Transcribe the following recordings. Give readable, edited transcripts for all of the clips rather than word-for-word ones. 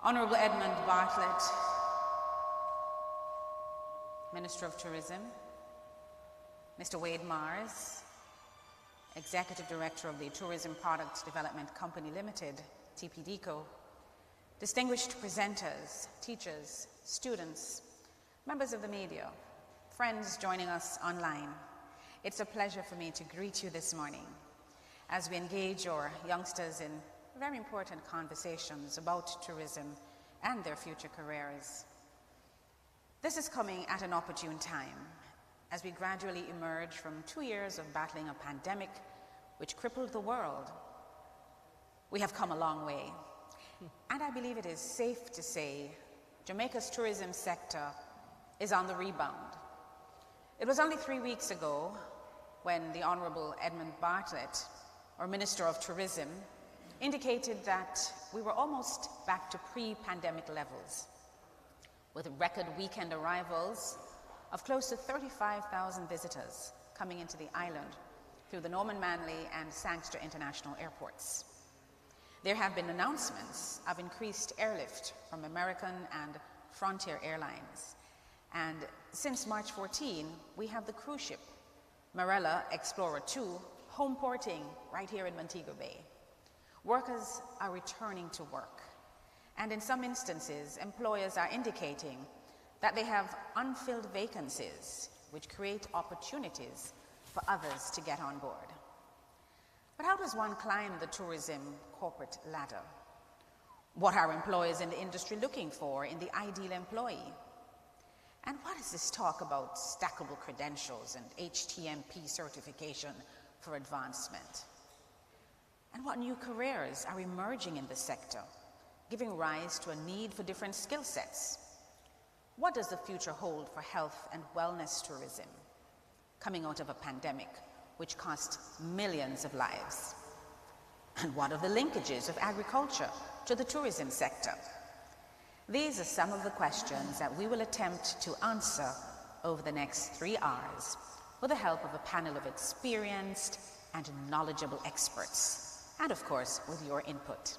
Honorable Edmund Bartlett, Minister of Tourism, Mr. Wade Mars, Executive Director of the Tourism Product Development Company Limited, TPDCO, distinguished presenters, teachers, students, members of the media, friends joining us online, it's a pleasure for me to greet you this morning as we engage your youngsters in very important conversations about tourism and their future careers. This is coming at an opportune time as we gradually emerge from 2 years of battling a pandemic which crippled the world. We have come a long way, and I believe it is safe to say Jamaica's tourism sector is on the rebound. It was only 3 weeks ago when the Honorable Edmund Bartlett, our Minister of Tourism, indicated that we were almost back to pre-pandemic levels, with record weekend arrivals of close to 35,000 visitors coming into the island through the Norman Manley and Sangster International airports. There have been announcements of increased airlift from American and Frontier Airlines. And since March 14, we have the cruise ship Marella Explorer 2 home porting right here in Montego Bay. Workers are returning to work, and in some instances, employers are indicating that they have unfilled vacancies, which create opportunities for others to get on board. But how does one climb the tourism corporate ladder? What are employers in the industry looking for in the ideal employee? And what is this talk about stackable credentials and HTMP certification for advancement? And what new careers are emerging in the sector, giving rise to a need for different skill sets? What does the future hold for health and wellness tourism, coming out of a pandemic which cost millions of lives? And what are the linkages of agriculture to the tourism sector? These are some of the questions that we will attempt to answer over the next 3 hours with the help of a panel of experienced and knowledgeable experts, and of course with your input.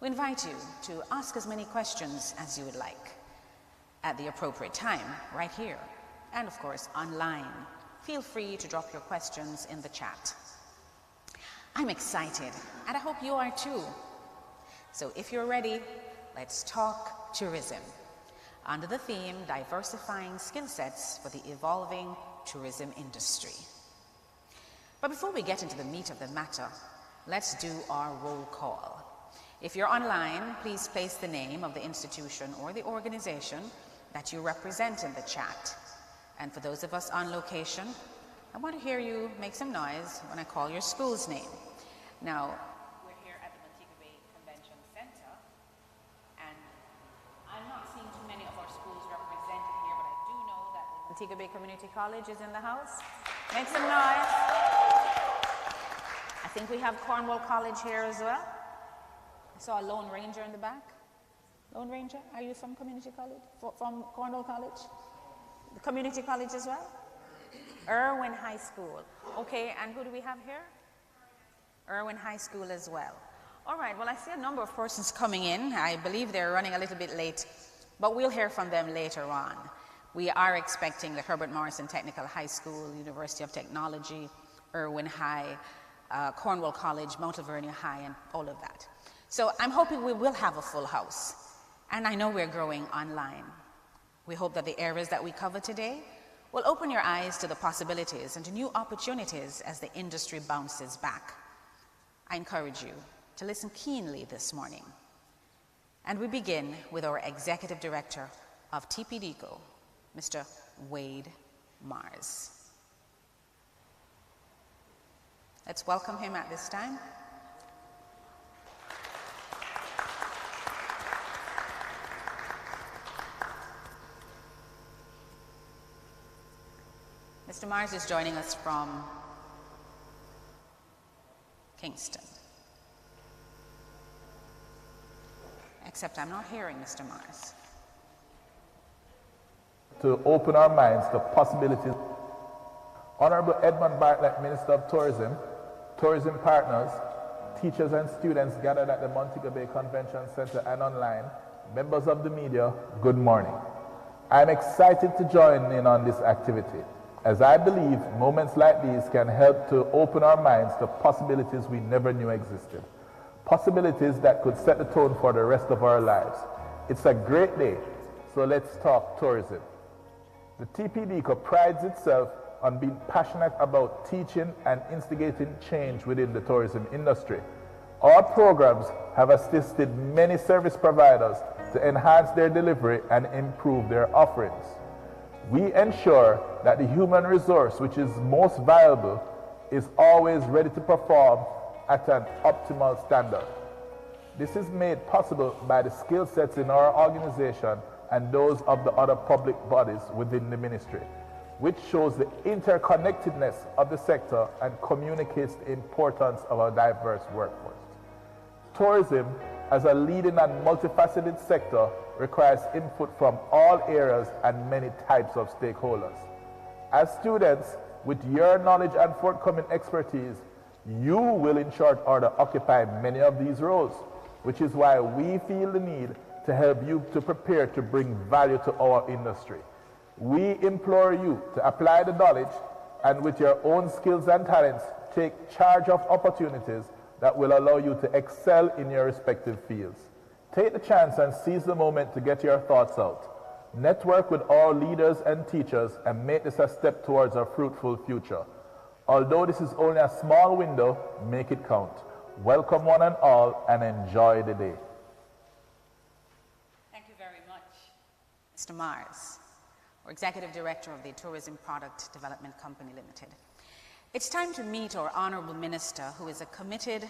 We invite you to ask as many questions as you would like at the appropriate time, right here, and of course online. Feel free to drop your questions in the chat. I'm excited, and I hope you are too. So if you're ready, let's talk tourism under the theme Diversifying Skill Sets for the Evolving Tourism Industry. But before we get into the meat of the matter, let's do our roll call. If you're online, please place the name of the institution or the organization that you represent in the chat. And for those of us on location, I want to hear you make some noise when I call your school's name. Now, we're here at the Montego Bay Convention Center, and I'm not seeing too many of our schools represented here, but I do know that the Montego Bay Community College is in the house. Make some noise. I think we have Cornwall College here as well. I saw a Lone Ranger in the back. Lone Ranger, are you from Community College? From Cornwall College? The Community College as well? Irwin High School. Okay, and who do we have here? Irwin High School as well. All right, well, I see a number of persons coming in. I believe they're running a little bit late, but we'll hear from them later on. We are expecting the Herbert Morrison Technical High School, University of Technology, Irwin High, Cornwall College, Mount Alvernia High, and all of that. So I'm hoping we will have a full house, and I know we're growing online. We hope that the areas that we cover today will open your eyes to the possibilities and to new opportunities as the industry bounces back. I encourage you to listen keenly this morning. And we begin with our Executive Director of TPDCO, Mr. Wade Mars. Let's welcome him at this time. Mr. Mars is joining us from Kingston. Except I'm not hearing Mr. Mars. To open our minds to possibilities. Honorable Edmund Bartlett, Minister of Tourism, tourism partners, teachers and students gathered at the Montego Bay Convention Center and online, members of the media, good morning. I'm excited to join in on this activity, as I believe moments like these can help to open our minds to possibilities we never knew existed. Possibilities that could set the tone for the rest of our lives. It's a great day, so let's talk tourism. The TPDCO prides itself on being passionate about teaching and instigating change within the tourism industry. Our programs have assisted many service providers to enhance their delivery and improve their offerings. We ensure that the human resource which is most valuable is always ready to perform at an optimal standard. This is made possible by the skill sets in our organization and those of the other public bodies within the ministry, which shows the interconnectedness of the sector and communicates the importance of a diverse workforce. Tourism, as a leading and multifaceted sector, requires input from all areas and many types of stakeholders. As students, with your knowledge and forthcoming expertise, you will in short order occupy many of these roles, which is why we feel the need to help you to prepare to bring value to our industry. We implore you to apply the knowledge and with your own skills and talents, take charge of opportunities that will allow you to excel in your respective fields. Take the chance and seize the moment to get your thoughts out. Network with our leaders and teachers and make this a step towards a fruitful future. Although this is only a small window, make it count. Welcome one and all and enjoy the day. Thank you very much, Mr. Mars, or Executive Director of the Tourism Product Development Company Limited. It's time to meet our Honourable Minister, who is a committed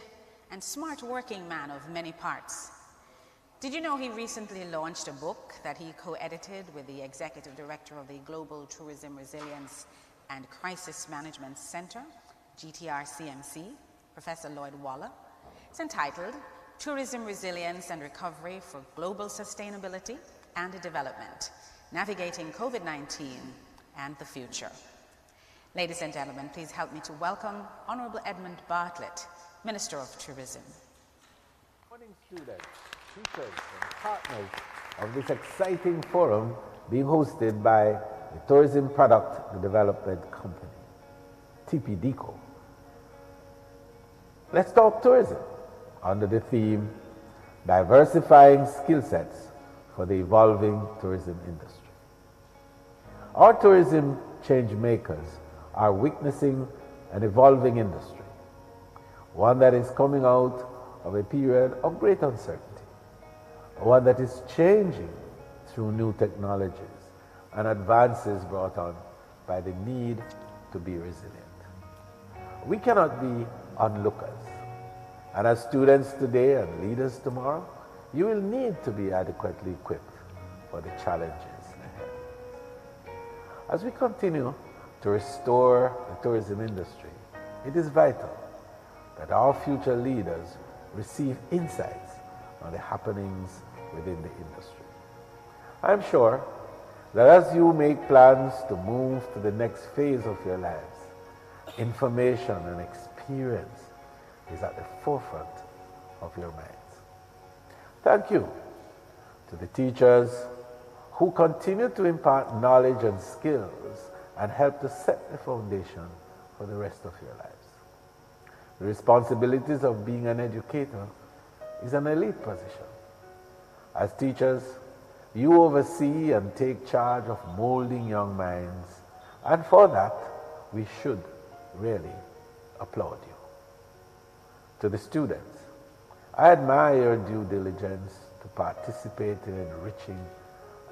and smart working man of many parts. Did you know he recently launched a book that he co-edited with the Executive Director of the Global Tourism Resilience and Crisis Management Center, GTR-CMC, Professor Lloyd Waller? It's entitled Tourism Resilience and Recovery for Global Sustainability and Development, Navigating COVID-19 and the Future. Ladies and gentlemen, please help me to welcome Honourable Edmund Bartlett, Minister of Tourism. Good morning, students, teachers, and partners of this exciting forum being hosted by the Tourism Product Development Company, TPDCO. Let's talk tourism under the theme Diversifying Skillsets for the Evolving Tourism Industry. Our tourism change makers are witnessing an evolving industry, one that is coming out of a period of great uncertainty, one that is changing through new technologies and advances brought on by the need to be resilient. We cannot be onlookers, and as students today and leaders tomorrow, you will need to be adequately equipped for the challenges ahead. As we continue to restore the tourism industry, it is vital that our future leaders receive insights on the happenings within the industry. I am sure that as you make plans to move to the next phase of your lives, information and experience is at the forefront of your minds. Thank you to the teachers who continue to impart knowledge and skills and help to set the foundation for the rest of your lives. The responsibilities of being an educator is an elite position. As teachers, you oversee and take charge of molding young minds, and for that, we should really applaud you. To the students, I admire your due diligence to participate in enriching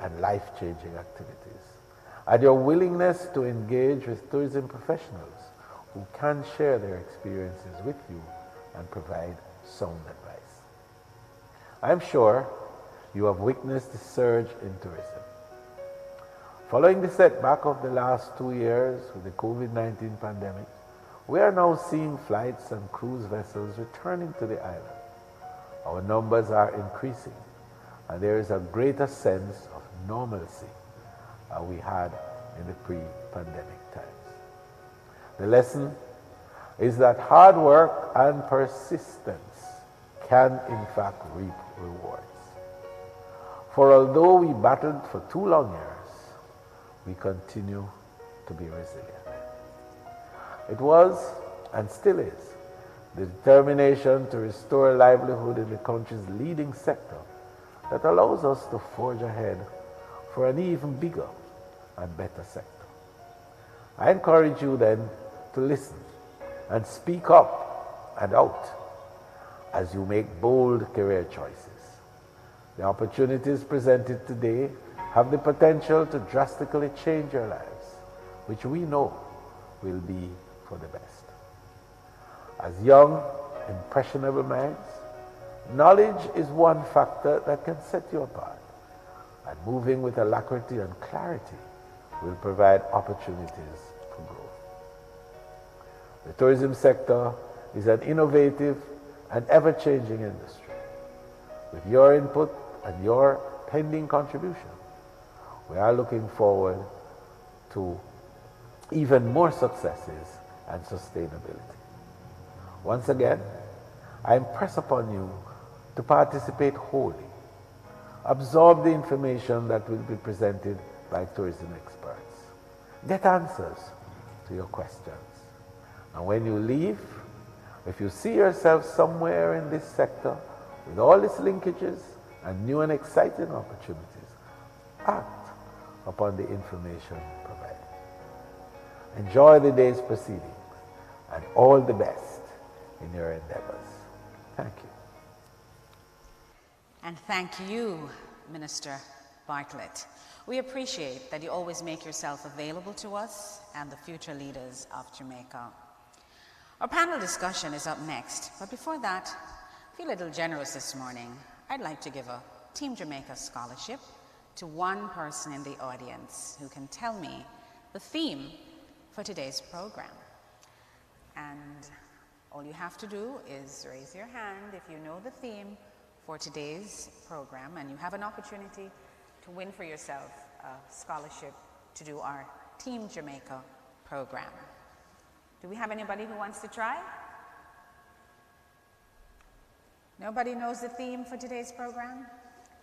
and life-changing activities, and your willingness to engage with tourism professionals who can share their experiences with you and provide sound advice. I am sure you have witnessed the surge in tourism. Following the setback of the last 2 years with the COVID-19 pandemic, we are now seeing flights and cruise vessels returning to the island. Our numbers are increasing, and there is a greater sense of normalcy we had in the pre-pandemic times. The lesson is that hard work and persistence can in fact reap rewards. For although we battled for 2 long years, we continue to be resilient. It was, and still is, the determination to restore livelihood in the country's leading sector that allows us to forge ahead for an even bigger and better sector. I encourage you then to listen and speak up and out as you make bold career choices. The opportunities presented today have the potential to drastically change your lives, which we know will be for the best. As young, impressionable minds, knowledge is one factor that can set you apart, and moving with alacrity and clarity will provide opportunities for growth. The tourism sector is an innovative and ever-changing industry. With your input and your pending contribution, we are looking forward to even more successes and sustainability. Once again, I impress upon you to participate wholly. Absorb the information that will be presented by tourism experts. Get answers to your questions. And when you leave, if you see yourself somewhere in this sector with all its linkages and new and exciting opportunities, act upon the information provided. Enjoy the day's proceedings and all the best in your endeavors. Thank you. And thank you, Minister Bartlett. We appreciate that you always make yourself available to us and the future leaders of Jamaica. Our panel discussion is up next, but before that, I feel a little generous this morning. I'd like to give a Team Jamaica scholarship to one person in the audience who can tell me the theme for today's program. And all you have to do is raise your hand if you know the theme for today's program, and you have an opportunity to win for yourself a scholarship to do our Team Jamaica program. Do we have anybody who wants to try? Nobody knows the theme for today's program?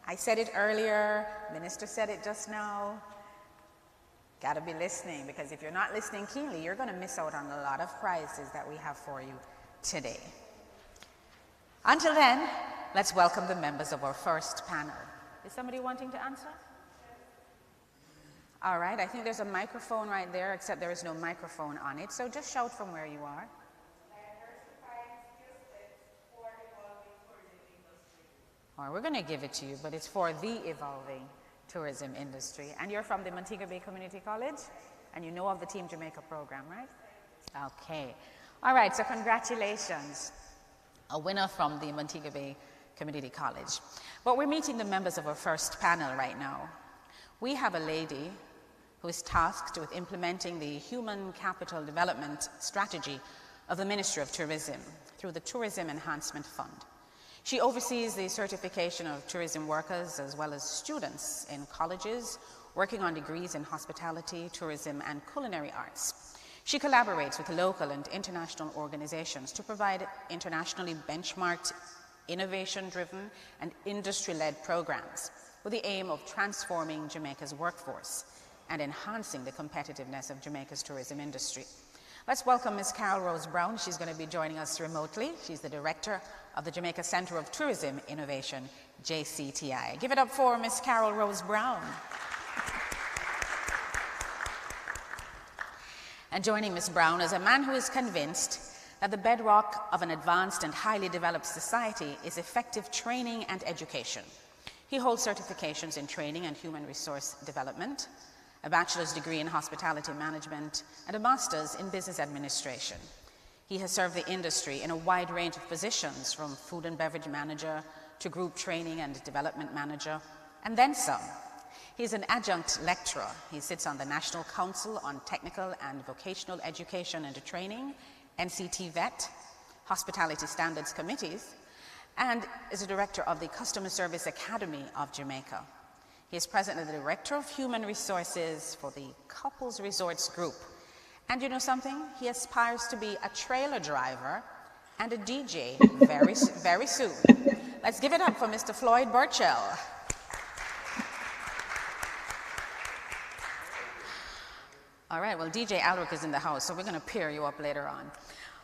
I said it earlier, Minister said it just now. Got to be listening, because if you're not listening keenly, you're going to miss out on a lot of prizes that we have for you today. Until then, let's welcome the members of our first panel. Is somebody wanting to answer? All right, I think there's a microphone right there, except there is no microphone on it, so just shout from where you are. Diversifying Skillsets for evolving tourism industry. All right, we're going to give it to you, but it's for the evolving tourism industry. And you're from the Montego Bay Community College, and you know of the Team Jamaica program, right? Okay. All right, so congratulations. A winner from the Montego Bay Community College. But we're meeting the members of our first panel right now. We have a lady who is tasked with implementing the Human Capital Development Strategy of the Ministry of Tourism through the Tourism Enhancement Fund. She oversees the certification of tourism workers as well as students in colleges working on degrees in hospitality, tourism, and culinary arts. She collaborates with local and international organizations to provide internationally benchmarked, innovation-driven, and industry-led programs with the aim of transforming Jamaica's workforce and enhancing the competitiveness of Jamaica's tourism industry. Let's welcome Ms. Carol Rose Brown. She's going to be joining us remotely. She's the director of the Jamaica Center of Tourism Innovation, JCTI. Give it up for Ms. Carol Rose Brown. And joining Ms. Brown is a man who is convinced that the bedrock of an advanced and highly developed society is effective training and education. He holds certifications in training and human resource development, a bachelor's degree in hospitality management, and a master's in business administration. He has served the industry in a wide range of positions, from food and beverage manager to group training and development manager, and then some. He's an adjunct lecturer. He sits on the National Council on Technical and Vocational Education and Training, NCT VET, Hospitality Standards Committees, and is a director of the Customer Service Academy of Jamaica. He is presently the Director of Human Resources for the Couples Resorts Group. And you know something? He aspires to be a trailer driver and a DJ very soon. Let's give it up for Mr. Floyd Burchell. All right, well, DJ Alric is in the house, so we're going to pair you up later on.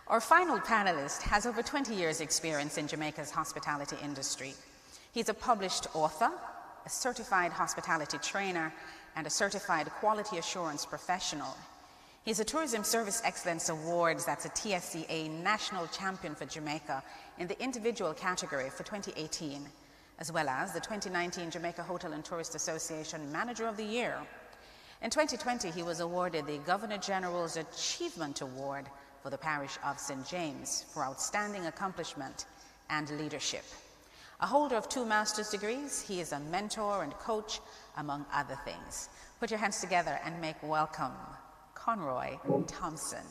Our final panelist has over 20 years' experience in Jamaica's hospitality industry. He's a published author, a certified hospitality trainer, and a certified quality assurance professional. He's a Tourism Service Excellence Awards, that's a TSCA National Champion for Jamaica in the individual category for 2018, as well as the 2019 Jamaica Hotel and Tourist Association Manager of the Year. In 2020, he was awarded the Governor General's Achievement Award for the parish of St. James for outstanding accomplishment and leadership. A holder of 2 master's degrees, he is a mentor and coach, among other things. Put your hands together and make welcome Conroy Thompson.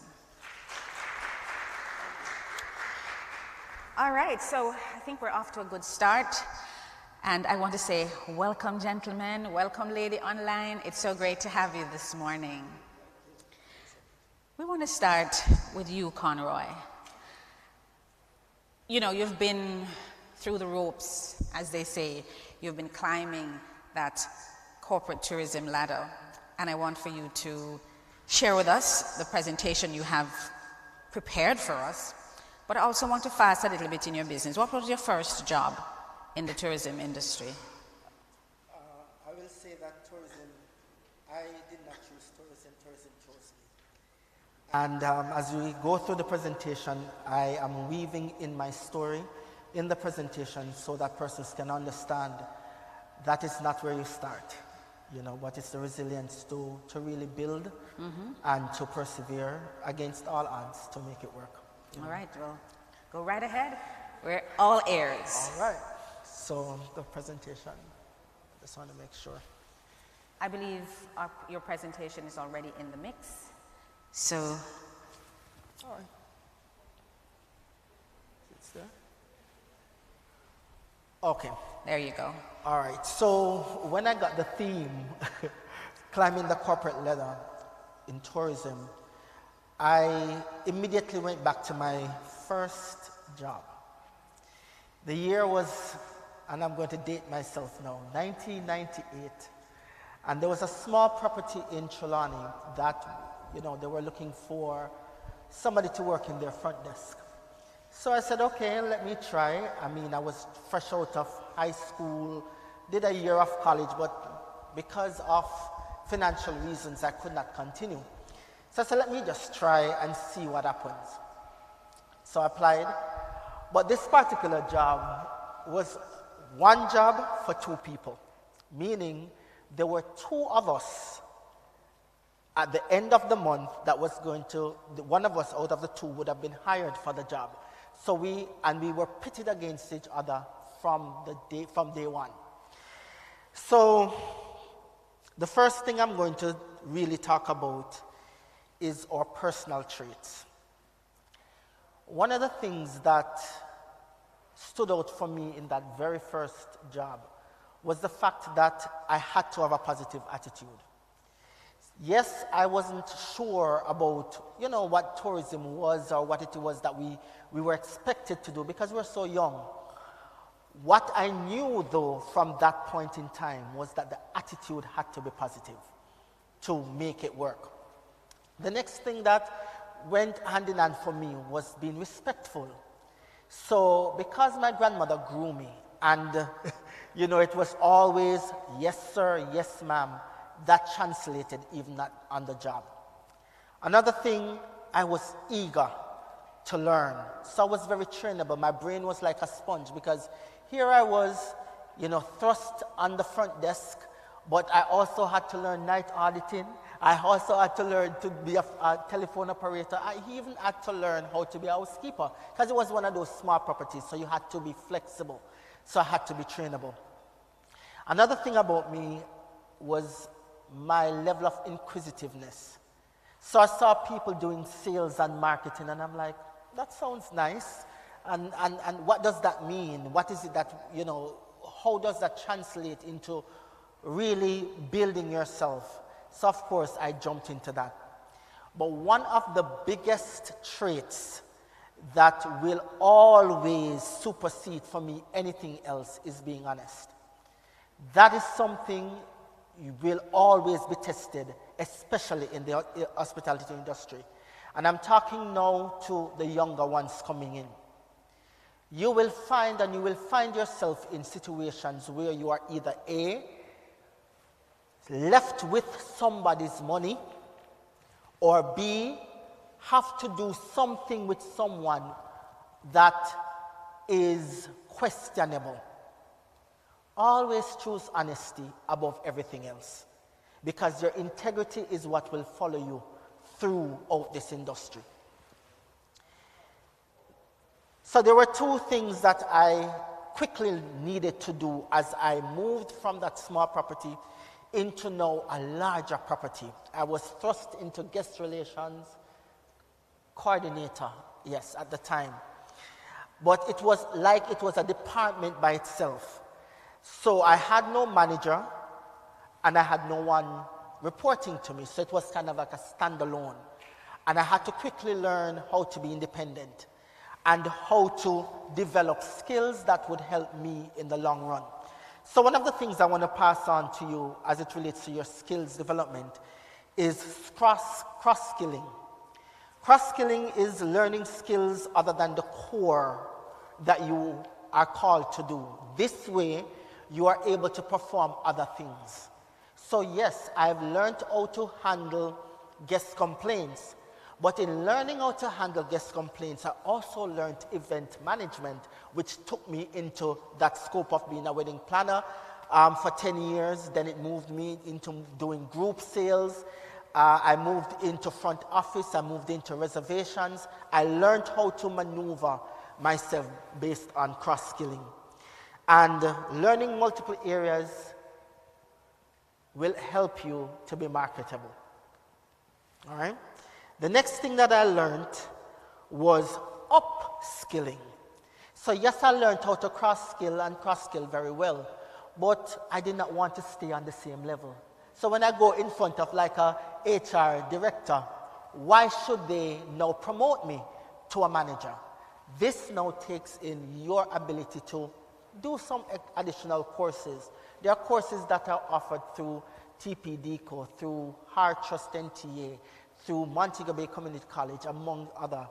All right, so I think we're off to a good start. And I want to say welcome, gentlemen, welcome, lady online. It's so great to have you this morning. We want to start with you, Conroy. You know, you've been through the ropes, as they say. You've been climbing that corporate tourism ladder. And I want for you to share with us the presentation you have prepared for us. But I also want to fast a little bit in your business. What was your first job in the tourism industry? I will say that tourism, I did not choose tourism, tourism chose me. And as we go through the presentation, I am weaving in my story in the presentation so that persons can understand that is not where you start, you know, but it's the resilience to really build and to persevere against all odds to make it work. All right, well, go right ahead. We're all ears. All right. So the presentation, I just want to make sure. I believe your presentation is already in the mix. So, All right. It's there? Okay. there you go. All right. So when I got the theme, climbing the corporate ladder in tourism, I immediately went back to my first job. The year was, and I'm going to date myself now, 1998. And there was a small property in Trelawney that, you know, they were looking for somebody to work in their front desk. So I said, okay, let me try. I mean, I was fresh out of high school, did a year of college, but because of financial reasons, I could not continue. So I said, let me just try and see what happens. So I applied, but this particular job was one job for 2 people, meaning there were 2 of us at the end of the month that was going to, one of us out of the 2 would have been hired for the job. So we were pitted against each other from day one. So the first thing I'm going to really talk about is our personal traits. One of the things that stood out for me in that very first job was the fact that I had to have a positive attitude. Yes, I wasn't sure about, you know, what tourism was or what it was that we were expected to do because we were so young. What I knew, though, from that point in time was that the attitude had to be positive to make it work. The next thing that went hand in hand for me was being respectful. So because my grandmother grew me and, you know, it was always, yes, sir, yes, ma'am, that translated even on the job. Another thing, I was eager to learn. So I was very trainable. My brain was like a sponge because here I was, you know, thrust on the front desk, but I also had to learn night auditing. I also had to learn to be a telephone operator. I even had to learn how to be a housekeeper because it was one of those small properties, so you had to be flexible. So I had to be trainable. Another thing about me was my level of inquisitiveness. So I saw people doing sales and marketing, and I'm like, that sounds nice. And what does that mean? What is it that, you know, how does that translate into really building yourself? So, of course, I jumped into that. But one of the biggest traits that will always supersede for me anything else is being honest. That is something you will always be tested especially in the hospitality industry. And I'm talking now to the younger ones coming in. You will find yourself in situations where you are either A, left with somebody's money, or B, have to do something with someone that is questionable. Always choose honesty above everything else, because your integrity is what will follow you throughout this industry. So there were two things that I quickly needed to do as I moved from that small property into now a larger property. I was thrust into guest relations coordinator, yes, at the time. But it was like it was a department by itself. So I had no manager and I had no one reporting to me. So it was kind of like a standalone. And I had to quickly learn how to be independent and how to develop skills that would help me in the long run. So one of the things I want to pass on to you as it relates to your skills development is cross-skilling. Cross-skilling is learning skills other than the core that you are called to do. This way, you are able to perform other things. So yes, I've learned how to handle guest complaints, but in learning how to handle guest complaints, I also learned event management, which took me into that scope of being a wedding planner for 10 years. Then it moved me into doing group sales. I moved into front office. I moved into reservations. I learned how to maneuver myself based on cross-skilling. And learning multiple areas will help you to be marketable. All right? The next thing that I learned was upskilling. So yes, I learned how to cross-skill very well, but I did not want to stay on the same level. So when I go in front of like a HR director, why should they now promote me to a manager? This now takes in your ability to do some additional courses. There are courses that are offered through TPDCO, through Heart Trust NTA, through Montego Bay Community College, among other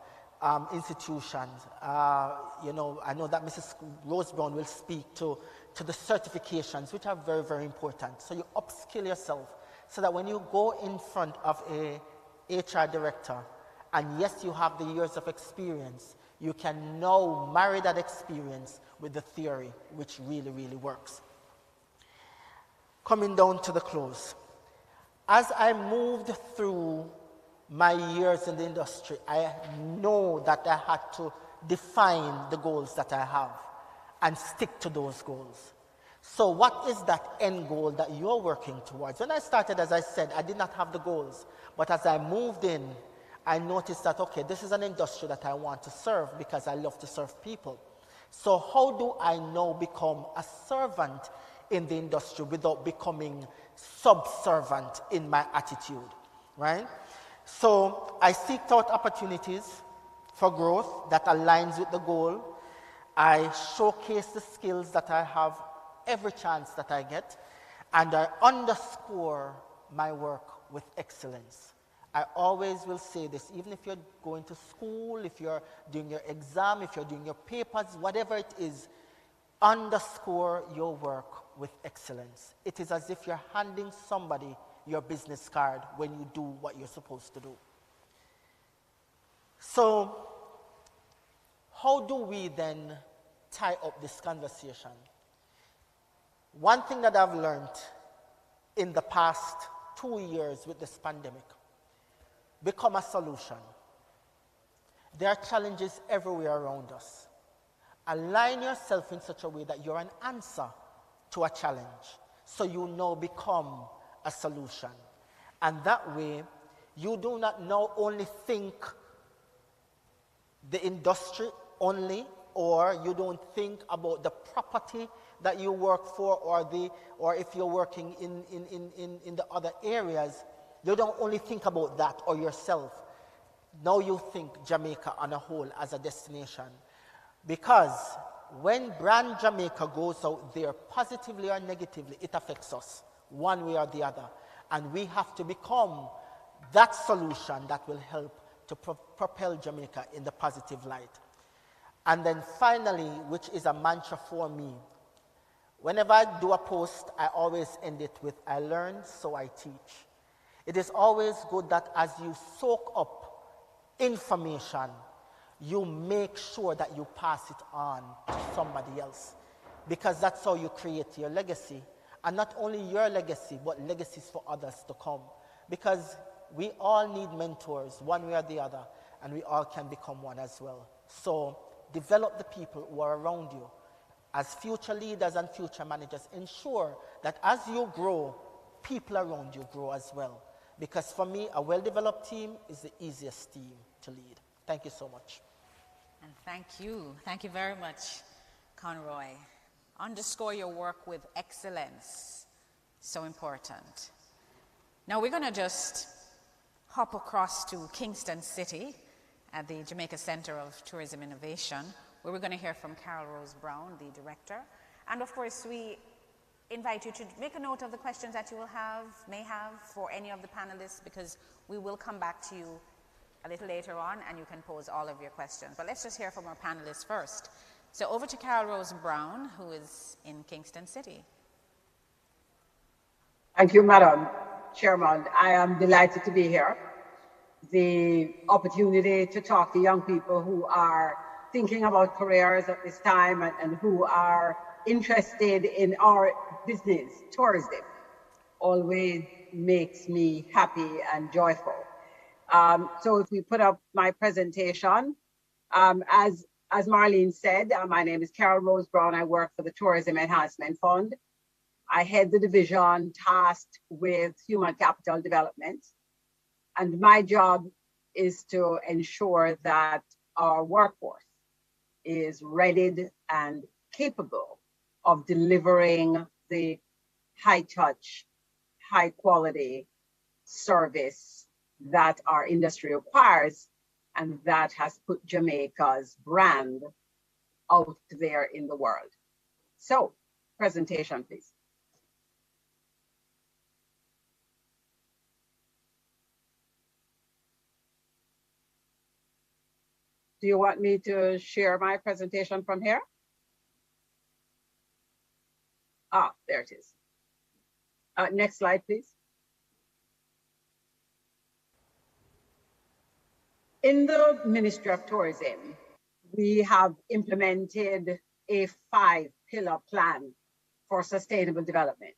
institutions. I know that Mrs. Rose Brown will speak to the certifications, which are very, very important. So you upskill yourself so that when you go in front of a HR director, and yes, you have the years of experience, you can now marry that experience with the theory, which really, really works. Coming down to the close. As I moved through my years in the industry, I know that I had to define the goals that I have and stick to those goals. So what is that end goal that you're working towards? When I started, as I said, I did not have the goals. But as I moved in, I noticed that, okay, this is an industry that I want to serve because I love to serve people. So how do I now become a servant in the industry without becoming subservient in my attitude, right? So I seeked out opportunities for growth that aligns with the goal. I showcase the skills that I have every chance that I get, and I underscore my work with excellence. I always will say this, even if you're going to school, if you're doing your exam, if you're doing your papers, whatever it is, underscore your work with excellence. It is as if you're handing somebody your business card when you do what you're supposed to do. So, how do we then tie up this conversation? One thing that I've learned in the past 2 years with this pandemic, become a solution. There are challenges everywhere around us. Align yourself in such a way that you're an answer to a challenge, so you now become a solution. And that way, you do not now only think the industry only, or you don't think about the property that you work for, or if you're working in the other areas, you don't only think about that or yourself. Now you think Jamaica on a whole as a destination. Because when brand Jamaica goes out there, positively or negatively, it affects us one way or the other. And we have to become that solution that will help to propel Jamaica in the positive light. And then finally, which is a mantra for me, whenever I do a post, I always end it with, I learn, so I teach. It is always good that as you soak up information, you make sure that you pass it on to somebody else, because that's how you create your legacy. And not only your legacy, but legacies for others to come. Because we all need mentors, one way or the other, and we all can become one as well. So develop the people who are around you. As future leaders and future managers, ensure that as you grow, people around you grow as well. Because for me, a well-developed team is the easiest team to lead. Thank you so much. And thank you. Thank you very much, Conroy. Underscore your work with excellence. So important. Now we're going to just hop across to Kingston City at the Jamaica Center of Tourism Innovation, where we're going to hear from Carol Rose Brown, the director. And of course, we invite you to make a note of the questions that you may have for any of the panelists, because we will come back to you a little later on and you can pose all of your questions. But let's just hear from our panelists first. So over to Carol Rose Brown, who is in Kingston City. Thank you, Madam Chairman. I am delighted to be here. The opportunity to talk to young people who are thinking about careers at this time and who are interested in our business, tourism, always makes me happy and joyful. So if we put up my presentation, as Marlene said, my name is Carol Rose Brown. I work for the Tourism Enhancement Fund. I head the division tasked with human capital development. And my job is to ensure that our workforce is readied and capable of delivering the high touch, high quality service that our industry requires, and that has put Jamaica's brand out there in the world. So, presentation, please. Do you want me to share my presentation from here? Ah, there it is. Next slide, please. In the Ministry of Tourism, we have implemented a 5-pillar plan for sustainable development.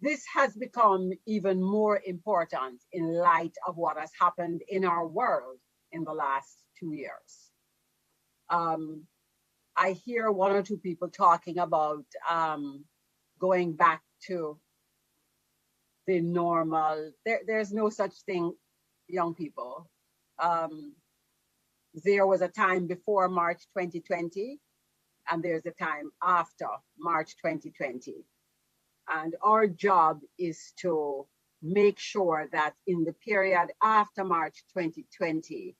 This has become even more important in light of what has happened in our world in the last 2 years. I hear one or two people talking about going back to the normal. There's no such thing, young people. There was a time before March 2020, and there's a time after March 2020. And our job is to make sure that in the period after March 2020,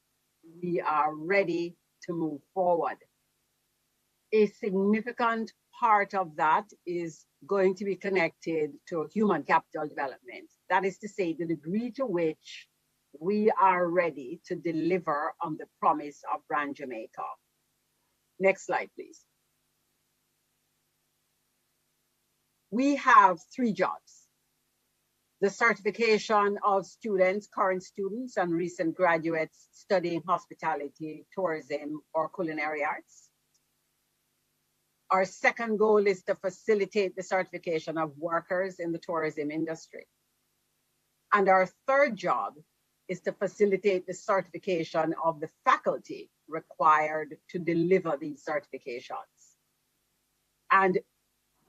we are ready to move forward. A significant part of that is going to be connected to human capital development. That is to say, the degree to which we are ready to deliver on the promise of Brand Jamaica. Next slide, please. We have 3 jobs. The certification of students, current students, and recent graduates studying hospitality, tourism, or culinary arts. Our second goal is to facilitate the certification of workers in the tourism industry. And our third job is to facilitate the certification of the faculty required to deliver these certifications. And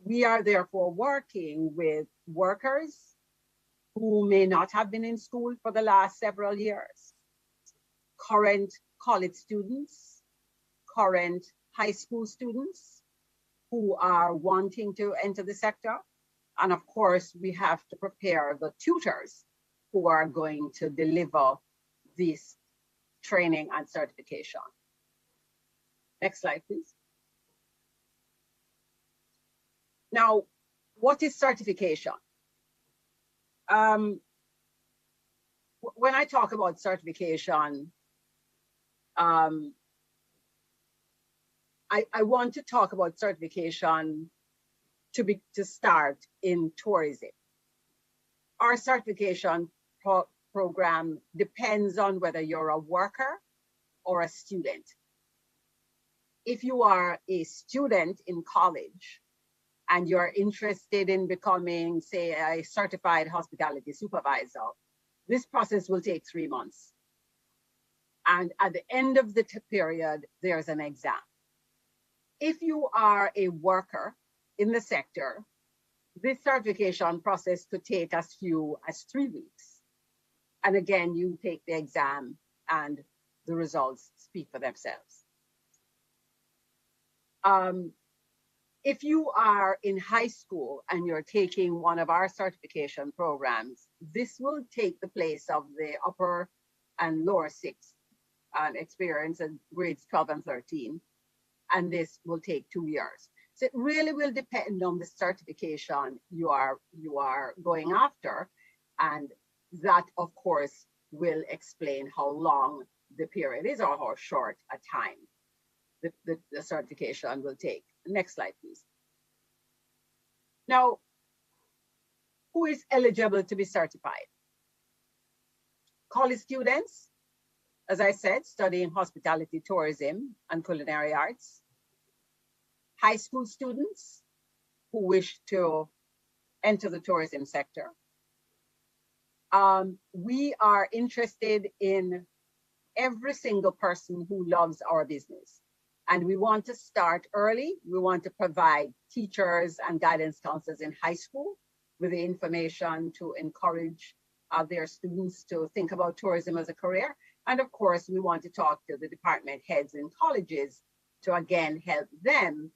we are therefore working with workers who may not have been in school for the last several years, current college students, current high school students who are wanting to enter the sector. And of course, we have to prepare the tutors who are going to deliver this training and certification. Next slide, please. Now, what is certification? When I talk about certification, I want to talk about certification to start in tourism. Our certification program depends on whether you're a worker or a student. If you are a student in college and you're interested in becoming, say, a certified hospitality supervisor, this process will take 3 months. And at the end of the period, there's an exam. If you are a worker in the sector, this certification process could take as few as 3 weeks. And again, you take the exam and the results speak for themselves. If you are in high school and you're taking one of our certification programs, this will take the place of the upper and lower sixth experience in grades 12 and 13. And this will take 2 years. So it really will depend on the certification you are going after. And that, of course, will explain how long the period is or how short a time the certification will take. Next slide, please. Now, who is eligible to be certified? College students, as I said, studying hospitality, tourism, and culinary arts. High school students who wish to enter the tourism sector. We are interested in every single person who loves our business. And we want to start early. We want to provide teachers and guidance counselors in high school with the information to encourage their students to think about tourism as a career. And of course, we want to talk to the department heads in colleges to again help them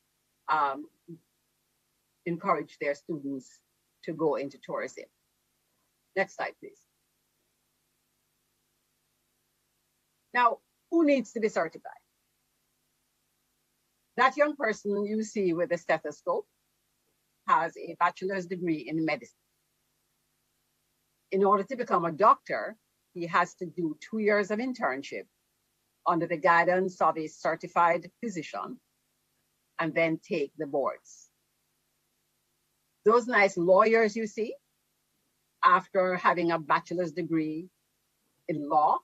encourage their students to go into tourism. Next slide, please. Now, who needs to be certified? That young person you see with a stethoscope has a bachelor's degree in medicine. In order to become a doctor, he has to do 2 years of internship under the guidance of a certified physician and then take the boards. Those nice lawyers you see, after having a bachelor's degree in law,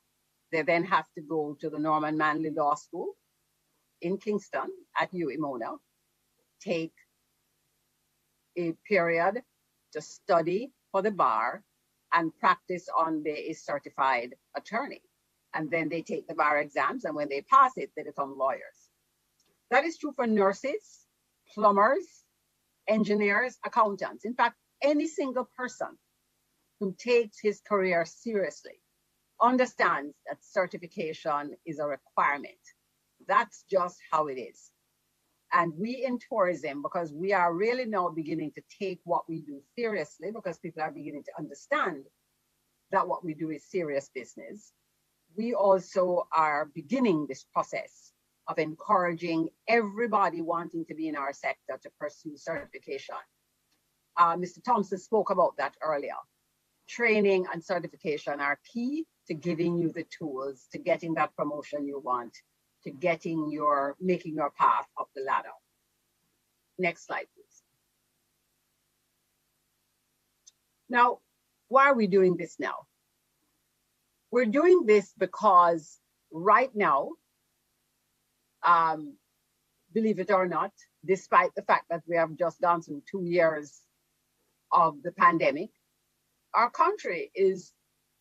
they then have to go to the Norman Manley Law School in Kingston at UWI Mona, take a period to study for the bar and practice on a certified attorney. And then they take the bar exams, and when they pass it, they become lawyers. That is true for nurses, plumbers, engineers, accountants. In fact, any single person who takes his career seriously understands that certification is a requirement. That's just how it is. And we in tourism, because we are really now beginning to take what we do seriously, because people are beginning to understand that what we do is serious business, we also are beginning this process of encouraging everybody wanting to be in our sector to pursue certification. Mr. Thompson spoke about that earlier. Training and certification are key to giving you the tools to getting that promotion you want, to making your path up the ladder. Next slide, please. Now, why are we doing this now? We're doing this because right now, believe it or not, despite the fact that we have just gone through 2 years of the pandemic, our country is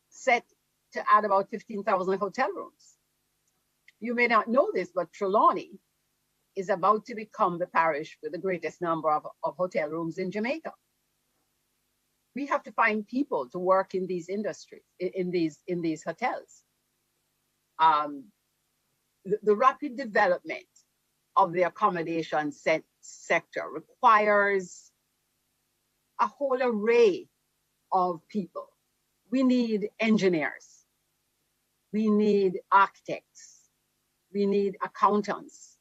set to add about 15,000 hotel rooms. You may not know this, but Trelawney is about to become the parish with the greatest number of hotel rooms in Jamaica. We have to find people to work in these industries, in these hotels. The rapid development of the accommodation sector requires a whole array of people. We need engineers. We need architects. We need accountants.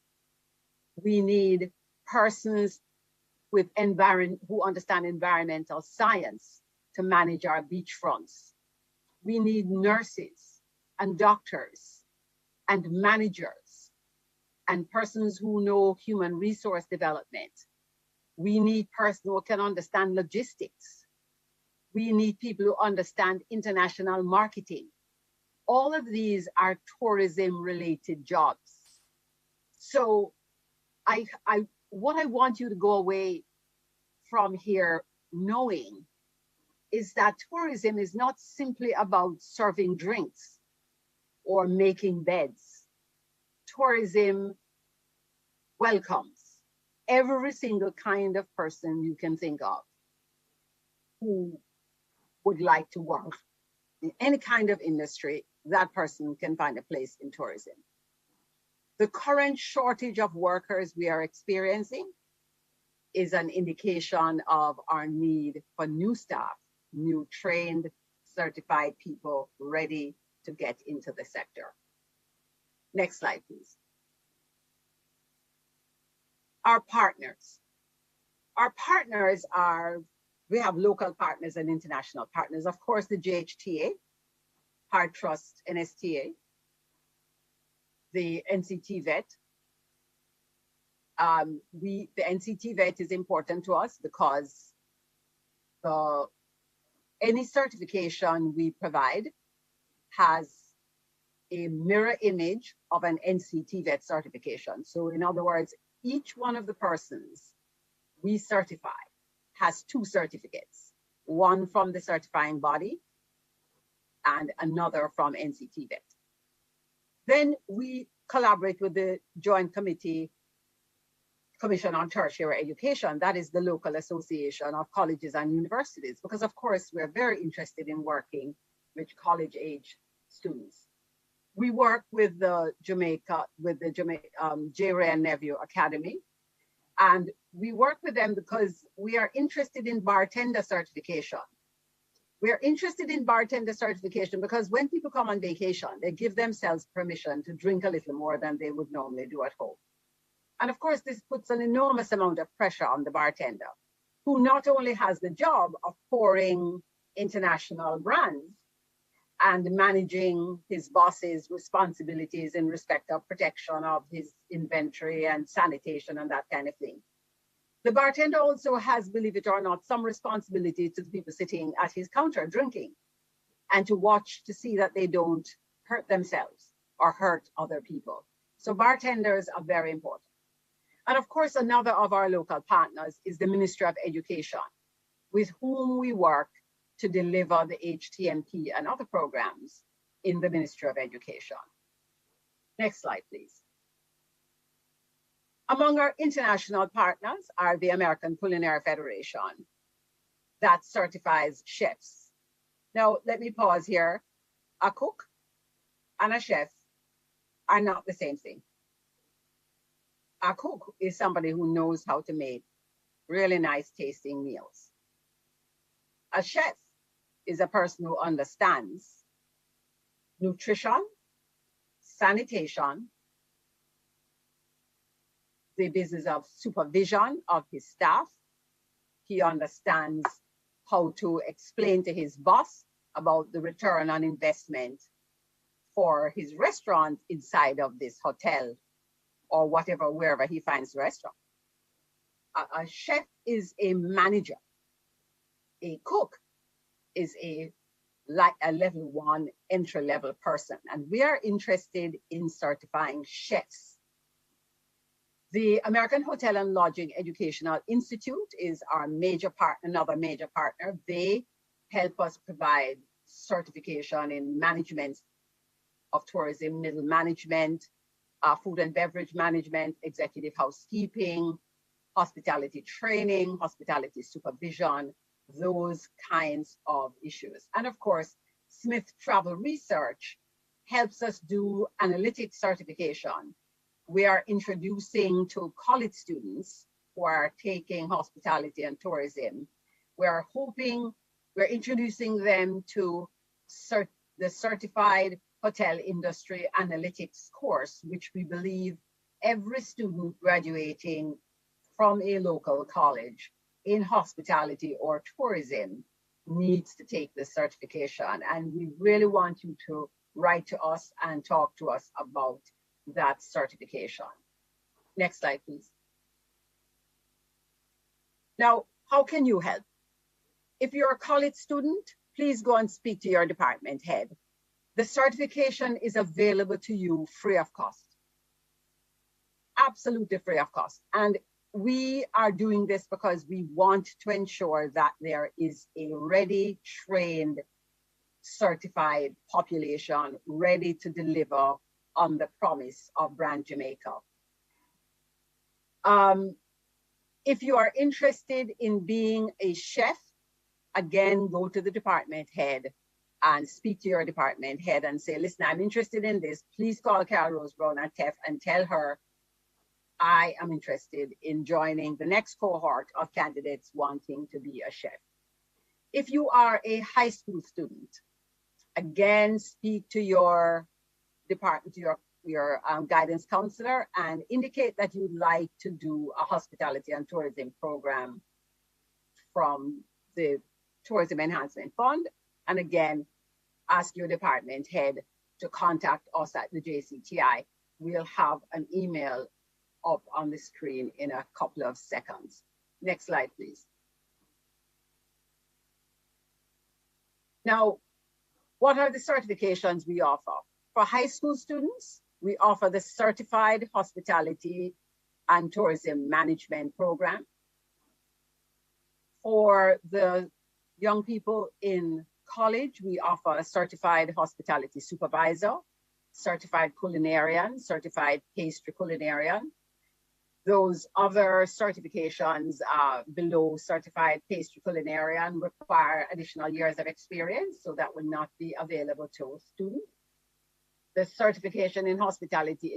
We need persons with who understand environmental science. to manage our beachfronts. We need nurses and doctors and managers and persons who know human resource development. We need persons who can understand logistics. We need people who understand international marketing. All of these are tourism-related jobs. So what I want you to go away from here knowing is that tourism is not simply about serving drinks or making beds. Tourism welcomes every single kind of person you can think of who would like to work in any kind of industry. That person can find a place in tourism. The current shortage of workers we are experiencing is an indication of our need for new staff, new trained, certified people ready to get into the sector. Next slide, please. Our partners. Our partners are, we have local partners and international partners. Of course, the JHTA, Hard Trust NSTA, the NCT vet. The NCT vet is important to us because any certification we provide has a mirror image of an NCT vet certification. So in other words, each one of the persons we certify has two certificates, one from the certifying body and another from NCT vet. Then we collaborate with the Joint Commission on Tertiary Education, that is the local association of colleges and universities, because of course we're very interested in working with college age students. We work with the J. Ray and Nephew Academy, and we work with them because we are interested in bartender certification. We're interested in bartender certification because when people come on vacation, they give themselves permission to drink a little more than they would normally do at home. And of course, this puts an enormous amount of pressure on the bartender, who not only has the job of pouring international brands and managing his boss's responsibilities in respect of protection of his inventory and sanitation and that kind of thing. The bartender also has, believe it or not, some responsibility to the people sitting at his counter drinking and to watch to see that they don't hurt themselves or hurt other people. So bartenders are very important. And of course, another of our local partners is the Ministry of Education, with whom we work to deliver the HTMP and other programs in the Ministry of Education. Next slide, please. Among our international partners are the American Culinary Federation that certifies chefs. Now, let me pause here. A cook and a chef are not the same thing. A cook is somebody who knows how to make really nice tasting meals. A chef is a person who understands nutrition, sanitation, the business of supervision of his staff. He understands how to explain to his boss about the return on investment for his restaurant inside of this hotel or whatever, wherever he finds the restaurant. A chef is a manager. A cook is a level 1 entry-level person, and we are interested in certifying chefs. The American Hotel and Lodging Educational Institute is our major partner, another major partner. They help us provide certification in management of tourism, middle management, food and beverage management, executive housekeeping, hospitality training, hospitality supervision, those kinds of issues. And of course, Smith Travel Research helps us do analytics certification. We are introducing to college students who are taking hospitality and tourism, we're introducing them to the Certified Hotel Industry Analytics course, which we believe every student graduating from a local college in hospitality or tourism needs to take this certification. And we really want you to write to us and talk to us about that certification. Next slide, please. Now, how can you help? If you're a college student, please go and speak to your department head. The certification is available to you free of cost. Absolutely free of cost. And we are doing this because we want to ensure that there is a ready, trained, certified population ready to deliver on the promise of Brand Jamaica. If you are interested in being a chef, again, go to the department head and speak to your department head and say, listen, I'm interested in this. Please call Carol Rose Brown at TEF and tell her I am interested in joining the next cohort of candidates wanting to be a chef. If you are a high school student, again, speak to your department, to your guidance counselor, and indicate that you'd like to do a hospitality and tourism program from the Tourism Enhancement Fund. And again, ask your department head to contact us at the JCTI. We'll have an email up on the screen in a couple of seconds. Next slide, please. Now, what are the certifications we offer? For high school students, we offer the Certified Hospitality and Tourism Management Program. For the young people in college, we offer a Certified Hospitality Supervisor, Certified Culinarian, Certified Pastry Culinarian. Those other certifications below Certified Pastry Culinarian require additional years of experience, so that will not be available to students. The certification in hospitality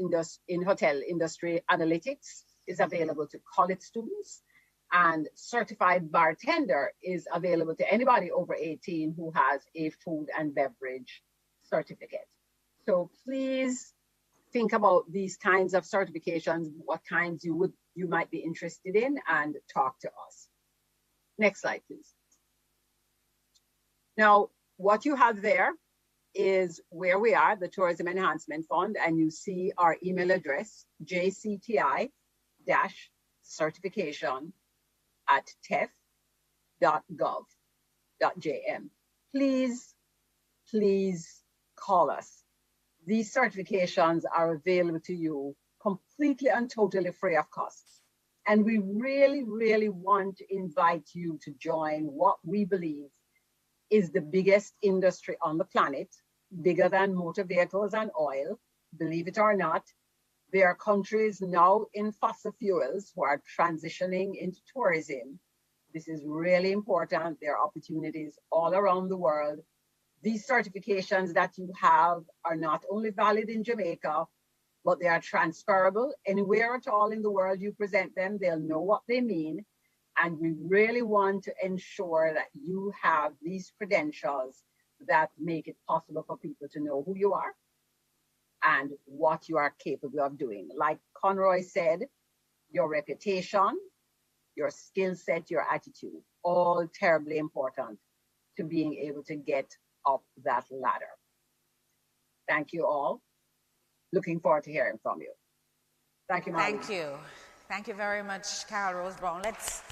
in hotel industry analytics is available to college students, and certified bartender is available to anybody over 18 who has a food and beverage certificate. So please think about these kinds of certifications, what kinds you might be interested in, and talk to us. Next slide, please. Now, what you have there is where we are, the Tourism Enhancement Fund, and you see our email address, jcti-certification@tef.gov.jm. Please call us. These certifications are available to you completely and totally free of cost. And we really want to invite you to join what we believe is the biggest industry on the planet, bigger than motor vehicles and oil. Believe it or not, there are countries now in fossil fuels who are transitioning into tourism. This is really important. There are opportunities all around the world. These certifications that you have are not only valid in Jamaica, but they are transferable anywhere at all in the world you present them. They'll know what they mean. And we really want to ensure that you have these credentials that make it possible for people to know who you are and what you are capable of doing. Like Conroy said, your reputation, your skill set, your attitude, all terribly important to being able to get up that ladder. Thank you all. Looking forward to hearing from you. Thank you, Marlene. Thank you. Thank you very much, Carol Rose Brown. Let's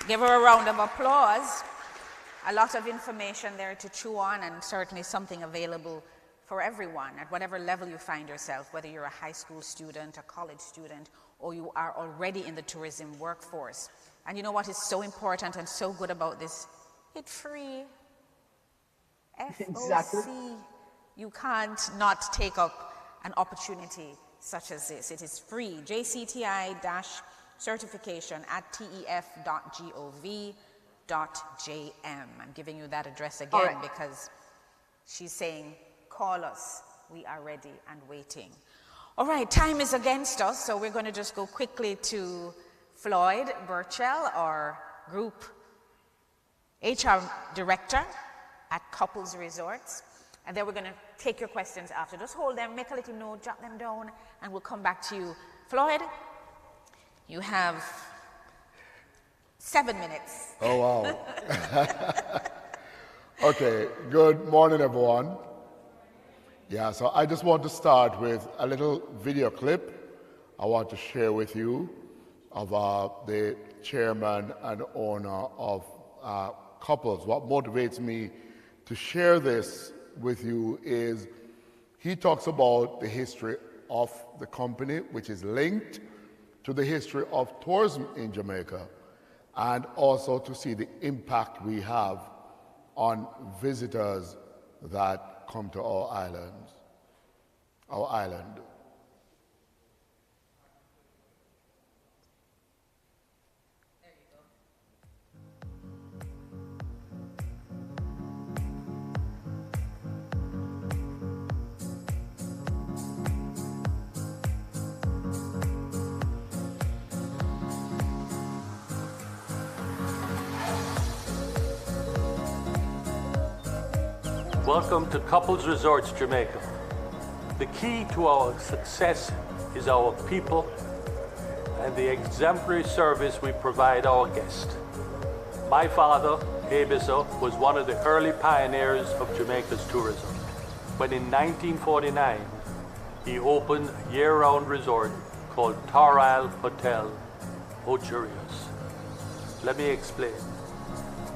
give her a round of applause. A lot of information there to chew on, and certainly something available for everyone at whatever level you find yourself, whether you're a high school student, a college student, or you are already in the tourism workforce. And you know what is so important and so good about this? It's free. FOC. Exactly. You can't not take up an opportunity such as this. It is free. JCTI-certification@tef.gov.jm. I'm giving you that address again because she's saying, call us. We are ready and waiting. All right, time is against us, so we're going to just go quickly to Floyd Burchell, our Group HR Director at Couples Resorts. And then we're going to take your questions after. Just hold them, make a little note, jot them down, and we'll come back to you. Floyd, you have 7 minutes. Oh, wow. Okay, good morning, everyone. Yeah, so I just want to start with a little video clip I want to share with you of the chairman and owner of Couples. What motivates me to share this with you is he talks about the history of the company, which is linked to the history of tourism in Jamaica, and also to see the impact we have on visitors that come to our island. Welcome to Couples Resorts Jamaica. The key to our success is our people and the exemplary service we provide our guests. My father, Abe Issa, was one of the early pioneers of Jamaica's tourism. When in 1949, he opened a year-round resort called Tar Isle Hotel, Ocho Rios. Let me explain.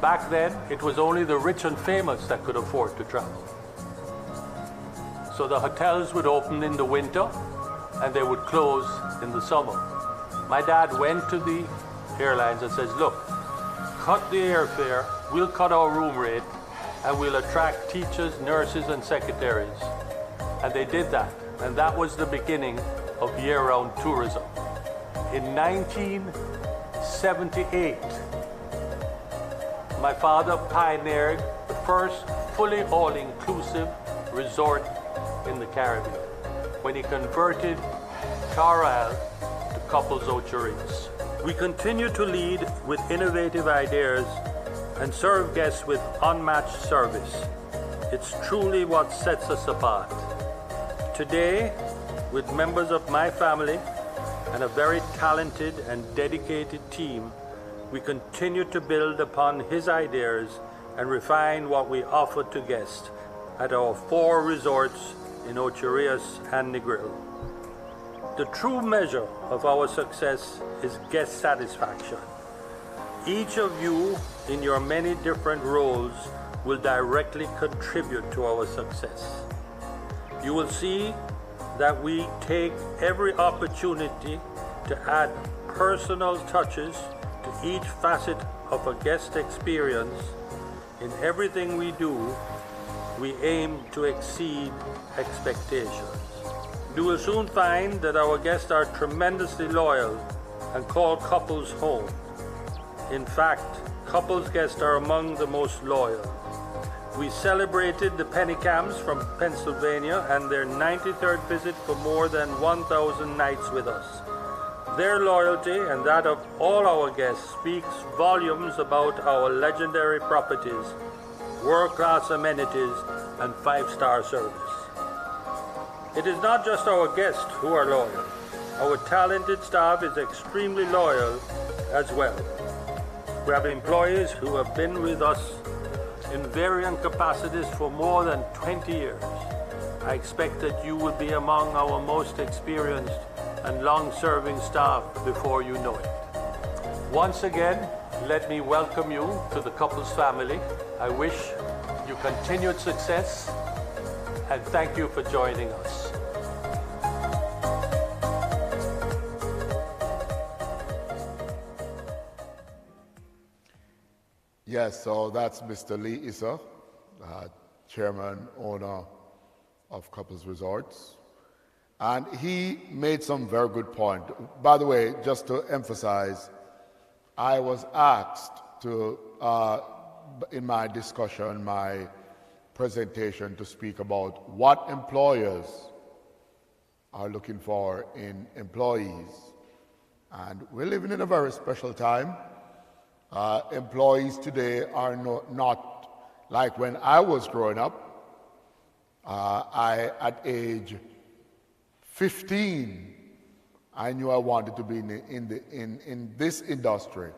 Back then, it was only the rich and famous that could afford to travel. So the hotels would open in the winter and they would close in the summer. My dad went to the airlines and says, look, cut the airfare, we'll cut our room rate, and we'll attract teachers, nurses, and secretaries. And they did that. And that was the beginning of year-round tourism. In 1978, my father pioneered the first fully all-inclusive resort in the Caribbean when he converted Tar Isle to Couples Ocho Rios. We continue to lead with innovative ideas and serve guests with unmatched service. It's truly what sets us apart. Today, with members of my family and a very talented and dedicated team, we continue to build upon his ideas and refine what we offer to guests at our 4 resorts in Ocho Rios and Negril. The true measure of our success is guest satisfaction. Each of you, in your many different roles, will directly contribute to our success. You will see that we take every opportunity to add personal touches to each facet of a guest experience. In everything we do, we aim to exceed expectations. You will soon find that our guests are tremendously loyal and call Couples home. In fact, Couples guests are among the most loyal. We celebrated the Pennycams from Pennsylvania and their 93rd visit for more than 1,000 nights with us. Their loyalty and that of all our guests speaks volumes about our legendary properties, world-class amenities, and 5-star service. It is not just our guests who are loyal. Our talented staff is extremely loyal as well. We have employees who have been with us in varying capacities for more than 20 years. I expect that you will be among our most experienced and long-serving staff before you know it. Once again, let me welcome you to the Couples family. I wish you continued success and thank you for joining us. Yes, so that's Mr. Lee Issa, chairman, owner of Couples Resorts. And he made some very good point. By the way, just to emphasize, I was asked to, in my discussion, my presentation, to speak about what employers are looking for in employees. And we're living in a very special time. Employees today are not like when I was growing up. At age 15, I knew I wanted to be in this industry.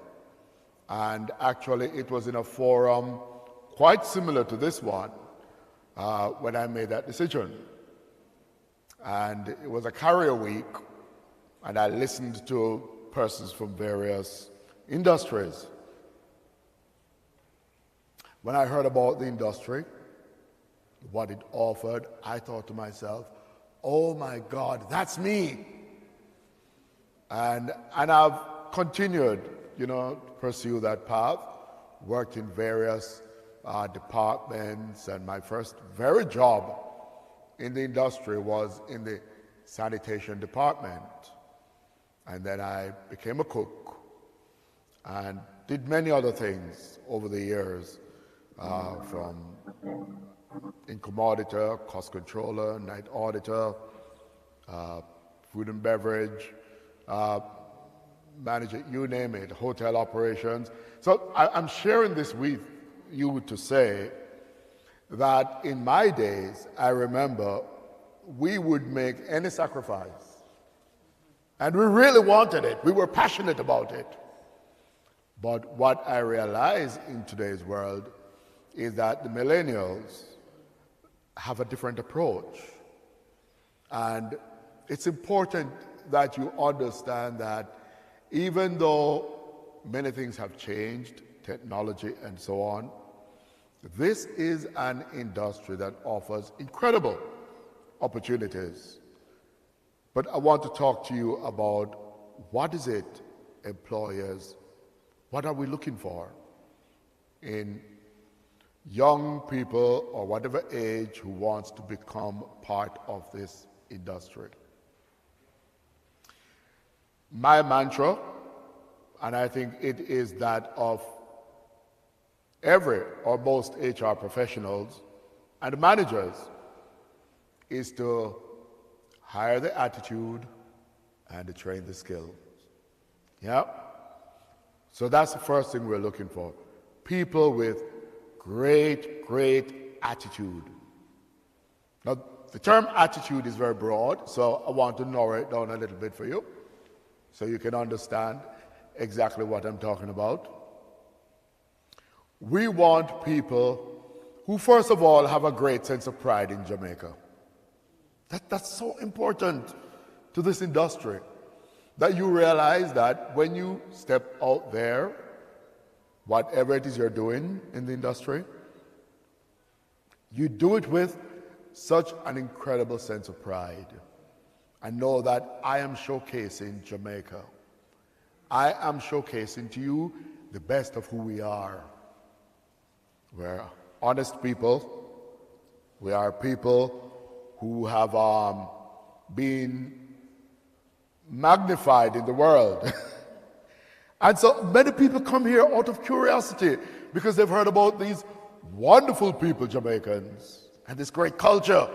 And actually, it was in a forum quite similar to this one when I made that decision. And it was a career week, and I listened to persons from various industries. When I heard about the industry, what it offered, I thought to myself, oh my God, that's me. And I've continued, to pursue that path, worked in various departments, and my first very job in the industry was in the sanitation department. And then I became a cook and did many other things over the years, from income auditor, cost controller, night auditor, food and beverage, manager, you name it, hotel operations. So I'm sharing this with you to say that in my days, I remember we would make any sacrifice. And we really wanted it. We were passionate about it. But what I realize in today's world is that the millennials have a different approach. And it's important that you understand that even though many things have changed, technology and so on, this is an industry that offers incredible opportunities. But I want to talk to you about what is it, employers, what are we looking for in young people or whatever age who wants to become part of this industry. My mantra, and I think it is that of every or most HR professionals and managers, is to hire the attitude and to train the skills. Yeah? So that's the first thing we're looking for. People with great, great attitude. Now, the term attitude is very broad, so I want to narrow it down a little bit for you so you can understand exactly what I'm talking about. We want people who, first of all, have a great sense of pride in Jamaica. That's so important to this industry, that you realize that when you step out there, whatever it is you're doing in the industry, you do it with such an incredible sense of pride. And know that I am showcasing Jamaica. I am showcasing to you the best of who we are. We're honest people. We are people who have been magnified in the world. And so many people come here out of curiosity because they've heard about these wonderful people, Jamaicans, and this great culture.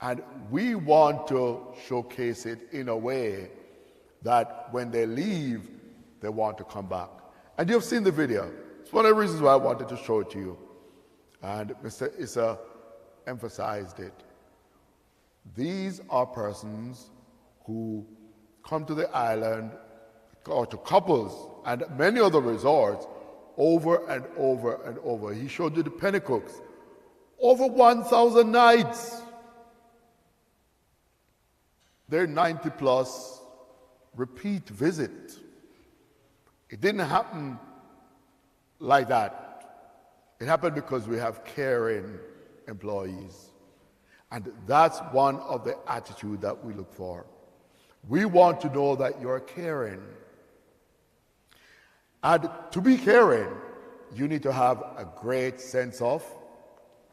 And we want to showcase it in a way that when they leave, they want to come back. And you've seen the video. It's one of the reasons why I wanted to show it to you. And Mr. Issa emphasized it. These are persons who come to the island, or to couples and many other resorts, over and over and over. He showed you the Pennycooks. Over 1,000 nights. They're 90 plus repeat visit. It didn't happen like that. It happened because we have caring employees. And that's one of the attitudes that we look for. We want to know that you're caring. And to be caring, you need to have a great sense of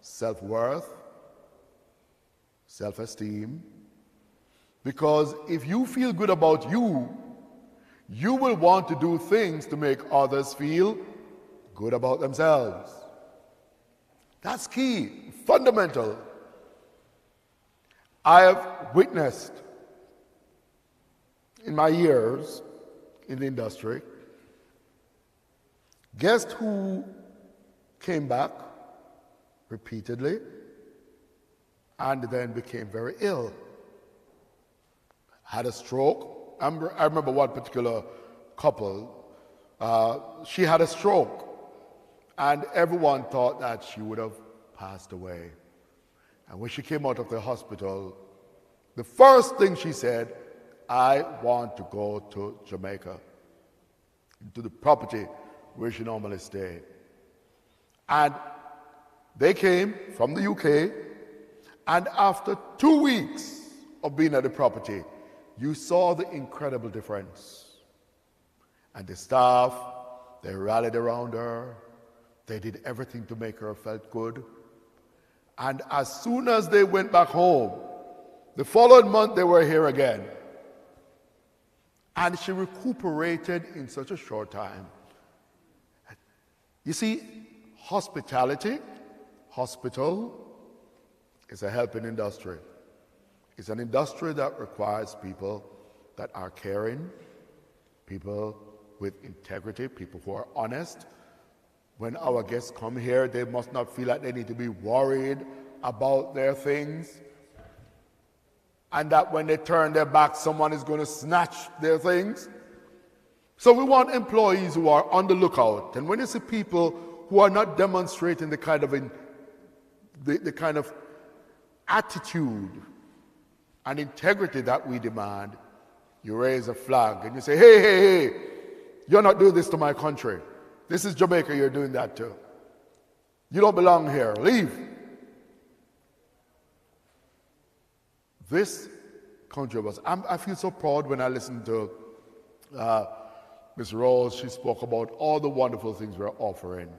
self-worth, self-esteem, because if you feel good about you, you will want to do things to make others feel good about themselves. That's key, fundamental. I have witnessed in my years in the industry, guests who came back repeatedly and then became very ill, had a stroke. I remember one particular couple, she had a stroke, And everyone thought that she would have passed away. And when she came out of the hospital, the first thing she said, I want to go to Jamaica, to the property where she normally stayed. And they came from the UK, and after 2 weeks of being at the property, you saw the incredible difference. And the staff, they rallied around her. They did everything to make her feel good. And as soon as they went back home, the following month they were here again. And she recuperated in such a short time. You see, hospitality, hospital, is a helping industry. It's an industry that requires people that are caring, people with integrity, people who are honest. When our guests come here, they must not feel like they need to be worried about their things, and that when they turn their back, someone is going to snatch their things. So we want employees who are on the lookout. And when you see people who are not demonstrating the kind of attitude and integrity that we demand, you raise a flag and you say, hey, hey, hey, you're not doing this to my country. This is Jamaica, you're doing that too. You don't belong here, leave. This country was, I feel so proud when I listen to Ms. Rose. She spoke about all the wonderful things we're offering.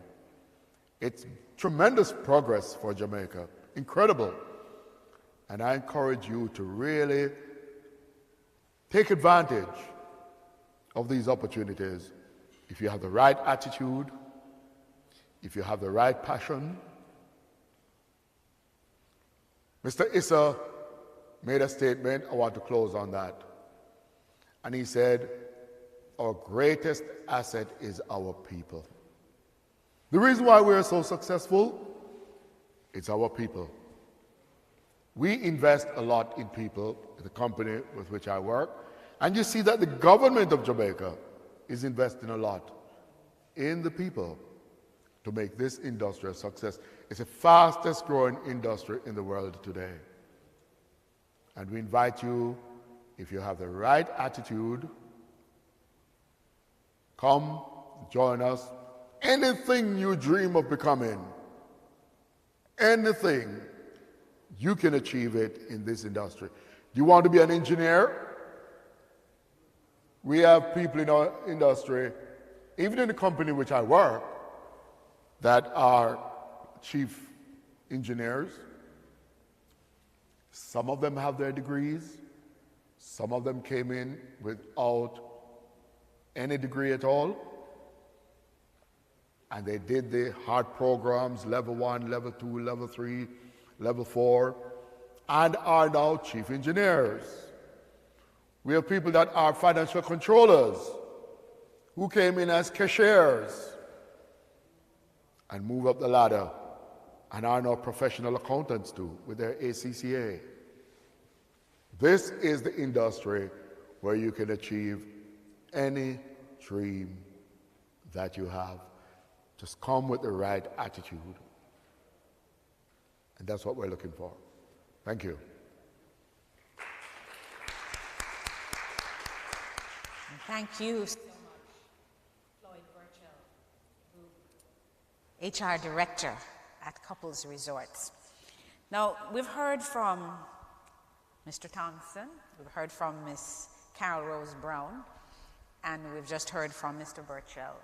It's tremendous progress for Jamaica, incredible. And I encourage you to really take advantage of these opportunities if you have the right attitude, if you have the right passion. Mr. Issa made a statement. I want to close on that. And he said, our greatest asset is our people. The reason why we are so successful, it's our people. We invest a lot in people, the company with which I work, and you see that the government of Jamaica is investing a lot in the people to make this industry a success. It's the fastest growing industry in the world today. And we invite you, if you have the right attitude, come, join us. Anything you dream of becoming, anything, you can achieve it in this industry. Do you want to be an engineer? We have people in our industry, even in the company which I work, that are chief engineers. Some of them have their degrees. Some of them came in without any degree at all. And they did the hard programs, level 1, level 2, level 3, level 4, and are now chief engineers. We have people that are financial controllers who came in as cashiers and move up the ladder and are now professional accountants too with their ACCA. This is the industry where you can achieve any dream that you have. Just come with the right attitude. And that's what we're looking for. Thank you. Thank you so much, Floyd Burchell, HR Director at Couples Resorts. Now, we've heard from Mr. Thompson, we've heard from Ms. Carol Rose Brown, and we've just heard from Mr. Burchell.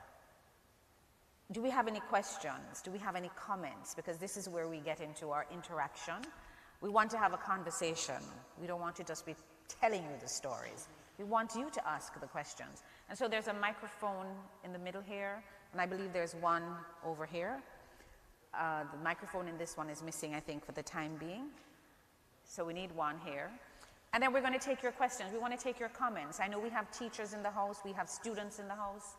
Do we have any questions? Do we have any comments? Because this is where we get into our interaction. We want to have a conversation. We don't want to just be telling you the stories. We want you to ask the questions. And so there's a microphone in the middle here, and I believe there's one over here. The microphone in this one is missing, I think, for the time being. So we need one here. And then we're going to take your questions. We want to take your comments. I know we have teachers in the house. We have students in the house.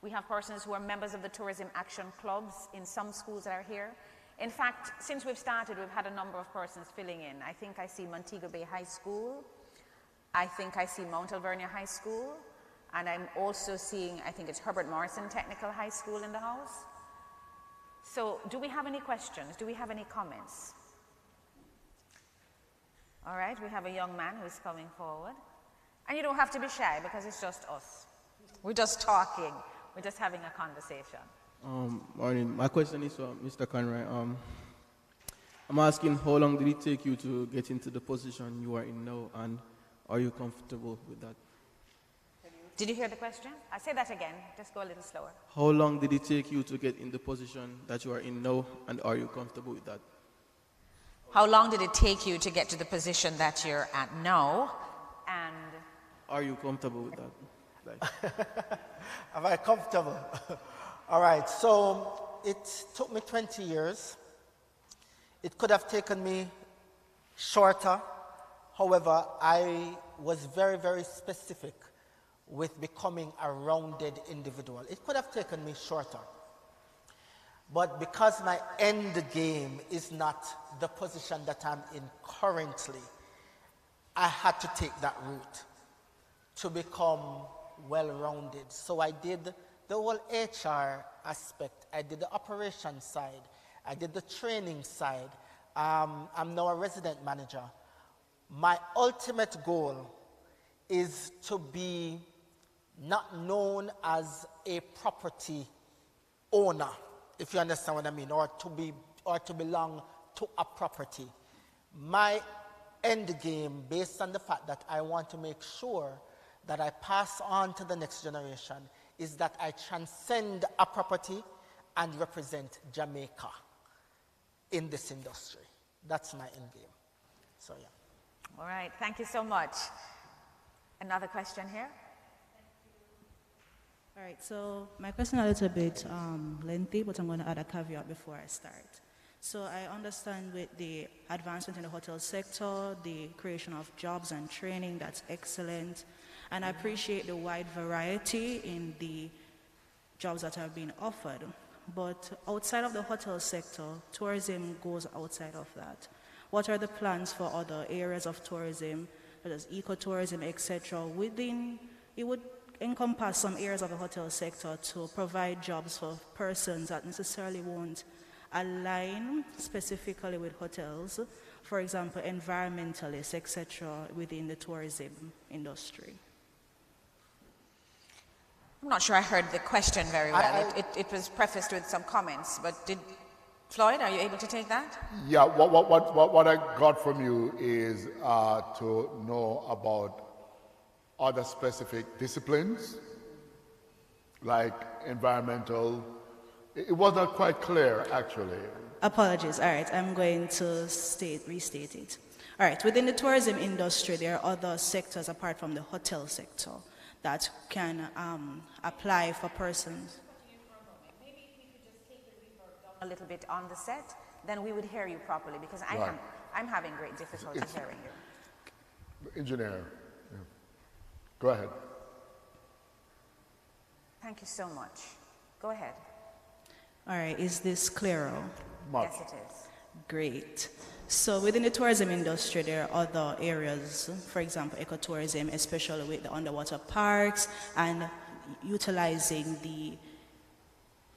We have persons who are members of the tourism action clubs in some schools that are here. In fact, since we've started, we've had a number of persons filling in. I think I see Montego Bay High School. I think I see Mount Alvernia High School. And I'm also seeing, I think it's Herbert Morrison Technical High School in the house. So do we have any questions? Do we have any comments? All right, we have a young man who's coming forward. And you don't have to be shy because it's just us. We're just talking. We're just having a conversation. Morning. My question is for Mr. Conroy. I'm asking, how long did it take you to get into the position you are in now, and are you comfortable with that? Did you hear the question? I'll say that again. Just go a little slower. How long did it take you to get in the position that you are in now, and are you comfortable with that? How long did it take you to get to the position that you're at now? And are you comfortable with that? Am I comfortable? All right, so it took me 20 years. It could have taken me shorter. However, I was very, very specific with becoming a rounded individual. It could have taken me shorter. But because my end game is not the position that I'm in currently, I had to take that route to become well-rounded. So I did the whole HR aspect. I did the operation side. I did the training side. I'm now a resident manager. My ultimate goal is to be not known as a property owner, if you understand what I mean, or to belong to a property. My end game, based on the fact that I want to make sure that I pass on to the next generation, is that I transcend a property and represent Jamaica in this industry. That's my end game. So yeah. all right, thank you so much. Another question here? All right, so my question is a little bit lengthy, but I'm going to add a caveat before I start. So I understand with the advancement in the hotel sector, the creation of jobs and training, that's excellent. And I appreciate the wide variety in the jobs that are being offered. But outside of the hotel sector, tourism goes outside of that. What are the plans for other areas of tourism, such as ecotourism, etc.? Within, it would encompass some areas of the hotel sector to provide jobs for persons that necessarily won't align specifically with hotels, for example, environmentalists, etc., within the tourism industry. I'm not sure I heard the question very well. It was prefaced with some comments, but Floyd, are you able to take that? Yeah, what I got from you is to know about other specific disciplines, like environmental. It was not quite clear, actually. Apologies. All right, I'm going to restate it. All right, within the tourism industry, there are other sectors apart from the hotel sector that can apply for persons. Maybe if we could just take the reverb down a little bit on the set, then we would hear you properly, because I'm having great difficulty hearing you. Engineer, yeah. Go ahead. Thank you so much. Go ahead. All right, is this clearer? Much. Yes, it is. Great. So within the tourism industry, there are other areas, for example, ecotourism, especially with the underwater parks and utilizing the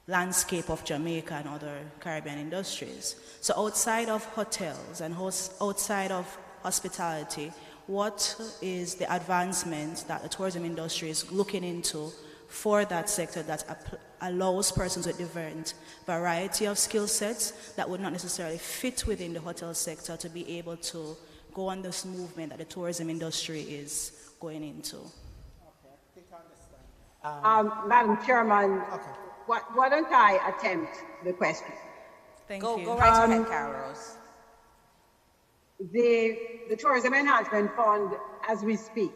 landscape of Jamaica and other Caribbean industries. So outside of hotels and outside of hospitality, what is the advancement that the tourism industry is looking into for that sector that allows persons with different variety of skill sets that would not necessarily fit within the hotel sector to be able to go on this movement that the tourism industry is going into? Okay, I think I understand. Madam Chairman, why don't I attempt the question? Thank you. Go right ahead, Carol Rose. The Tourism Enhancement Fund, as we speak,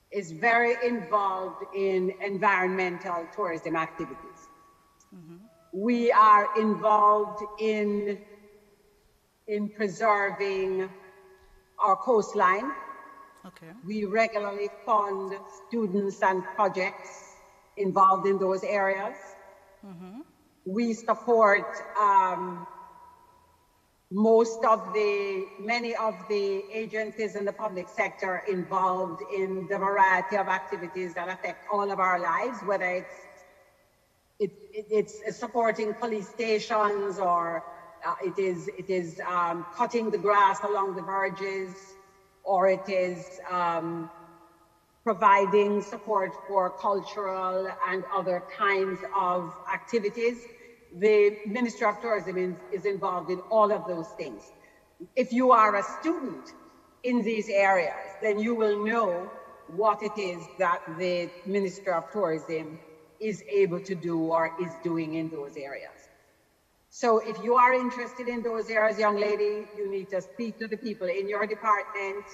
is very involved in environmental tourism activities. Mm-hmm. We are involved in preserving our coastline. Okay. We regularly fund students and projects involved in those areas. Mm-hmm. We support many of the agencies in the public sector involved in the variety of activities that affect all of our lives, whether it's it's supporting police stations, or it is cutting the grass along the verges, or it is providing support for cultural and other kinds of activities. The Ministry of Tourism is involved in all of those things. If you are a student in these areas, then you will know what it is that the Ministry of Tourism is able to do or is doing in those areas. So if you are interested in those areas, young lady, you need to speak to the people in your department,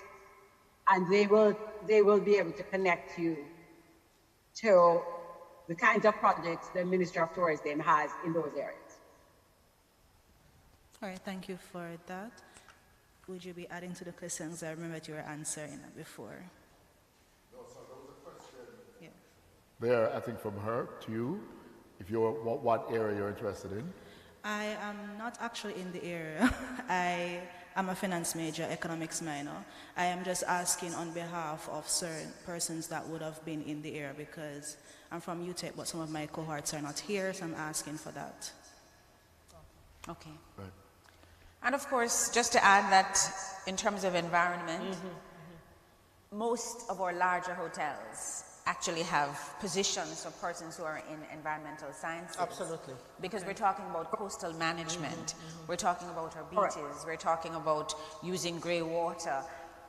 and they will be able to connect you to the kinds of projects the Ministry of Tourism has in those areas. All right, thank you for that. Would you be adding to the questions? I remember that you were answering before. No, so there was a question. Yeah. There, I think from her to you, if you're what area you're interested in. I am not actually in the area. I am a finance major, economics minor. I am just asking on behalf of certain persons that would have been in the area, because I'm from UTEC, but some of my cohorts are not here, so I'm asking for that. Okay. Right. And of course, just to add that in terms of environment, most of our larger hotels actually have positions for persons who are in environmental sciences. Absolutely. Because we're talking about coastal management, we're talking about our beaches, we're talking about using grey water,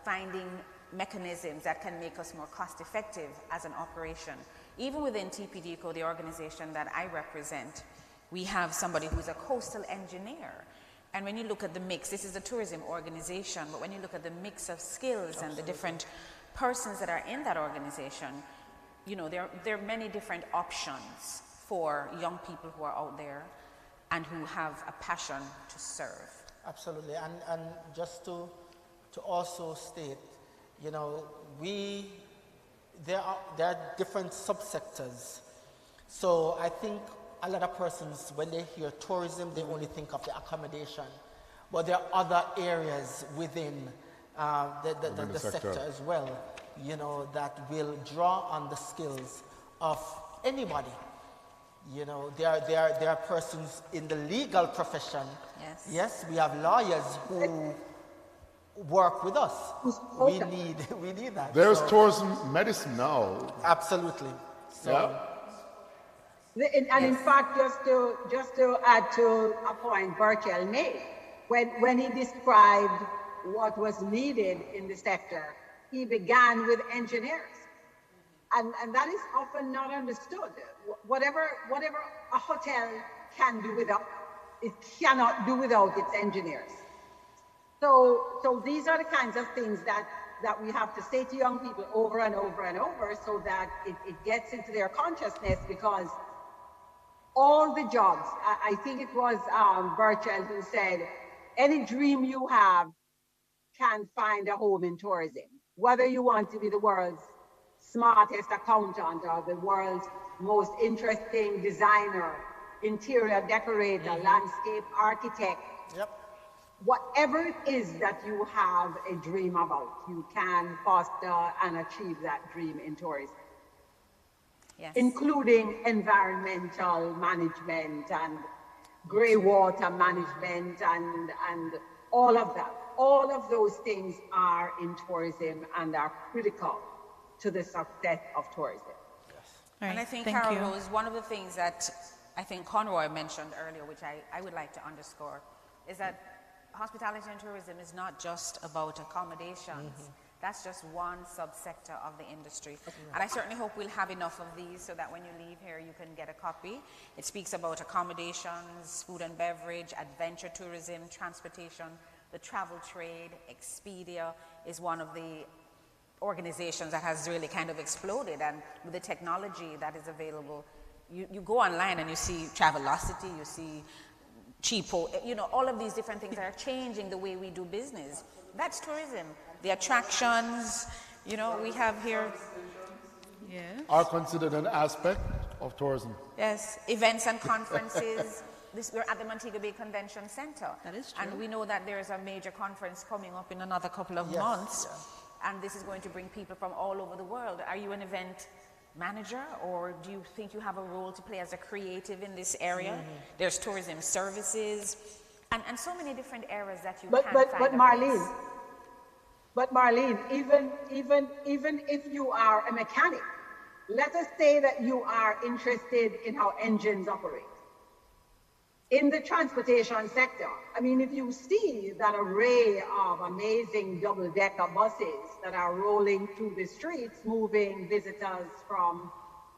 finding mechanisms that can make us more cost effective as an operation. Even within TPDCO, the organization that I represent, we have somebody who's a coastal engineer. And when you look at the mix, this is a tourism organization, but when you look at the mix of skills and the different persons that are in that organization, you know, there are many different options for young people who are out there and who have a passion to serve. Absolutely, and just to also state, you know, there are different subsectors. So I think a lot of persons, when they hear tourism, they only think of the accommodation, but there are other areas within the sector as well, you know, that will draw on the skills of anybody. You know, there are persons in the legal profession. Yes. Yes, we have lawyers who work with us. We need that. There's tourism medicine now. Absolutely. So, yeah. And in fact, just to add to a point Berchel made, when he described what was needed in the sector, he began with engineers. And that is often not understood. Whatever a hotel can do without, it cannot do without its engineers. So these are the kinds of things that we have to say to young people over and over and over, so that it gets into their consciousness, because all the jobs, I think it was Berchel who said, any dream you have can find a home in tourism. Whether you want to be the world's smartest accountant or the world's most interesting designer, interior decorator, landscape architect, whatever it is that you have a dream about, you can foster and achieve that dream in tourism. Yes. Including environmental management and grey water management and all of that. All of those things are in tourism and are critical to the success of tourism. yes. All right, And I think, thank Carol you. Rose, one of the things that I think Conroy mentioned earlier, which I would like to underscore, is that hospitality and tourism is not just about accommodations. That's just one subsector of the industry. And I certainly hope we'll have enough of these so that when you leave here, you can get a copy. It speaks about accommodations, food and beverage, adventure tourism, transportation, the travel trade. Expedia is one of the organizations that has really kind of exploded, and with the technology that is available, you go online and you see Travelocity, you see Cheapo, you know, all of these different things that are changing the way we do business. That's tourism. The attractions, you know, we have here. Yes. Are considered an aspect of tourism. Yes, events and conferences. We're at the Montego Bay Convention Center. That is true. And we know that there is a major conference coming up in another couple of months. And this is going to bring people from all over the world. Are you an event manager, or do you think you have a role to play as a creative in this area? There's tourism services and so many different areas that you can find a place. But Marlene, even if you are a mechanic, let us say that you are interested in how engines operate. In the transportation sector, I mean, if you see that array of amazing double-decker buses that are rolling through the streets, moving visitors from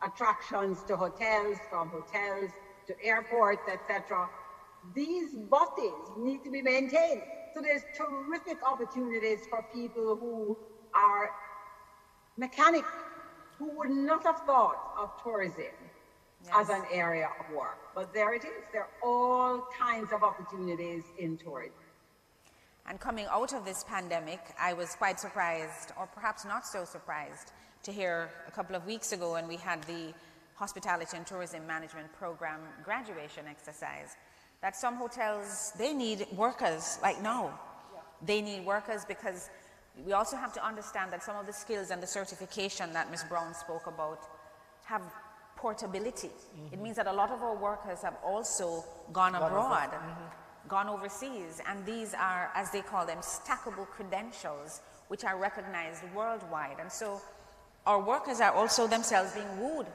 attractions to hotels, from hotels to airports, etc., these buses need to be maintained. So there's terrific opportunities for people who are mechanics, who would not have thought of tourism as an area of work. But there it is. There are all kinds of opportunities in tourism. And coming out of this pandemic, I was quite surprised, or perhaps not so surprised, to hear a couple of weeks ago when we had the Hospitality and Tourism Management Program graduation exercise, that some hotels, they need workers like now. They need workers because we also have to understand that some of the skills and the certification that Ms. Brown spoke about have portability. It means that a lot of our workers have also gone abroad, gone overseas, and these are, as they call them, stackable credentials, which are recognized worldwide. And so our workers are also themselves being wooed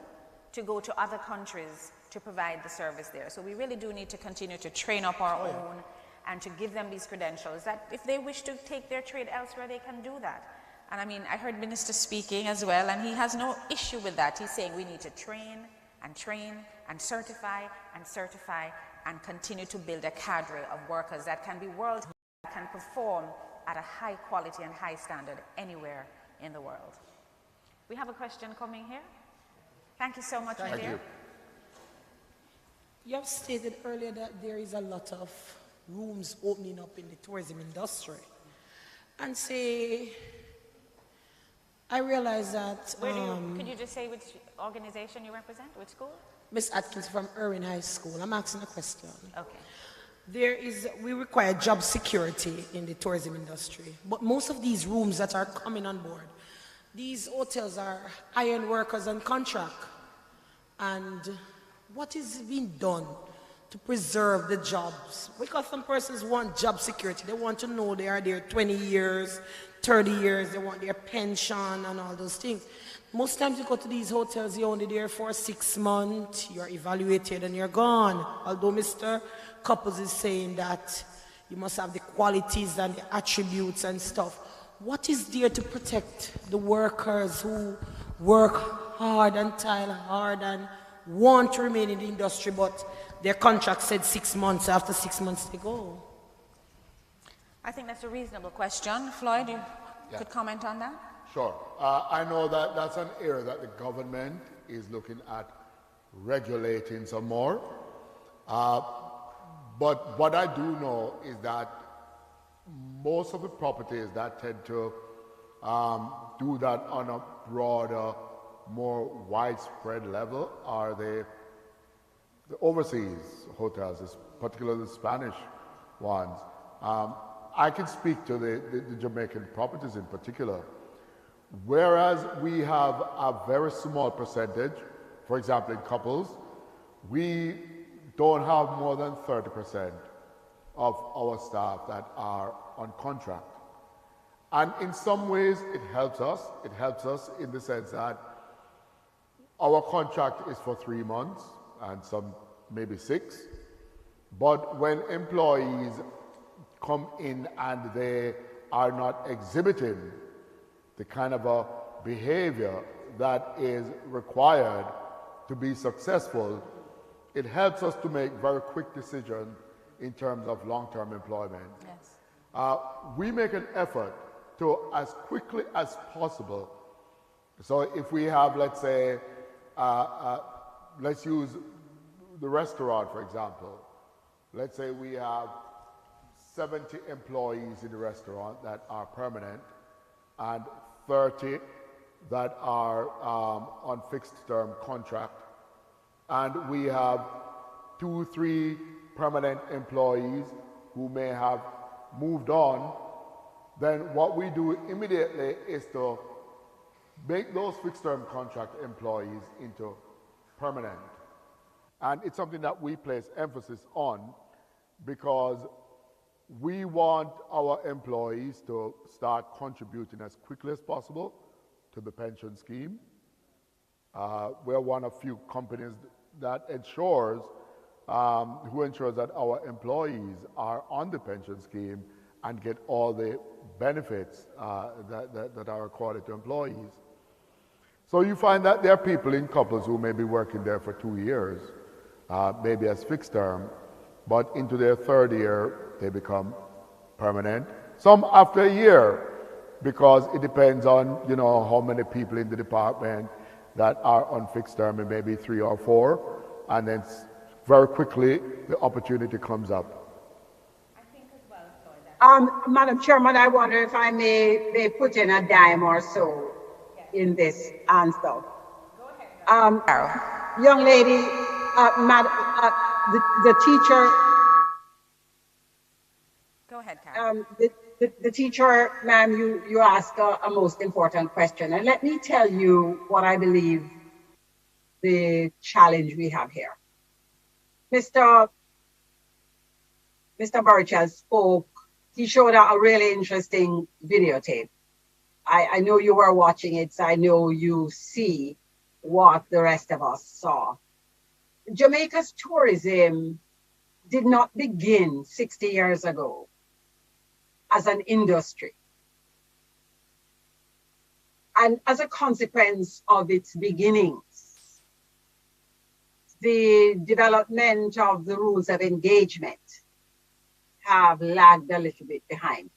to go to other countries to provide the service there. So we really do need to continue to train up our own and to give them these credentials that if they wish to take their trade elsewhere, they can do that. And I mean, I heard Minister speaking as well, and he has no issue with that. He's saying we need to train and certify and continue to build a cadre of workers that can be world, that can perform at a high quality and high standard anywhere in the world. We have a question coming here. Thank you so much, my dear. You have stated earlier that there is a lot of rooms opening up in the tourism industry. And say, I realize that... could you just say which organization you represent, which school? Miss Atkins from Irwin High School. I'm asking a question. Okay. We require job security in the tourism industry. But most of these rooms that are coming on board, these hotels are iron workers on contract. And what is being done to preserve the jobs? Because some persons want job security. They want to know they are there 20 years, 30 years, they want their pension and all those things. Most times you go to these hotels, you're only there for 6 months, you're evaluated and you're gone. Although Mr. Couples is saying that you must have the qualities and the attributes and stuff. What is there to protect the workers who work hard and toil hard and want to remain in the industry, but their contract said 6 months, after 6 months they go? I think that's a reasonable question. Floyd, you could comment on that? Sure. I know that that's an area that the government is looking at regulating some more. But what I do know is that most of the properties that tend to do that on a broader, more widespread level are the overseas hotels, particularly the Spanish ones. I can speak to the Jamaican properties in particular. Whereas we have a very small percentage, for example in couples, we don't have more than 30% of our staff that are on contract. And in some ways it helps us. It helps us in the sense that our contract is for 3 months and some maybe 6. But when employees come in and they are not exhibiting the kind of a behavior that is required to be successful, it helps us to make very quick decisions in terms of long-term employment. Yes. We make an effort to, as quickly as possible, so if we have, let's say, let's use the restaurant, for example. Let's say we have 70 employees in the restaurant that are permanent and 30 that are on fixed-term contract. And we have 2-3 permanent employees who may have moved on. Then what we do immediately is to make those fixed-term contract employees into permanent. And it's something that we place emphasis on because we want our employees to start contributing as quickly as possible to the pension scheme. We're one of few companies that ensures, who ensures that our employees are on the pension scheme and get all the benefits that are accorded to employees. So you find that there are people in couples who may be working there for 2 years, maybe as fixed term, but into their third year, they become permanent. Some after a year, because it depends on, you know, how many people in the department that are on fixed term, it may be 3 or 4, and then very quickly the opportunity comes up. Madam Chairman, I wonder if I may put in a dime or so in this answer. Young lady, the teacher. Go ahead, Karen. The teacher, ma'am, you asked a most important question. And let me tell you what I believe the challenge we have here. Mr. Burchell spoke. He showed a really interesting videotape. I know you were watching it, so I know you see what the rest of us saw. Jamaica's tourism did not begin 60 years ago as an industry. And as a consequence of its beginnings, the development of the rules of engagement have lagged a little bit behind.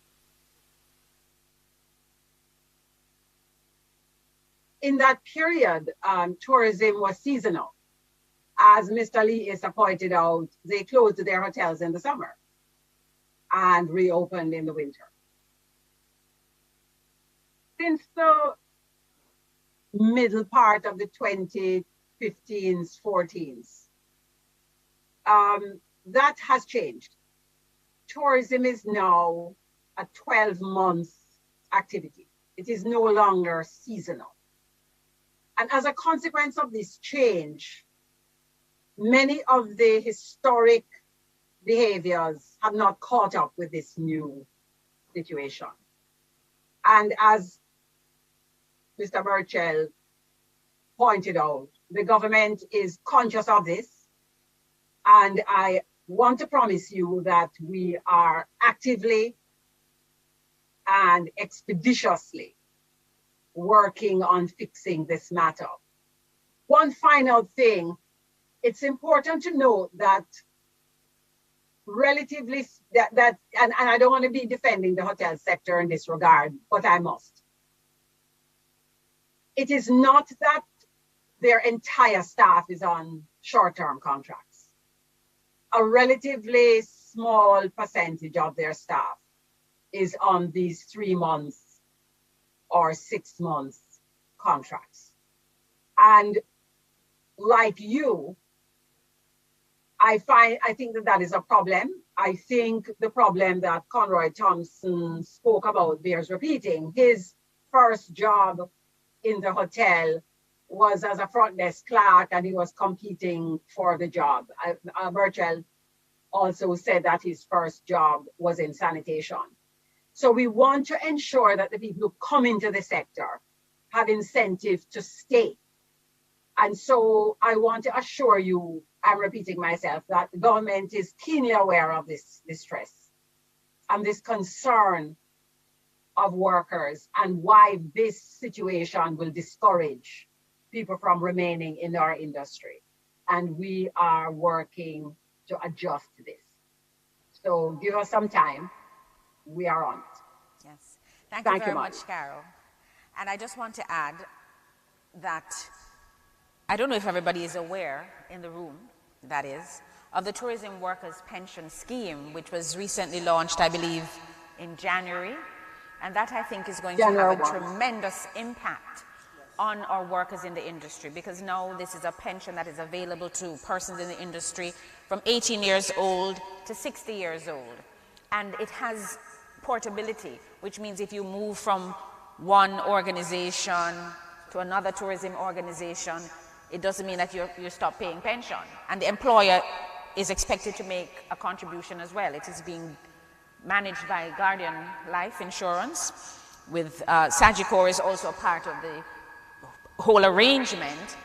In that period, tourism was seasonal. As Mr. Lee Issa pointed out, they closed their hotels in the summer and reopened in the winter. Since the middle part of the 2015s, 14s, that has changed. Tourism is now a 12-month activity. It is no longer seasonal. And as a consequence of this change, many of the historic behaviors have not caught up with this new situation. And as Mr. Burchell pointed out, the government is conscious of this. And I want to promise you that we are actively and expeditiously working on fixing this matter. One final thing, it's important to note that relatively, and I don't want to be defending the hotel sector in this regard, but I must. It is not that their entire staff is on short-term contracts. A relatively small percentage of their staff is on these 3 months or 6 months contracts. And like you, I think that is a problem. I think the problem that Conroy Thompson spoke about bears repeating. His first job in the hotel was as a front desk clerk, and he was competing for the job. Burchell also said that his first job was in sanitation. So we want to ensure that the people who come into the sector have incentive to stay. And so I want to assure you, I'm repeating myself, that the government is keenly aware of this distress and this concern of workers and why this situation will discourage people from remaining in our industry. And we are working to adjust to this. So give us some time. We are on it. Yes. Thank you very much, Carol. And I just want to add that I don't know if everybody is aware in the room, that is, of the Tourism Workers Pension Scheme, which was recently launched, I believe, in January. And that, I think, is going to have a tremendous impact on our workers in the industry, because now this is a pension that is available to persons in the industry from 18 years old to 60 years old. And it has portability, which means if you move from one organization to another tourism organization, it doesn't mean that you stop paying pension. And the employer is expected to make a contribution as well. It is being managed by Guardian Life Insurance, with Sagicor is also a part of the whole arrangement.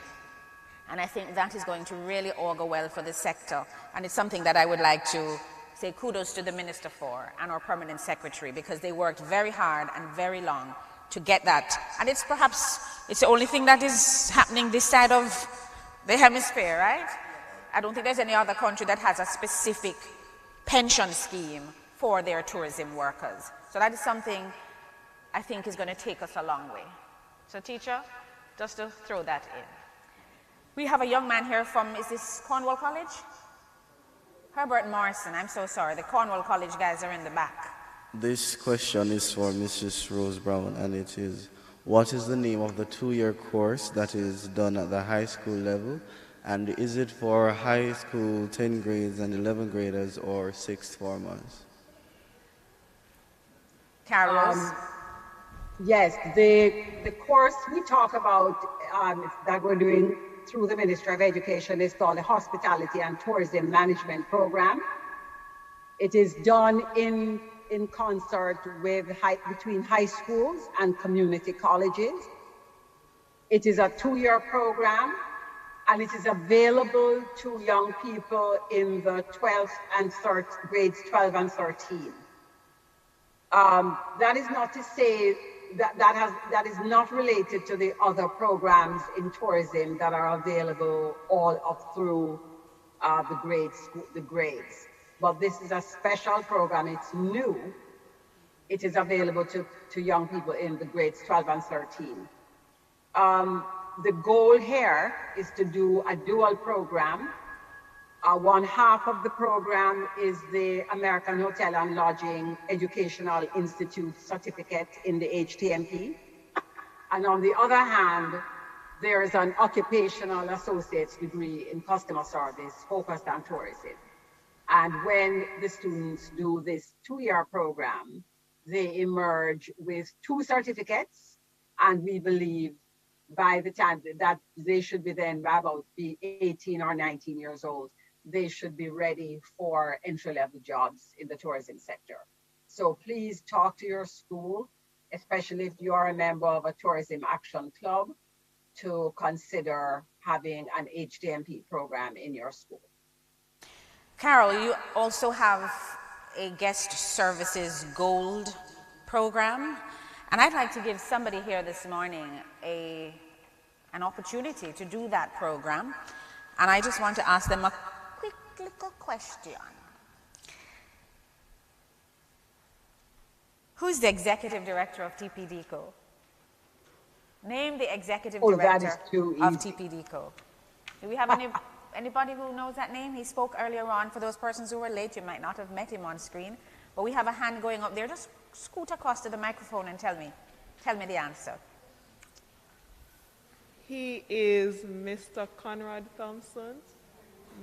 And I think that is going to really augur well for the sector. And it's something that I would like to say kudos to the Minister for and our Permanent Secretary, because they worked very hard and very long to get that. And it's the only thing that is happening this side of the hemisphere, right? I don't think there's any other country that has a specific pension scheme for their tourism workers. So that is something I think is going to take us a long way. So teacher, just to throw that in. We have a young man here from, is this Cornwall College? Herbert Morrison, I'm so sorry. The Cornwall College guys are in the back. This question is for Mrs. Rose Brown, and it is, what is the name of the 2-year course that is done at the high school level? And is it for high school 10 grades and 11 graders or 6th formers? Carol? Yes, the course we talk about that we're doing through the Ministry of Education is called the Hospitality and Tourism Management Program. It is done in concert with between high schools and community colleges. It is a 2-year program, and it is available to young people in the 12th and grades 12 and 13. That is not to say that is not related to the other programs in tourism that are available all up through the grades. But this is a special program. It's new. It is available to young people in the grades 12 and 13. The goal here is to do a dual program. One half of the program is the American Hotel and Lodging Educational Institute certificate in the HTMP. And on the other hand, there is an occupational associate's degree in customer service focused on tourism. And when the students do this 2-year program, they emerge with 2 certificates, and we believe by the time that they should be then about be 18 or 19 years old, they should be ready for entry-level jobs in the tourism sector. So please talk to your school, especially if you are a member of a tourism action club, to consider having an HTMP program in your school. Carol, you also have a guest services gold program, and I'd like to give somebody here this morning an opportunity to do that program, and I just want to ask them a quick little question. Who's the executive director of TPDCO? Name the executive director of TPDCO. Do we have anybody who knows that name? He spoke earlier on. For those persons who were late, you might not have met him on screen, but we have a hand going up there. Just scoot across to the microphone and tell me the answer. He is Mr. Conrad Thompson.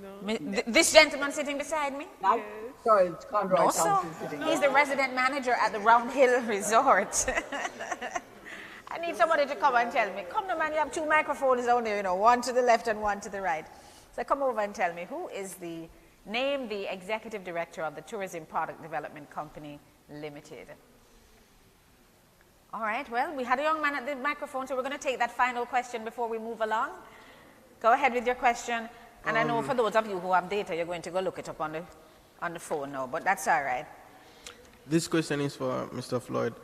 No. This gentleman sitting beside me? Yes. Sorry, it's Conrad Thompson sitting there. He's the resident manager at the Round Hill Resort. I need somebody to come and tell me. Come on, man, you have 2 microphones down there, one to the left and one to the right. So come over and tell me, who is the executive director of the Tourism Product Development Company Limited? All right, well, we had a young man at the microphone, so we're going to take that final question before we move along. Go ahead with your question. And I know for those of you who have data, you're going to go look it up on the phone now, but that's all right. This question is for Mr. Floyd.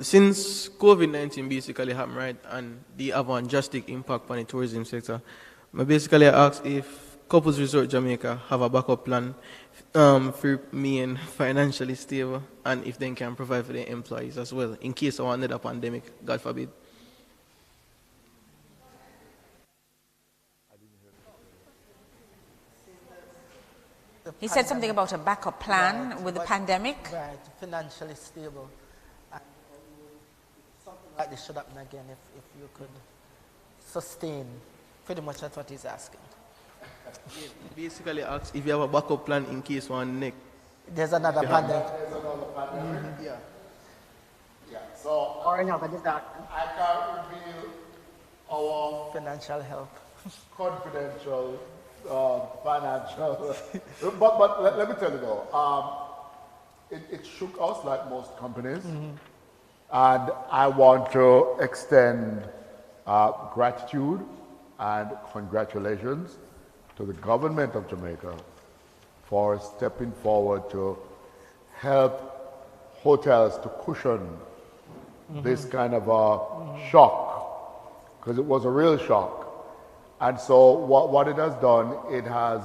Since COVID-19 basically happened, right, and they have a drastic impact on the tourism sector, I basically asked if Couples Resort Jamaica have a backup plan for being financially stable, and if they can provide for their employees as well, in case of another pandemic, God forbid. He said something about a backup plan with the pandemic. Right, financially stable. Something like this should happen again if you could sustain. Pretty much that's what he's asking. Yeah, basically asks if you have a backup plan in case one neck. There's another pandemic. There's another pandemic. Yeah. Yeah. So or another disaster. I can't reveal financial help. Confidential, financial. but let me tell you though, it shook us like most companies. And I want to extend gratitude and congratulations to the government of Jamaica for stepping forward to help hotels to cushion this kind of a shock, because it was a real shock. And so what it has done, it has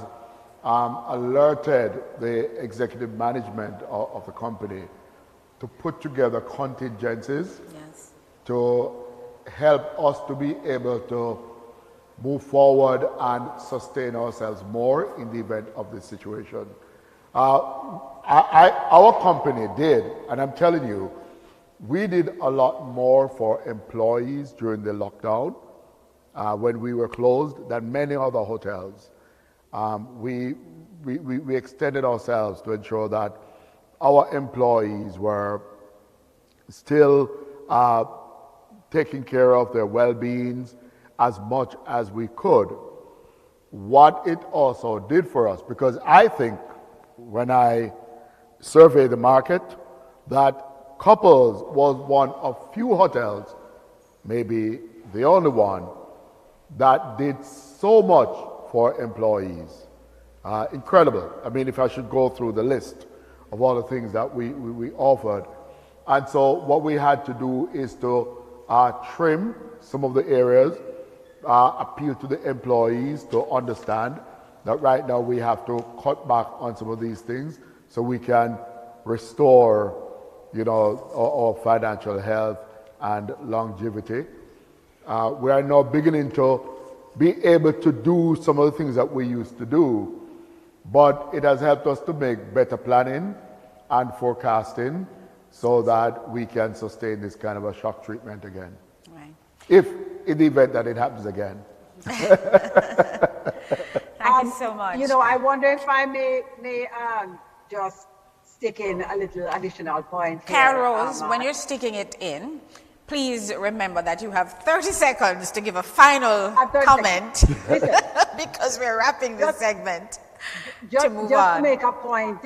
alerted the executive management of the company to put together contingencies to help us to be able to move forward and sustain ourselves more in the event of this situation. Our company did, and I'm telling you, we did a lot more for employees during the lockdown when we were closed than many other hotels. We extended ourselves to ensure that our employees were still taking care of their well-beings as much as we could. What it also did for us, because I think when I surveyed the market, that Couples was one of few hotels, maybe the only one, that did so much for employees. Incredible. I mean, if I should go through the list of all the things that we offered. And so what we had to do is to trim some of the areas, appeal to the employees to understand that right now we have to cut back on some of these things so we can restore, you know, our financial health and longevity. We are now beginning to be able to do some of the things that we used to do, but it has helped us to make better planning and forecasting so that we can sustain this kind of a shock treatment again. Right. If in the event that it happens again. Thank you so much. You know, I wonder if I may just stick in a little additional point here. Carol Rose, when you're sticking it in, please remember that you have 30 seconds to give a final comment because we're wrapping this segment to move just on. to make a point,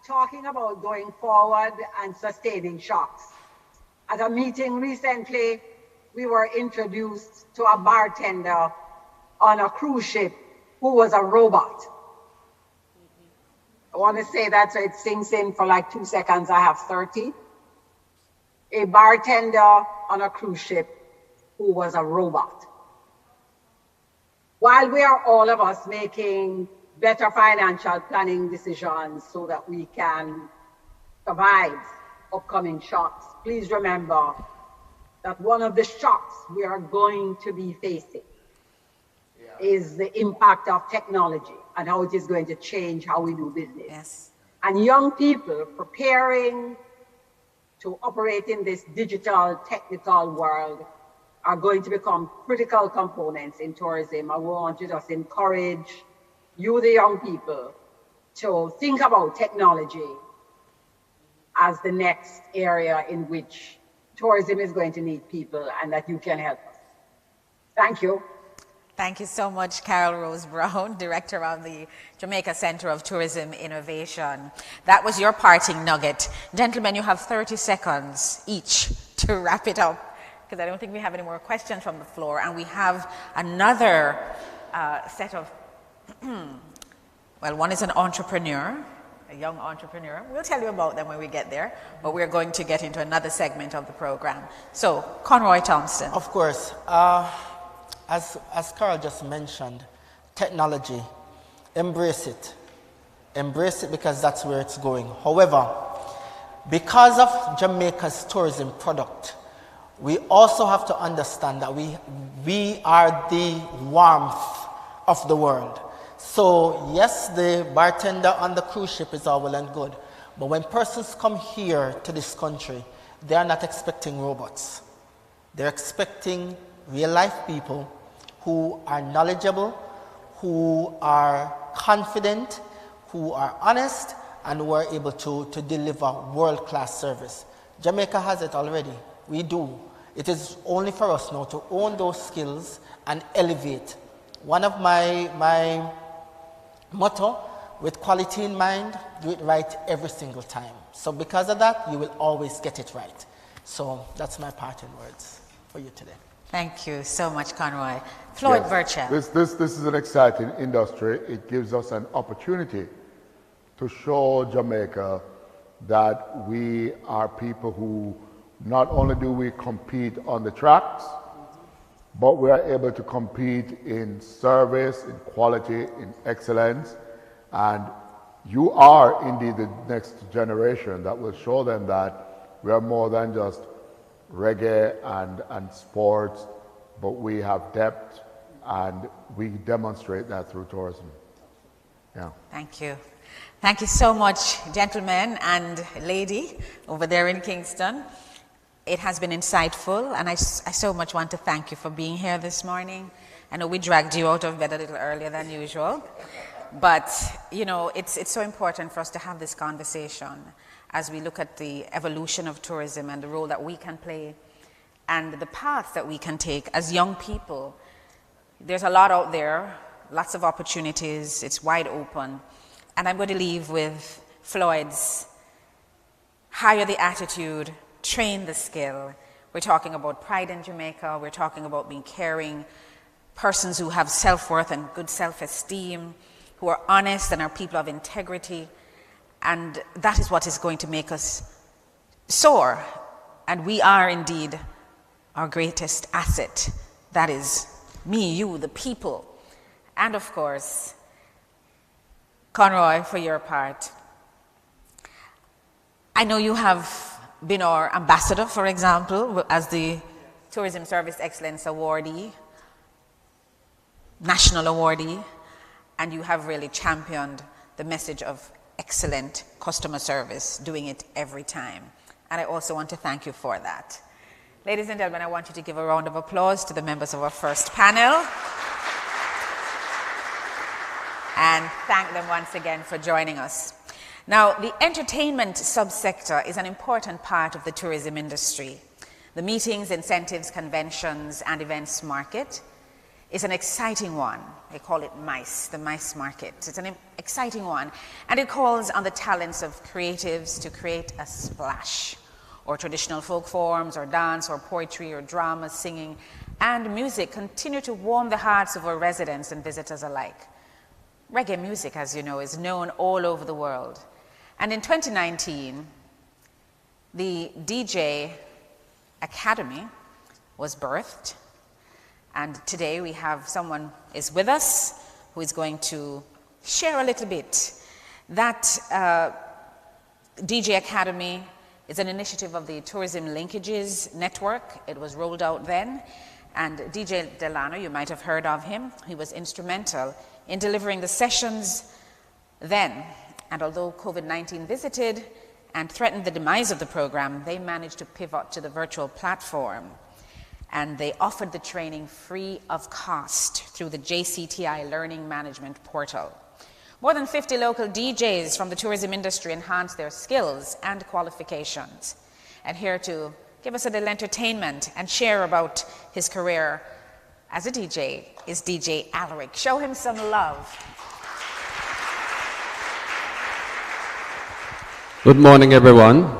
talking about going forward and sustaining shocks. At a meeting recently, we were introduced to a bartender on a cruise ship who was a robot. I want to say that so it sinks in for like 2 seconds. I have 30. A bartender on a cruise ship who was a robot. While we are all of us making better financial planning decisions so that we can survive upcoming shocks, please remember that one of the shocks we are going to be facing is the impact of technology and how it is going to change how we do business. Yes. And young people preparing to operate in this digital, technical world are going to become critical components in tourism. I want to just encourage you, the young people, to think about technology as the next area in which tourism is going to need people and that you can help us. Thank you. Thank you so much, Carol Rose Brown, Director of the Jamaica Center of Tourism Innovation. That was your parting nugget. Gentlemen, you have 30 seconds each to wrap it up, because I don't think we have any more questions from the floor, and we have another set of, well, one is an entrepreneur, a young entrepreneur. We'll tell you about them when we get there, but we're going to get into another segment of the program. So, Conroy Thompson. Of course. As Carl just mentioned, technology, embrace it. Embrace it because that's where it's going. However, because of Jamaica's tourism product, we also have to understand that we are the warmth of the world. So yes, the bartender on the cruise ship is all well and good, but when persons come here to this country, they are not expecting robots. They're expecting real-life people who are knowledgeable, who are confident, who are honest, and who are able to deliver world-class service. Jamaica has it already. We do. It is only for us now to own those skills and elevate. One of my motto, with quality in mind, do it right every single time. So because of that, you will always get it right. So that's my parting words for you today. Thank you so much, Conroy. Floyd Burchell. This is an exciting industry. It gives us an opportunity to show Jamaica that we are people who not only do we compete on the tracks, but we are able to compete in service, in quality, in excellence. And you are indeed the next generation that will show them that we are more than just reggae and sports, but we have depth, and we demonstrate that through tourism. Yeah. Thank you. Thank you so much, gentlemen and lady over there in Kingston. It has been insightful, and I so much want to thank you for being here this morning. I know we dragged you out of bed a little earlier than usual, but you know, it's so important for us to have this conversation as we look at the evolution of tourism and the role that we can play and the path that we can take as young people. There's a lot out there, lots of opportunities, it's wide open. And I'm going to leave with Floyd's hire the attitude, train the skill. We're talking about pride in Jamaica. We're talking about being caring persons who have self-worth and good self-esteem, who are honest and are people of integrity. And that is what is going to make us soar. And we are indeed our greatest asset. That is me, you, the people. And of course, Conroy, for your part, I know you have been our ambassador, for example, as the Tourism Service Excellence Awardee, National Awardee, and you have really championed the message of excellent customer service, doing it every time. And I also want to thank you for that. Ladies and gentlemen, I want you to give a round of applause to the members of our first panel. And thank them once again for joining us. Now, the entertainment subsector is an important part of the tourism industry. The meetings, incentives, conventions, and events market is an exciting one. They call it MICE, the MICE market. It's an exciting one, and it calls on the talents of creatives to create a splash, or traditional folk forms, or dance, or poetry, or drama, singing, and music continue to warm the hearts of our residents and visitors alike. Reggae music, as you know, is known all over the world. And in 2019, the DJ Academy was birthed. And today we have someone is with us who is going to share a little bit. That DJ Academy is an initiative of the Tourism Linkages Network. It was rolled out then. And DJ Delano, you might have heard of him. He was instrumental in delivering the sessions then. And although COVID-19 visited and threatened the demise of the program, they managed to pivot to the virtual platform. And they offered the training free of cost through the JCTI Learning Management Portal. More than 50 local DJs from the tourism industry enhanced their skills and qualifications. And here to give us a little entertainment and share about his career as a DJ is DJ Alaric. Show him some love. Good morning, everyone.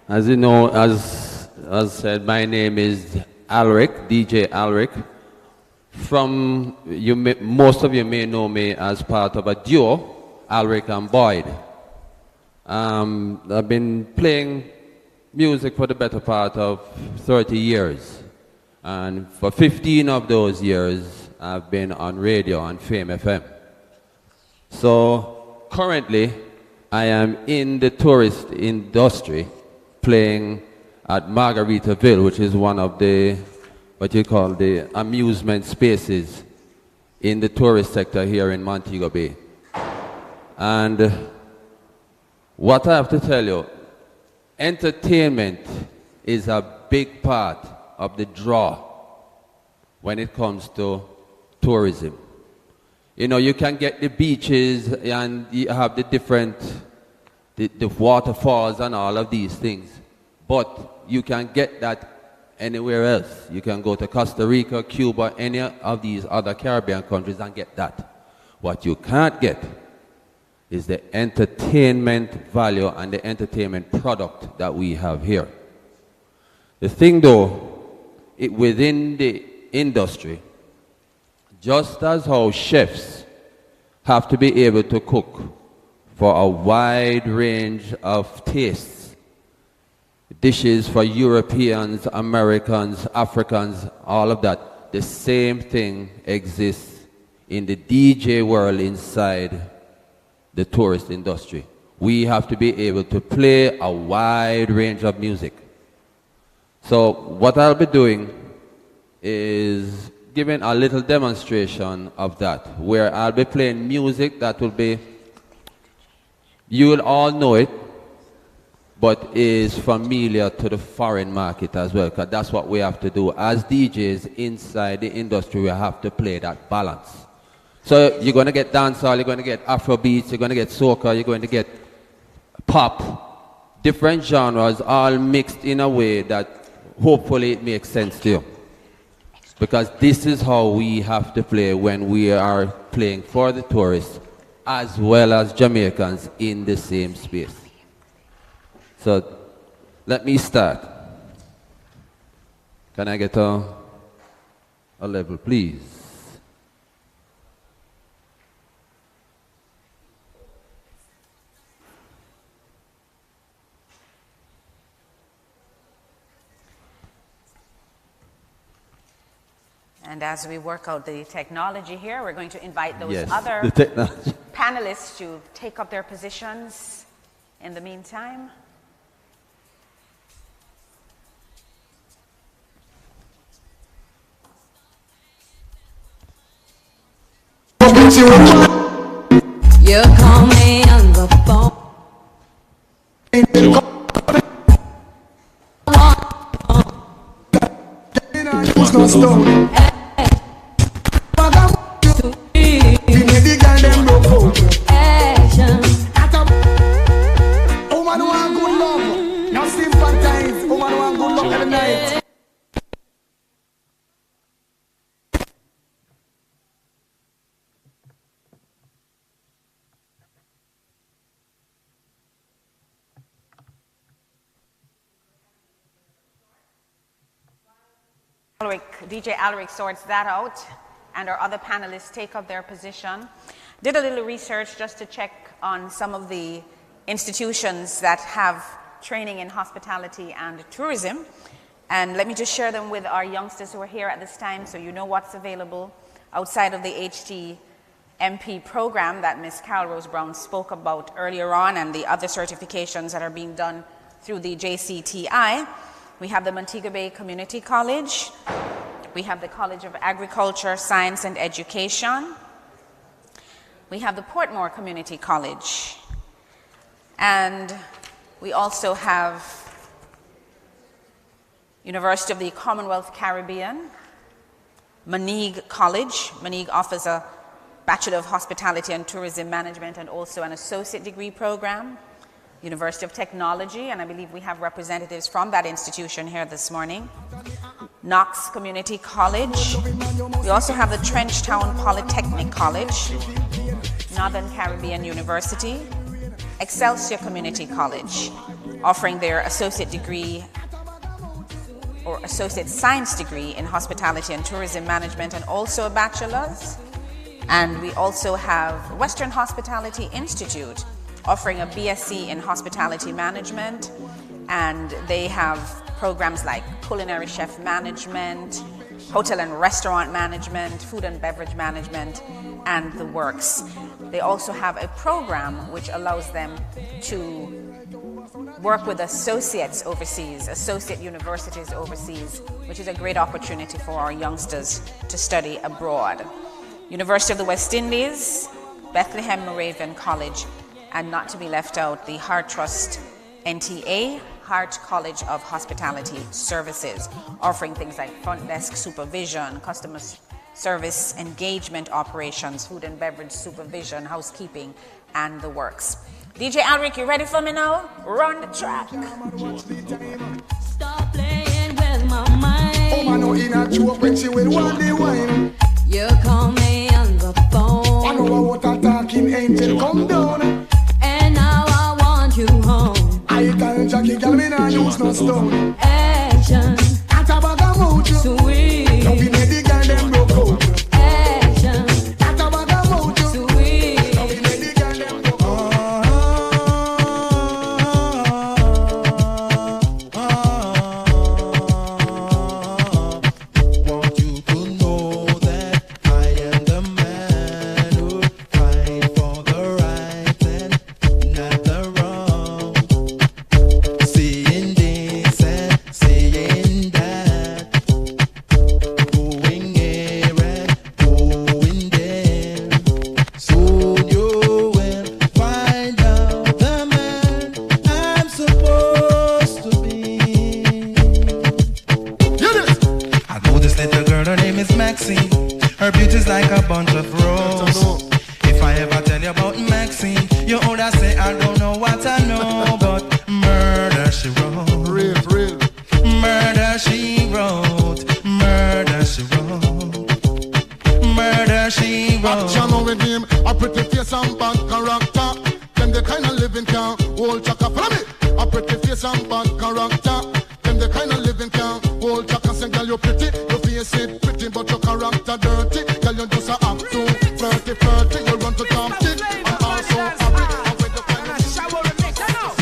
As you know, as said, my name is Alaric, DJ Alaric. Most of you may know me as part of a duo, Alaric and Boyd. I've been playing music for the better part of 30 years. And for 15 of those years, I've been on radio on Fame FM. So currently, I am in the tourist industry playing at Margaritaville, which is one of the, what you call the amusement spaces in the tourist sector here in Montego Bay. And what I have to tell you, entertainment is a big part of the draw when it comes to tourism. You know, you can get the beaches and you have the different, the waterfalls and all of these things, but you can get that anywhere else. You can go to Costa Rica, Cuba, any of these other Caribbean countries and get that. What you can't get is the entertainment value and the entertainment product that we have here. The thing though, within the industry, just as how chefs have to be able to cook for a wide range of tastes, dishes for Europeans, Americans, Africans, all of that, the same thing exists in the DJ world inside the tourist industry. We have to be able to play a wide range of music. So what I'll be doing is giving a little demonstration of that, where I'll be playing music that will be, you will all know it, but is familiar to the foreign market as well, because that's what we have to do. As DJs inside the industry, we have to play that balance. So you're going to get dancehall, you're going to get Afro beats, you're going to get soca, you're going to get pop, different genres all mixed in a way that hopefully it makes sense to you. Because this is how we have to play when we are playing for the tourists as well as Jamaicans in the same space. So let me start. Can I get a level, please? And as we work out the technology here, we're going to invite those Yes, other the technology. panelists to take up their positions in the meantime. You call me on the phone. DJ Alaric sorts that out, and our other panelists take up their position. Did a little research just to check on some of the institutions that have training in hospitality and tourism, and let me just share them with our youngsters who are here at this time so you know what's available outside of the HTMP program that Ms. Carol Rose Brown spoke about earlier on, and the other certifications that are being done through the JCTI. We have the Montego Bay Community College. We have the College of Agriculture, Science and Education. We have the Portmore Community College. And we also have University of the Commonwealth Caribbean, Moneague College. Moneague offers a Bachelor of Hospitality and Tourism Management and also an associate degree program. University of Technology, and I believe we have representatives from that institution here this morning. Knox Community College. We also have the Trenchtown Polytechnic College, Northern Caribbean University, Excelsior Community College, offering their associate degree or associate science degree in hospitality and tourism management and also a bachelor's. And we also have Western Hospitality Institute, offering a BSc in hospitality management, and they have programs like culinary chef management, hotel and restaurant management, food and beverage management, and the works. They also have a program which allows them to work with associates overseas, associate universities overseas, which is a great opportunity for our youngsters to study abroad. University of the West Indies, Bethlehem Moravian College, and not to be left out, the Hart Trust NTA, Hart College of Hospitality Services, offering things like front desk supervision, customer service engagement operations, food and beverage supervision, housekeeping, and the works. DJ Alric, you ready for me now? Run the track. Stop playing with my mind. in a joke when she will want the wine. You call me on the phone. I know what a talking angel come down. And now I want you home. I tell Jackie, girl, me nah use no stone. Action. At a bag of mojo. Sweet. Don't be made the girl them broke out. Action. At a bag of mojo. Sweet. Don't be made the girl them broke out. Want you to know that I am the man who fight for the right and not the wrong. Saying this and saying that, going here and going there. Soon you will find out the man I'm supposed to be. I know this little girl, her name is Maxine. Her beauty's like a bunch of roses. If I ever tell you about Maxine, you older say I don't know what I know, but murder she wrote. Real. Murder she wrote. Murder she wrote. Murder she wrote. Action with him, a pretty face and bad character. Them the kind of living can hold chaka. Follow me. A pretty face and bad character. Them the kind of living can hold chaka. Say, girl, you pretty, your face it pretty, but your character dirty. Girl, you just a act too flirty. You run to Tom Dick and also happy. And with the kind of shower remix, I know.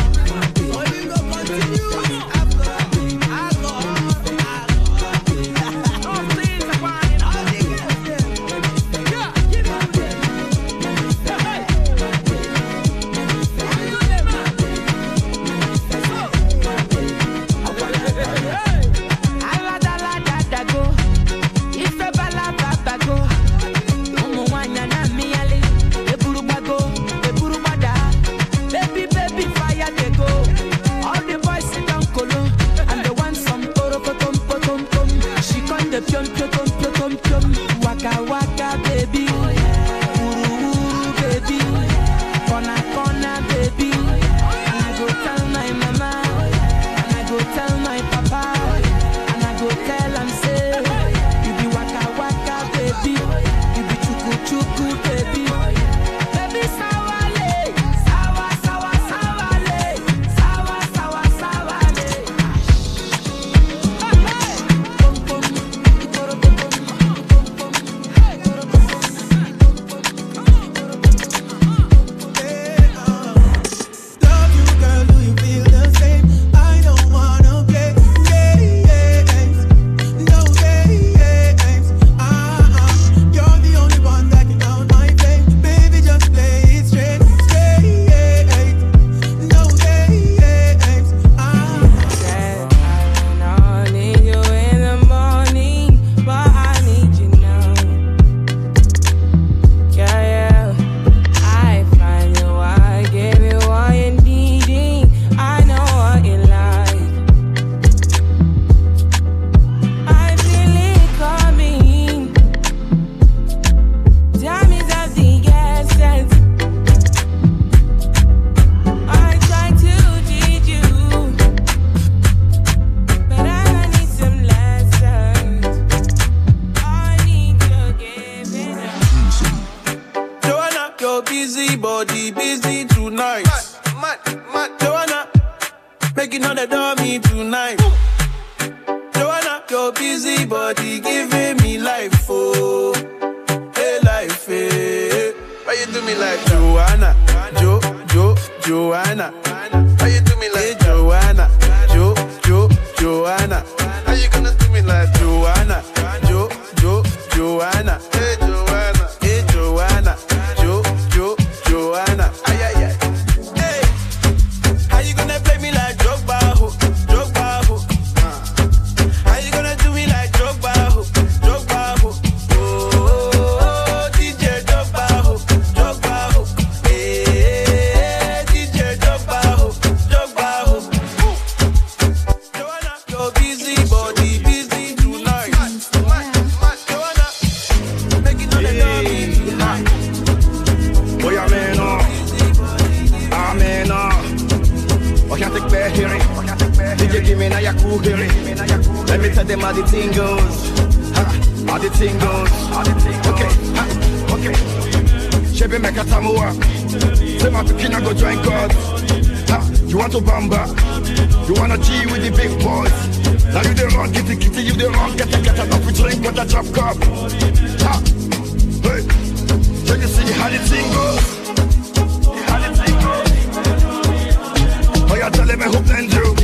Waka waka baby, uru uru baby, corner baby. And I go tell my mama, and I go tell my papa, and I go tell am say, you be waka waka baby, you be chuku chuku baby. Baby sawale, sawa sawa sawale, sawa sawa sawale. Busy body, busy tonight. Joanna, making all the dummy tonight. Joanna, your busy body giving me life, oh, hey life, hey. Why you do me like Joanna, Joanna? Why you do me like Joanna, Joanna? How you gonna do me like Joanna, Joanna? Hey Joanna, hey Joanna. Joanna, ay ay ay, hey, how you gonna play me like Drogba, ho? How you gonna do me like Drogba, ho? Oh, DJ Drogba, ho, hey, DJ Drogba, ho. Joanna, your busy body, busy tonight. Joanna, tell them how the thing goes. How the thing goes. Okay, okay. Chebe make a time work. Say my pikin I go join God. You want to bamba? You wanna G with the big boys? Now you the wrong kitty kitty, you the wrong get enough with drink with a chop cup. Hey, so you see how the thing goes? How the thing goes? Oh, you tell them I hope and do.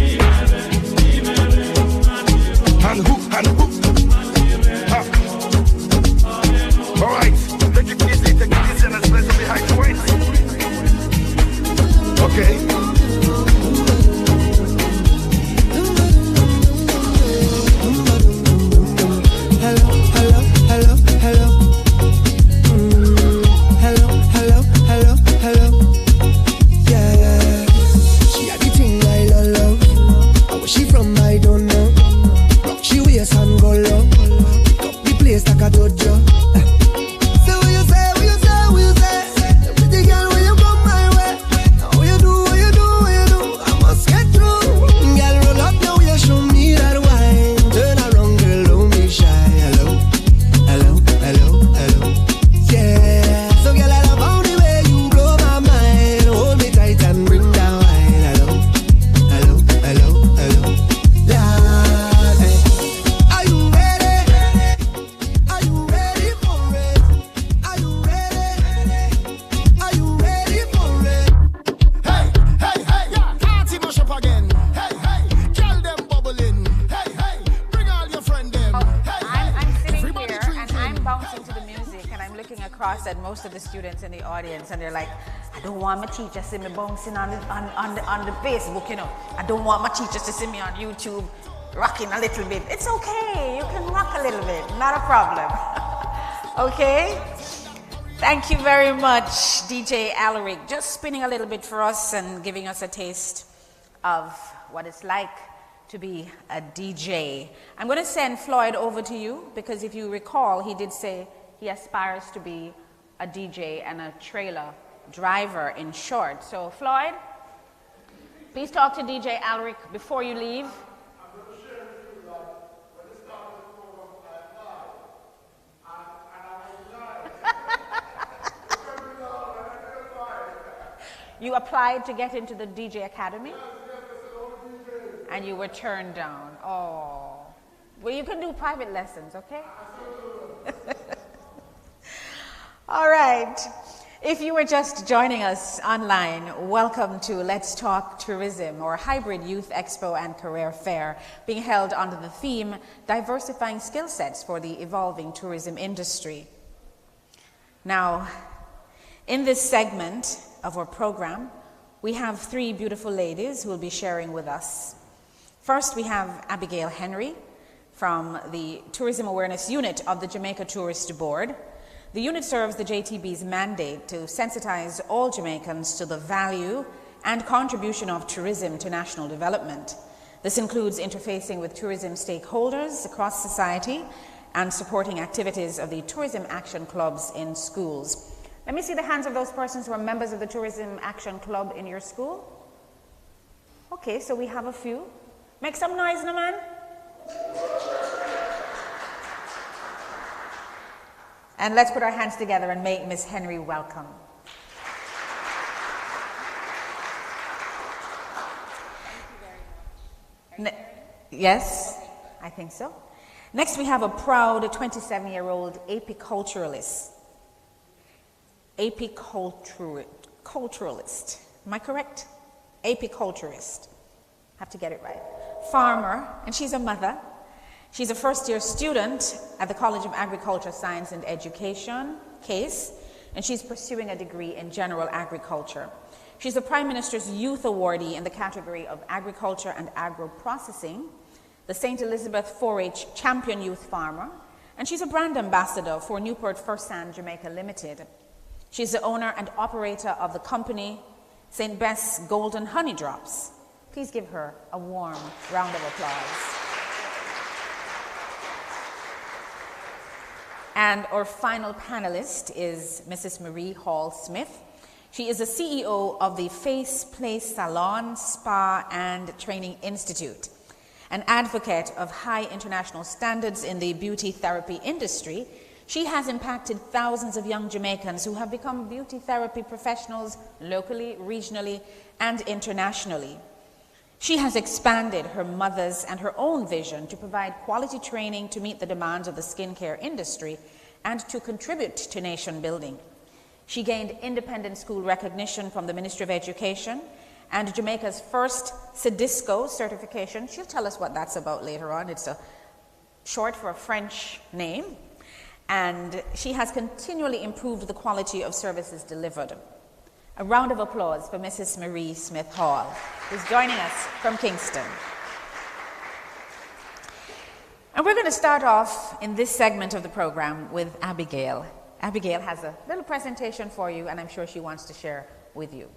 And who? Alright, take it easy, and let's play some behind the weight. Okay. Most of the students in the audience, and they're like, I don't want my teacher to see me bouncing on the Facebook, you know. I don't want my teachers to see me on YouTube rocking a little bit. It's okay, you can rock a little bit, not a problem. Okay? Thank you very much, DJ Alaric, just spinning a little bit for us and giving us a taste of what it's like to be a DJ. I'm going to send Floyd over to you, because if you recall, he did say he aspires to be a DJ and a trailer driver in short. So Floyd, please talk to DJ Alaric before you leave. You applied to get into the DJ Academy? And you were turned down. Oh. Well, you can do private lessons, okay? All right. If you were just joining us online, welcome to Let's Talk Tourism, or Hybrid Youth Expo and Career Fair, being held under the theme Diversifying Skillsets for the Evolving Tourism Industry. Now, in this segment of our program, we have three beautiful ladies who will be sharing with us. First, we have Abigail Henry from the Tourism Awareness Unit of the Jamaica Tourist Board. The unit serves the JTB's mandate to sensitize all Jamaicans to the value and contribution of tourism to national development. This includes interfacing with tourism stakeholders across society and supporting activities of the tourism action clubs in schools. Let me see the hands of those persons who are members of the Tourism Action Club in your school. Okay, so we have a few. Make some noise, no man. And let's put our hands together and make Miss Henry welcome. Yes, I think so. Next, we have a proud 27-year-old apiculturalist. Apiculturalist. Am I correct? Apiculturist. Have to get it right. Farmer, and she's a mother. She's a first-year student at the College of Agriculture, Science and Education, CASE, and she's pursuing a degree in general agriculture. She's the Prime Minister's Youth Awardee in the category of Agriculture and Agro-Processing, the St. Elizabeth 4-H Champion Youth Farmer, and she's a brand ambassador for Newport First Sand Jamaica Limited. She's the owner and operator of the company St. Bess Golden Honey Drops. Please give her a warm round of applause. And our final panelist is Mrs. Marie Hall Smith. She is the CEO of the Face Place Salon, Spa, and Training Institute. An advocate of high international standards in the beauty therapy industry, she has impacted thousands of young Jamaicans who have become beauty therapy professionals locally, regionally, and internationally. She has expanded her mother's and her own vision to provide quality training to meet the demands of the skincare industry and to contribute to nation building. She gained independent school recognition from the Ministry of Education and Jamaica's first CEDISCO certification. She'll tell us what that's about later on. It's a short for a French name. And she has continually improved the quality of services delivered. A round of applause for Mrs. Marie Smith Hall, who's joining us from Kingston. And we're going to start off in this segment of the program with Abigail. Abigail has a little presentation for you, and I'm sure she wants to share with you.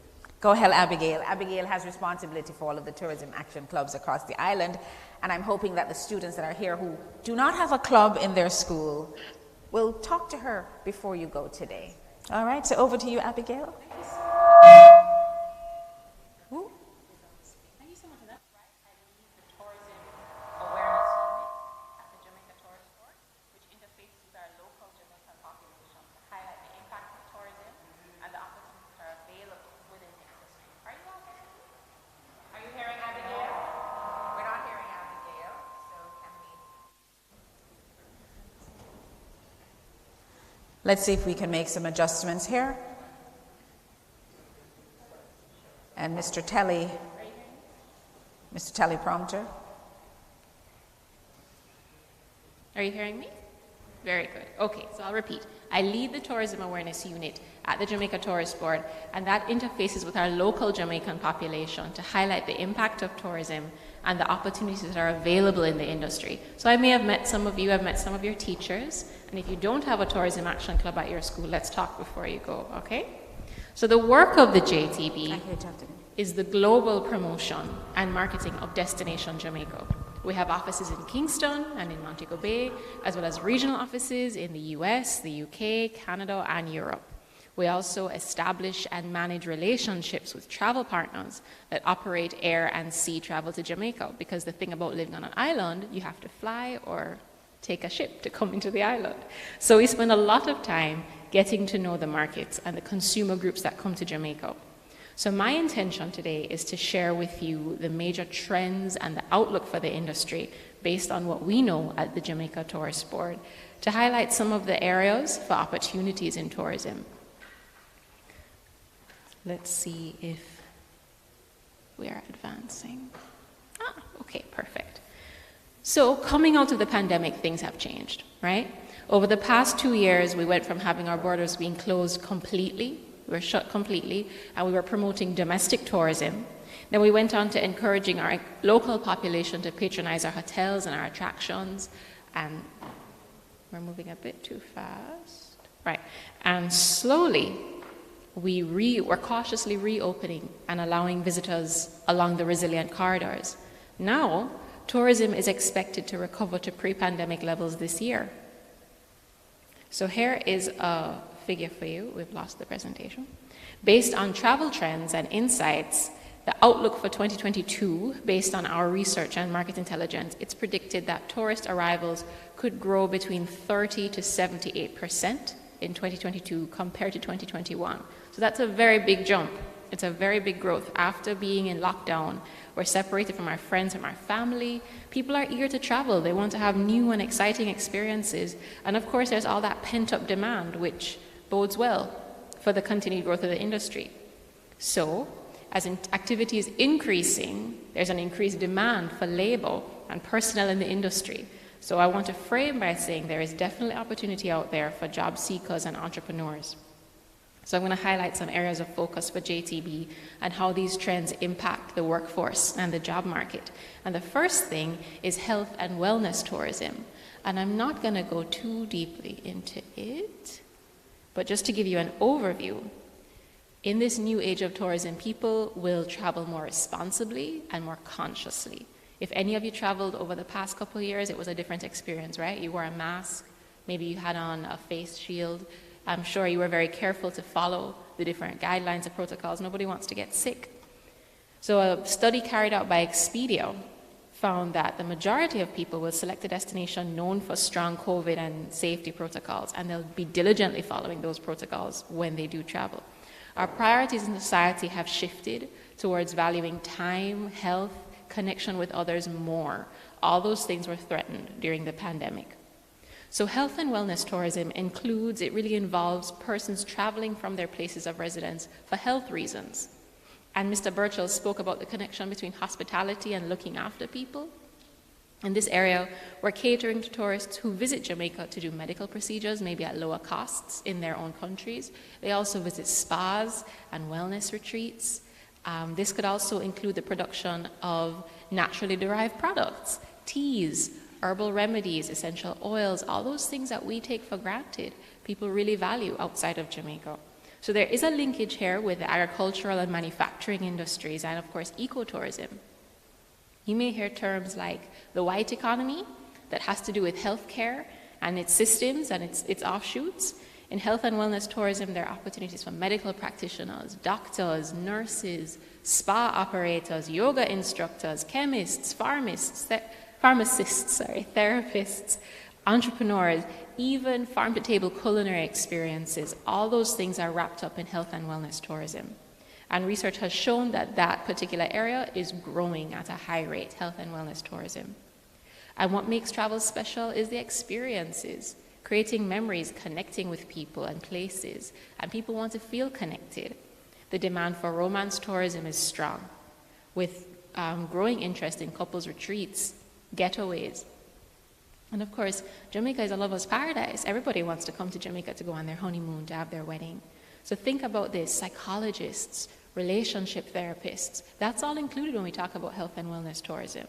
Go ahead, Abigail. Abigail has responsibility for all of the tourism action clubs across the island, and I'm hoping that the students that are here who do not have a club in their school will talk to her before you go today. All right, so over to you, Abigail. Ooh. Thank you so much. That's right. I lead the Tourism Awareness Unit at the Jamaica Tourist Board, which interfaces with our local Jamaican population to highlight the impact of tourism and the opportunities that are available within the industry. Are you all hearing me? Are you hearing Abigail? We're not hearing Abigail, so can we? Let's see if we can make some adjustments here. And Mr. Teleprompter. Are you hearing me? Very good. Okay, so I'll repeat. I lead the Tourism Awareness Unit at the Jamaica Tourist Board, and that interfaces with our local Jamaican population to highlight the impact of tourism and the opportunities that are available in the industry. So I may have met some of you, I've met some of your teachers, and if you don't have a tourism action club at your school, let's talk before you go, okay? So the work of the JTB is the global promotion and marketing of Destination Jamaica. We have offices in Kingston and in Montego Bay, as well as regional offices in the US, the UK, Canada, and Europe. We also establish and manage relationships with travel partners that operate air and sea travel to Jamaica, because the thing about living on an island, you have to fly or take a ship to come into the island. So we spend a lot of time getting to know the markets and the consumer groups that come to Jamaica. So my intention today is to share with you the major trends and the outlook for the industry based on what we know at the Jamaica Tourist Board, to highlight some of the areas for opportunities in tourism. Let's see if we are advancing. Okay, perfect. So coming out of the pandemic, things have changed, right? Over the past 2 years, we went from having our borders being closed completely, we were shut completely, and we were promoting domestic tourism. Then we went on to encouraging our local population to patronize our hotels and our attractions, and we're moving a bit too fast. Right, and slowly, we're cautiously reopening and allowing visitors along the resilient corridors. Now, tourism is expected to recover to pre-pandemic levels this year. So here is a figure for you. We've lost the presentation. Based on travel trends and insights, the outlook for 2022, based on our research and market intelligence, it's predicted that tourist arrivals could grow between 30 to 78% in 2022 compared to 2021. So that's a very big jump. It's a very big growth. After being in lockdown, we're separated from our friends, from our family. People are eager to travel. They want to have new and exciting experiences. And of course, there's all that pent-up demand, which bodes well for the continued growth of the industry. So, as activity is increasing, there's an increased demand for labor and personnel in the industry. So I want to frame by saying there is definitely opportunity out there for job seekers and entrepreneurs. So I'm going to highlight some areas of focus for JTB and how these trends impact the workforce and the job market. And the first thing is health and wellness tourism. And I'm not going to go too deeply into it, but just to give you an overview, in this new age of tourism, people will travel more responsibly and more consciously. If any of you traveled over the past couple of years, it was a different experience, right? You wore a mask, maybe you had on a face shield. I'm sure you were very careful to follow the different guidelines and protocols. Nobody wants to get sick. So a study carried out by Expedia found that the majority of people will select a destination known for strong COVID and safety protocols, and they'll be diligently following those protocols when they do travel. Our priorities in society have shifted towards valuing time, health, connection with others more. All those things were threatened during the pandemic. So health and wellness tourism it really involves persons traveling from their places of residence for health reasons. And Mr. Burchell spoke about the connection between hospitality and looking after people. In this area, we're catering to tourists who visit Jamaica to do medical procedures, maybe at lower costs in their own countries. They also visit spas and wellness retreats. This could also include the production of naturally derived products, teas, herbal remedies, essential oils, all those things that we take for granted, people really value outside of Jamaica. So there is a linkage here with the agricultural and manufacturing industries and, of course, ecotourism. You may hear terms like the white economy that has to do with healthcare and its systems and its offshoots. In health and wellness tourism, there are opportunities for medical practitioners, doctors, nurses, spa operators, yoga instructors, chemists, pharmacists, therapists, entrepreneurs, even farm-to-table culinary experiences. All those things are wrapped up in health and wellness tourism. And research has shown that that particular area is growing at a high rate, health and wellness tourism. And what makes travel special is the experiences, creating memories, connecting with people and places, and people want to feel connected. The demand for romance tourism is strong, with growing interest in couples retreats, getaways. And of course, Jamaica is a lover's paradise. Everybody wants to come to Jamaica to go on their honeymoon, to have their wedding. So think about this, psychologists, relationship therapists, that's all included when we talk about health and wellness tourism.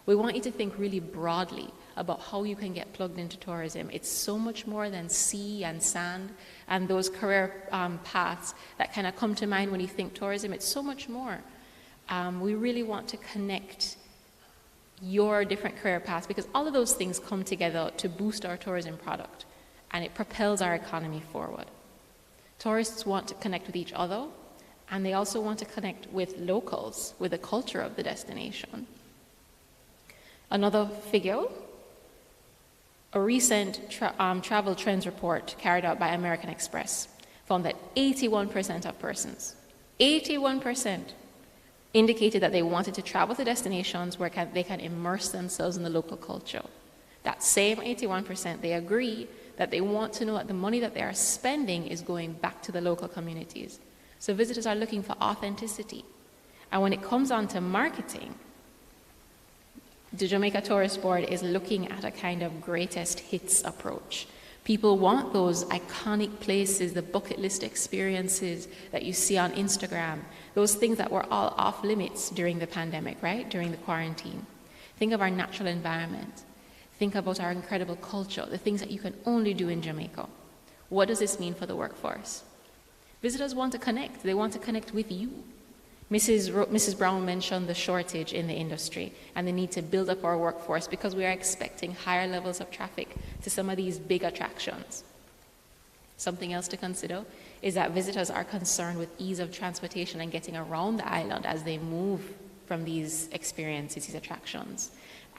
We want you to think really broadly about how you can get plugged into tourism. It's so much more than sea and sand and those career paths that kind of come to mind when you think tourism. It's so much more. We really want to connect your different career paths because all of those things come together to boost our tourism product and it propels our economy forward. Tourists want to connect with each other and they also want to connect with locals, with the culture of the destination. Another figure, a recent travel trends report carried out by American Express found that 81% of persons, 81%, indicated that they wanted to travel to destinations where they can immerse themselves in the local culture. That same 81%, they agree that they want to know that the money that they are spending is going back to the local communities. So visitors are looking for authenticity. And when it comes on to marketing, the Jamaica Tourist Board is looking at a kind of greatest hits approach. People want those iconic places, the bucket list experiences that you see on Instagram, those things that were all off limits during the pandemic, right? During the quarantine. Think of our natural environment. Think about our incredible culture, the things that you can only do in Jamaica. What does this mean for the workforce? Visitors want to connect. They want to connect with you. Mrs. Brown mentioned the shortage in the industry and the need to build up our workforce because we are expecting higher levels of traffic to some of these big attractions. Something else to consider is that visitors are concerned with ease of transportation and getting around the island as they move from these experiences, these attractions.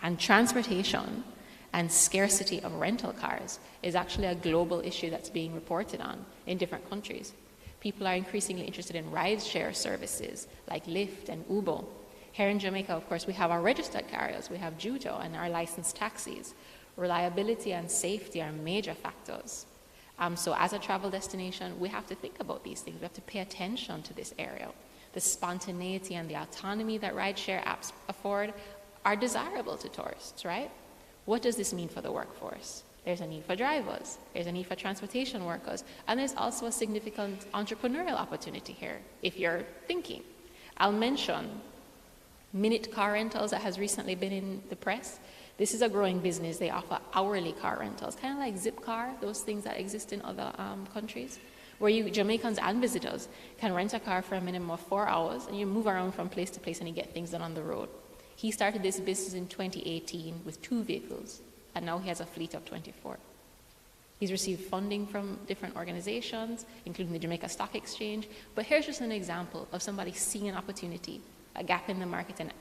And transportation and scarcity of rental cars is actually a global issue that's being reported on in different countries. People are increasingly interested in ride-share services like Lyft and Uber. Here in Jamaica, of course, we have our registered carriers. We have Judo and our licensed taxis. Reliability and safety are major factors. So as a travel destination, we have to think about these things. We have to pay attention to this area. The spontaneity and the autonomy that ride-share apps afford are desirable to tourists, right? What does this mean for the workforce? There's a need for drivers, there's a need for transportation workers, and there's also a significant entrepreneurial opportunity here, if you're thinking. I'll mention Minute Car Rentals that has recently been in the press. This is a growing business. They offer hourly car rentals, kind of like Zipcar, those things that exist in other countries, where you Jamaicans and visitors can rent a car for a minimum of 4 hours, and you move around from place to place and you get things done on the road. He started this business in 2018 with 2 vehicles. And now he has a fleet of 24. He's received funding from different organizations, including the Jamaica Stock Exchange. But here's just an example of somebody seeing an opportunity, a gap in the market, and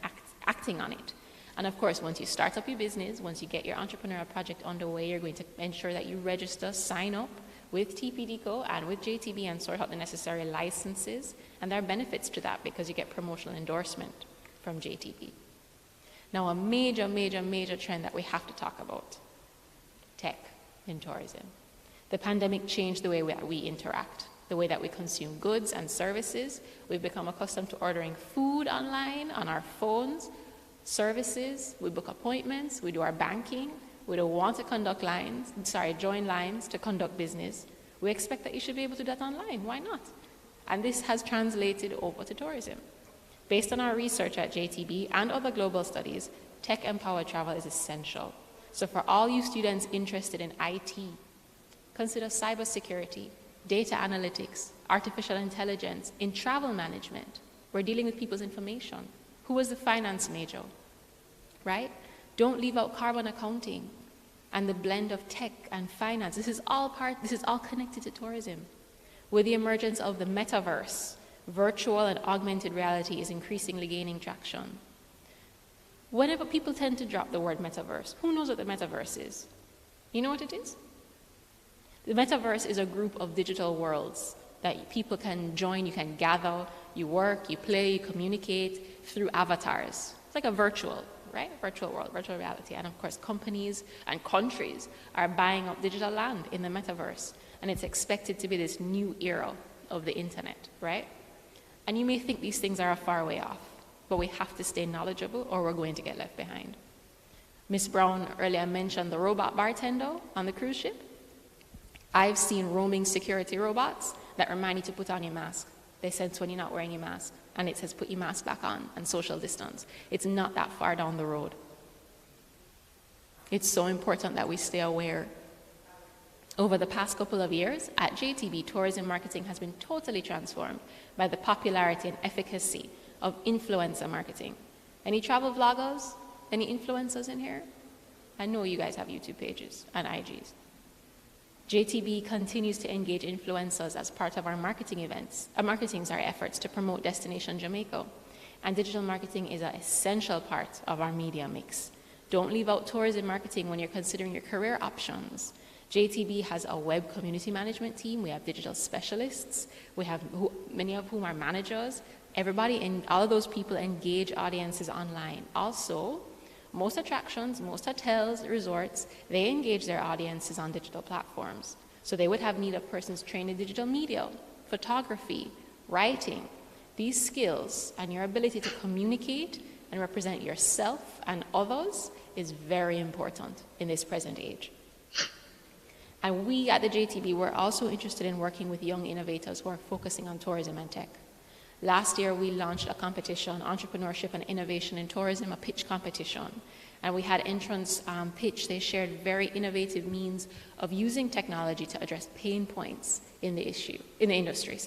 acting on it. And of course, once you start up your business, once you get your entrepreneurial project underway, you're going to ensure that you register, sign up with TPDCO and with JTB and sort out the necessary licenses. And there are benefits to that because you get promotional endorsement from JTB. Now, a major, major, major trend that we have to talk about, tech in tourism. The pandemic changed the way we interact, the way that we consume goods and services. We've become accustomed to ordering food online, on our phones, services, we book appointments, we do our banking, we don't want to join lines to conduct business. We expect that you should be able to do that online. Why not? And this has translated over to tourism. Based on our research at JTB and other global studies, tech-empowered travel is essential. So for all you students interested in IT, consider cybersecurity, data analytics, artificial intelligence, in travel management. We're dealing with people's information. Who was the finance major, right? Don't leave out carbon accounting and the blend of tech and finance. This is all connected to tourism. With the emergence of the metaverse, virtual and augmented reality is increasingly gaining traction. Whenever people tend to drop the word metaverse, who knows what the metaverse is? You know what it is? The metaverse is a group of digital worlds that people can join, you can gather, you work, you play, you communicate through avatars. It's like a virtual, right? Virtual world, virtual reality. And of course, companies and countries are buying up digital land in the metaverse. And it's expected to be this new era of the internet, right? And you may think these things are far away off, but we have to stay knowledgeable or we're going to get left behind. Ms. Brown earlier mentioned the robot bartender on the cruise ship. I've seen roaming security robots that remind you to put on your mask. They sense when you're not wearing your mask, and it says put your mask back on and social distance. It's not that far down the road. It's so important that we stay aware. Over the past couple of years, at JTB, tourism marketing has been totally transformed by the popularity and efficacy of influencer marketing. Any travel vloggers? Any influencers in here? I know you guys have YouTube pages and IGs. JTB continues to engage influencers as part of our marketing efforts to promote Destination Jamaica. And digital marketing is an essential part of our media mix. Don't leave out tourism marketing when you're considering your career options. JTB has a web community management team. We have digital specialists. We have many of whom are managers. Everybody and all of those people engage audiences online. Also, most attractions, most hotels, resorts, they engage their audiences on digital platforms. So they would have need of persons trained in digital media, photography, writing. These skills and your ability to communicate and represent yourself and others is very important in this present age. And we at the JTB were also interested in working with young innovators who are focusing on tourism and tech. Last year, we launched a competition, Entrepreneurship and Innovation in Tourism, a pitch competition. And we had entrants pitch. They shared very innovative means of using technology to address pain points in the industry.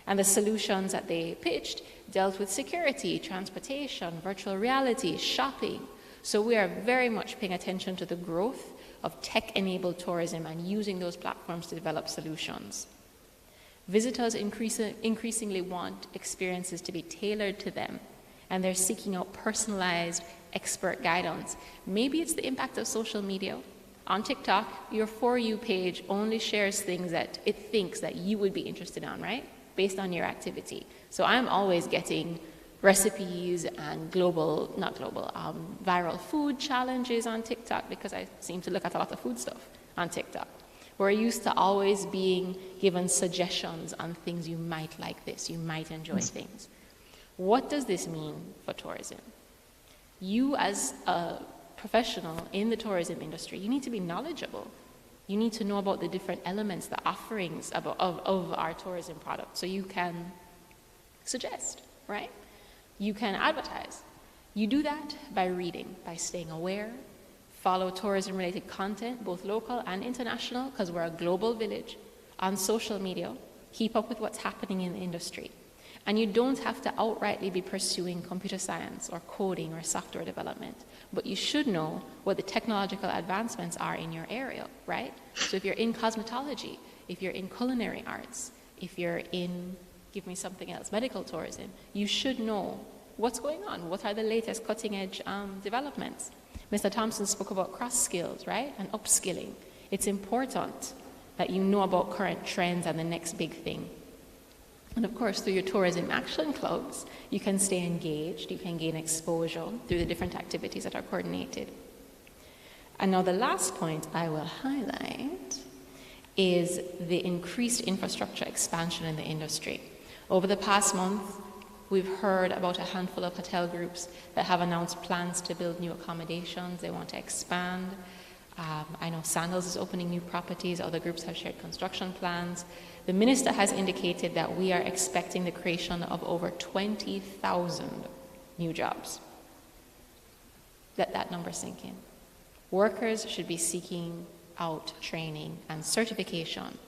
And the solutions that they pitched dealt with security, transportation, virtual reality, shopping. So we are very much paying attention to the growth of tech-enabled tourism and using those platforms to develop solutions. Visitors increasingly want experiences to be tailored to them, and they're seeking out personalized expert guidance. Maybe it's the impact of social media. On TikTok, your For You page only shares things that it thinks that you would be interested in, right? Based on your activity. So I'm always getting recipes and viral food challenges on TikTok because I seem to look at a lot of food stuff on TikTok. We're used to always being given suggestions on things you might like this, you might enjoy things. What does this mean for tourism? You as a professional in the tourism industry, you need to be knowledgeable. You need to know about the different elements, the offerings of our tourism product so you can suggest, right? You can advertise. You do that by reading, by staying aware. Follow tourism-related content, both local and international, because we're a global village, on social media. Keep up with what's happening in the industry. And you don't have to outrightly be pursuing computer science or coding or software development, but you should know what the technological advancements are in your area, right? So if you're in cosmetology, if you're in culinary arts, if you're in, give me something else, medical tourism, you should know What's going on? What are the latest cutting edge developments? Mr. Thompson spoke about cross skills, right? And upskilling. It's important that you know about current trends and the next big thing. And of course, through your tourism action clubs, you can stay engaged, you can gain exposure through the different activities that are coordinated. And now the last point I will highlight is the increased infrastructure expansion in the industry. Over the past month, we've heard about a handful of hotel groups that have announced plans to build new accommodations. They want to expand. I know Sandals is opening new properties. Other groups have shared construction plans. The minister has indicated that we are expecting the creation of over 20,000 new jobs. Let that number sink in. Workers should be seeking out training and certification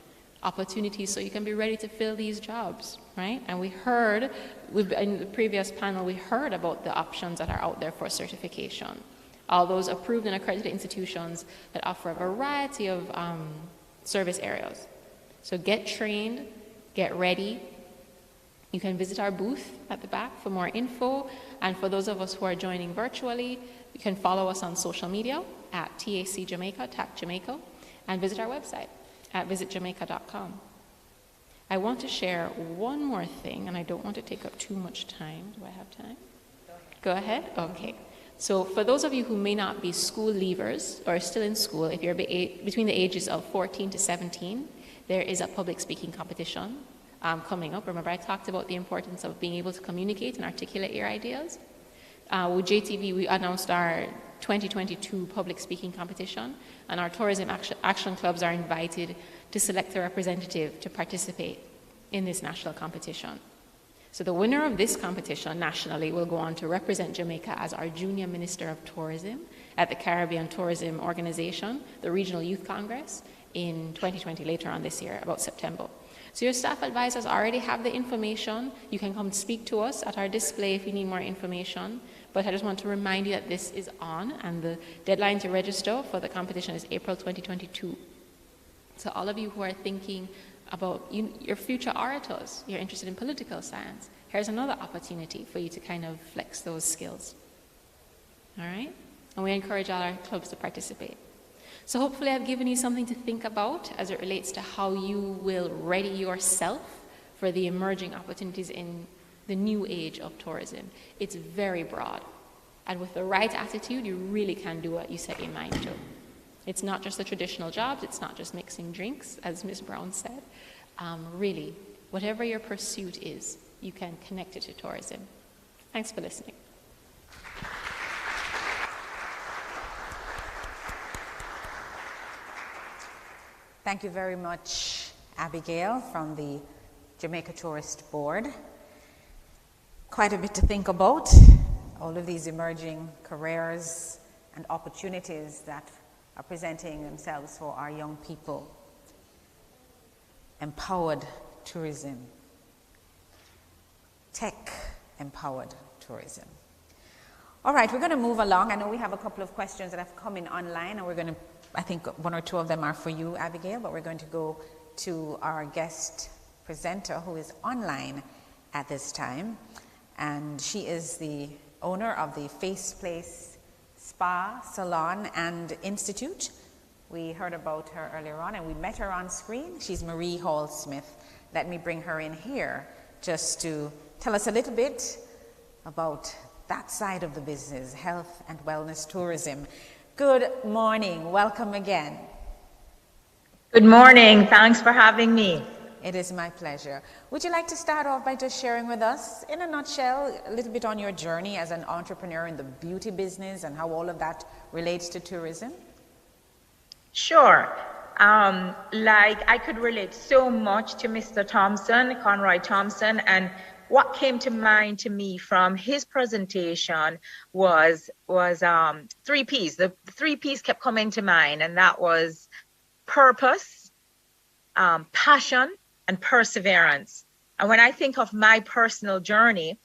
opportunities so you can be ready to fill these jobs, right? And we heard, in the previous panel, we heard about the options that are out there for certification. All those approved and accredited institutions that offer a variety of service areas. So get trained, get ready. You can visit our booth at the back for more info. And for those of us who are joining virtually, you can follow us on social media at TAC Jamaica, TAC Jamaica, and visit our website at visitjamaica.com. I want to share one more thing, and I don't want to take up too much time. Do I have time? Go ahead? Okay. So for those of you who may not be school leavers or still in school, if you're between the ages of 14 to 17, there is a public speaking competition coming up. Remember, I talked about the importance of being able to communicate and articulate your ideas. With JTV, we announced our 2022 public speaking competition, and our tourism action clubs are invited to select a representative to participate in this national competition. So the winner of this competition nationally will go on to represent Jamaica as our Junior Minister of Tourism at the Caribbean Tourism Organization, the Regional Youth Congress, in 2020, later on this year, about September. So your staff advisors already have the information. You can come speak to us at our display if you need more information. But I just want to remind you that this is on, and the deadline to register for the competition is April 2022. So all of you who are thinking about your future orators, you're interested in political science, here's another opportunity for you to kind of flex those skills. All right? And we encourage all our clubs to participate. So hopefully I've given you something to think about as it relates to how you will ready yourself for the emerging opportunities in the new age of tourism. It's very broad. And with the right attitude, you really can do what you set your mind to. It's not just the traditional jobs, it's not just mixing drinks, as Ms. Brown said. Really, whatever your pursuit is, you can connect it to tourism. Thanks for listening. Thank you very much, Abigail, from the Jamaica Tourist Board. Quite a bit to think about, all of these emerging careers and opportunities that are presenting themselves for our young people. Empowered tourism, tech-empowered tourism. All right, we're going to move along. I know we have a couple of questions that have come in online, and we're going to, I think one or two of them are for you, Abigail, but we're going to go to our guest presenter who is online at this time. And she is the owner of the Faceplace Spa, Salon, and Institute. We heard about her earlier on, and we met her on screen. She's Marie Hall Smith. Let me bring her in here just to tell us a little bit about that side of the business, health and wellness tourism. Good morning. Welcome again. Good morning. Thanks for having me. It is my pleasure. Would you like to start off by just sharing with us, in a nutshell, a little bit on your journey as an entrepreneur in the beauty business and how all of that relates to tourism? Sure. Like I could relate so much to Mr. Thompson, Conroy Thompson, and what came to mind to me from his presentation was 3 Ps. The 3 Ps kept coming to mind, and that was purpose, passion, and perseverance. And when I think of my personal journey,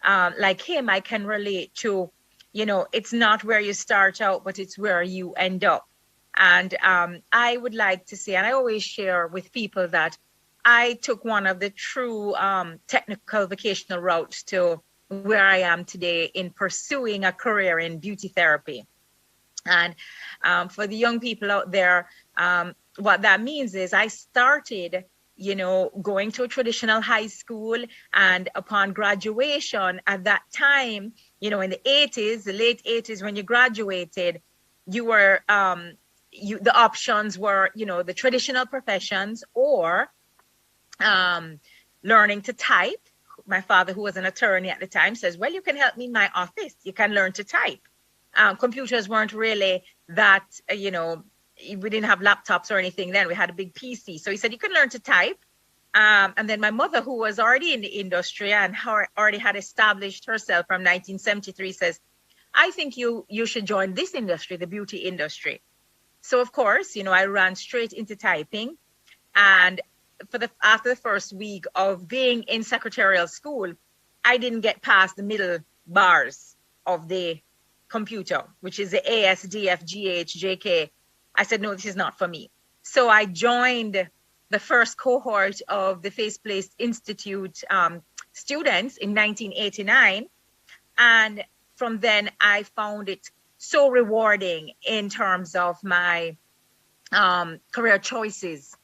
like him, I can relate to, it's not where you start out, but it's where you end up. And I would like to say, and I always share with people that I took one of the true technical vocational routes to where I am today in pursuing a career in beauty therapy. And for the young people out there, what that means is I started, going to a traditional high school, and upon graduation at that time, in the 80s, the late 80s, when you graduated, you were, the options were, the traditional professions or learning to type. My father, who was an attorney at the time, says, well, you can help me in my office. You can learn to type. Computers weren't really that, we didn't have laptops or anything then. We had a big PC. So he said, you can learn to type. And then my mother, who was already in the industry and already had established herself from 1973, says, I think you should join this industry, the beauty industry. So, of course, I ran straight into typing. And after the first week of being in secretarial school, I didn't get past the middle bars of the computer, which is the A, S, D, F, G, H, J, K. I said, no, this is not for me. So I joined the first cohort of the Faith-Placed Institute students in 1989. And from then I found it so rewarding in terms of my career choices.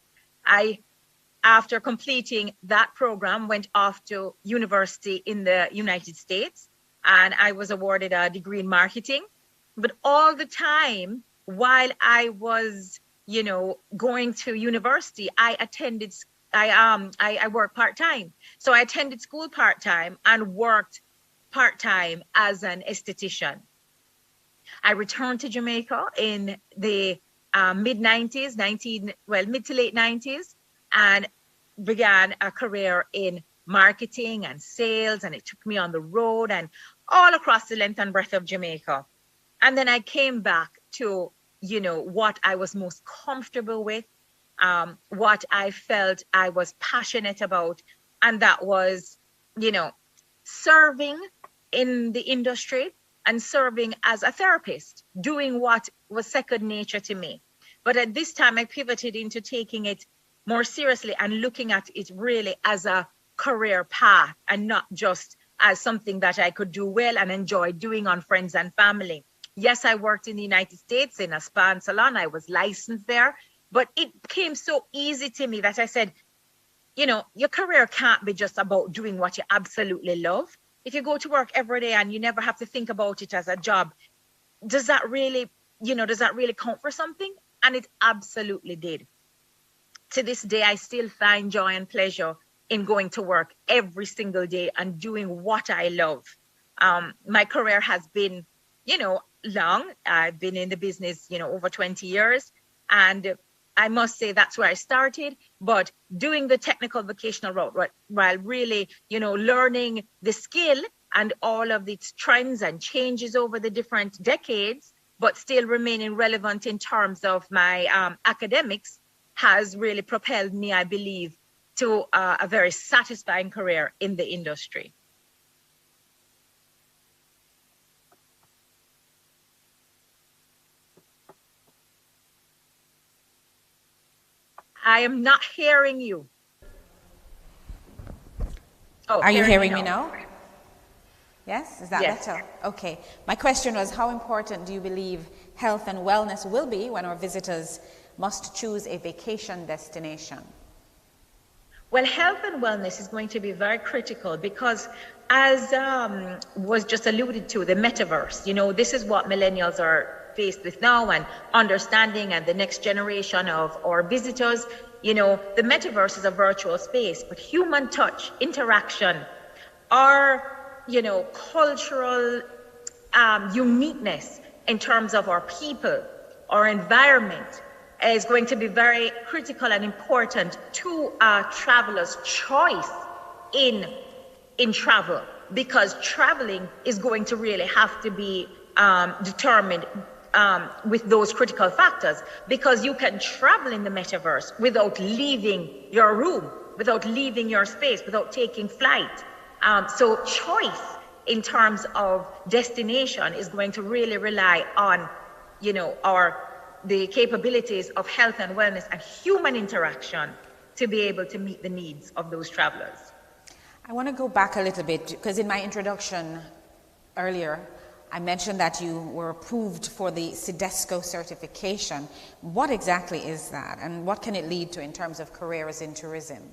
After completing that program, went off to university in the United States, and I was awarded a degree in marketing. But all the time while I was, going to university, I worked part-time. So I attended school part-time and worked part-time as an esthetician. I returned to Jamaica in the mid-90s, mid to late 90s, and began a career in marketing and sales, and it took me on the road and all across the length and breadth of Jamaica. And then I came back to, what I was most comfortable with, what I felt I was passionate about, and that was, serving in the industry and serving as a therapist, doing what was second nature to me. But at this time, I pivoted into taking it more seriously and looking at it really as a career path and not just as something that I could do well and enjoy doing on friends and family. Yes, I worked in the United States in a spa and salon. I was licensed there, but it came so easy to me that I said, your career can't be just about doing what you absolutely love. If you go to work every day and you never have to think about it as a job, does that really count for something? And it absolutely did. To this day, I still find joy and pleasure in going to work every single day and doing what I love. My career has been, long. I've been in the business, over 20 years. And I must say that's where I started. But doing the technical vocational route, while really, learning the skill and all of its trends and changes over the different decades, but still remaining relevant in terms of my academics, has really propelled me, I believe, to a very satisfying career in the industry. I am not hearing you. Oh, are you hearing me now? Yes? Is that yes. better? Okay. My question was, how important do you believe health and wellness will be when our visitors must choose a vacation destination? Well, health and wellness is going to be very critical because, as was just alluded to, the metaverse, this is what millennials are faced with now, and understanding, and the next generation of our visitors. The metaverse is a virtual space, but human touch, interaction, our, cultural uniqueness in terms of our people, our environment, is going to be very critical and important to a traveler's choice in travel, because traveling is going to really have to be determined with those critical factors, because you can travel in the metaverse without leaving your room, without leaving your space, without taking flight. So choice in terms of destination is going to really rely on, the capabilities of health and wellness and human interaction to be able to meet the needs of those travelers. I want to go back a little bit because in my introduction earlier, I mentioned that you were approved for the CDESCO certification. What exactly is that, and what can it lead to in terms of careers in tourism?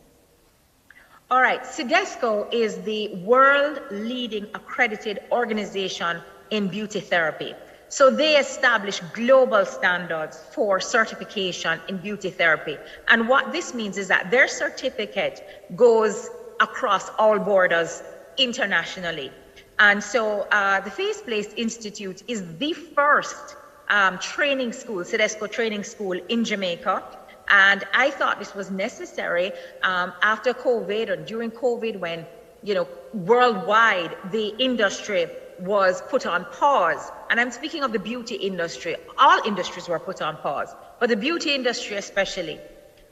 All right, CDESCO is the world leading accredited organization in beauty therapy. So they establish global standards for certification in beauty therapy. And what this means is that their certificate goes across all borders internationally. And so the Faith-Place Institute is the first training school, CDESCO training school in Jamaica. And I thought this was necessary after COVID or during COVID when, worldwide the industry was put on pause. And I'm speaking of the beauty industry. All industries were put on pause, but the beauty industry especially.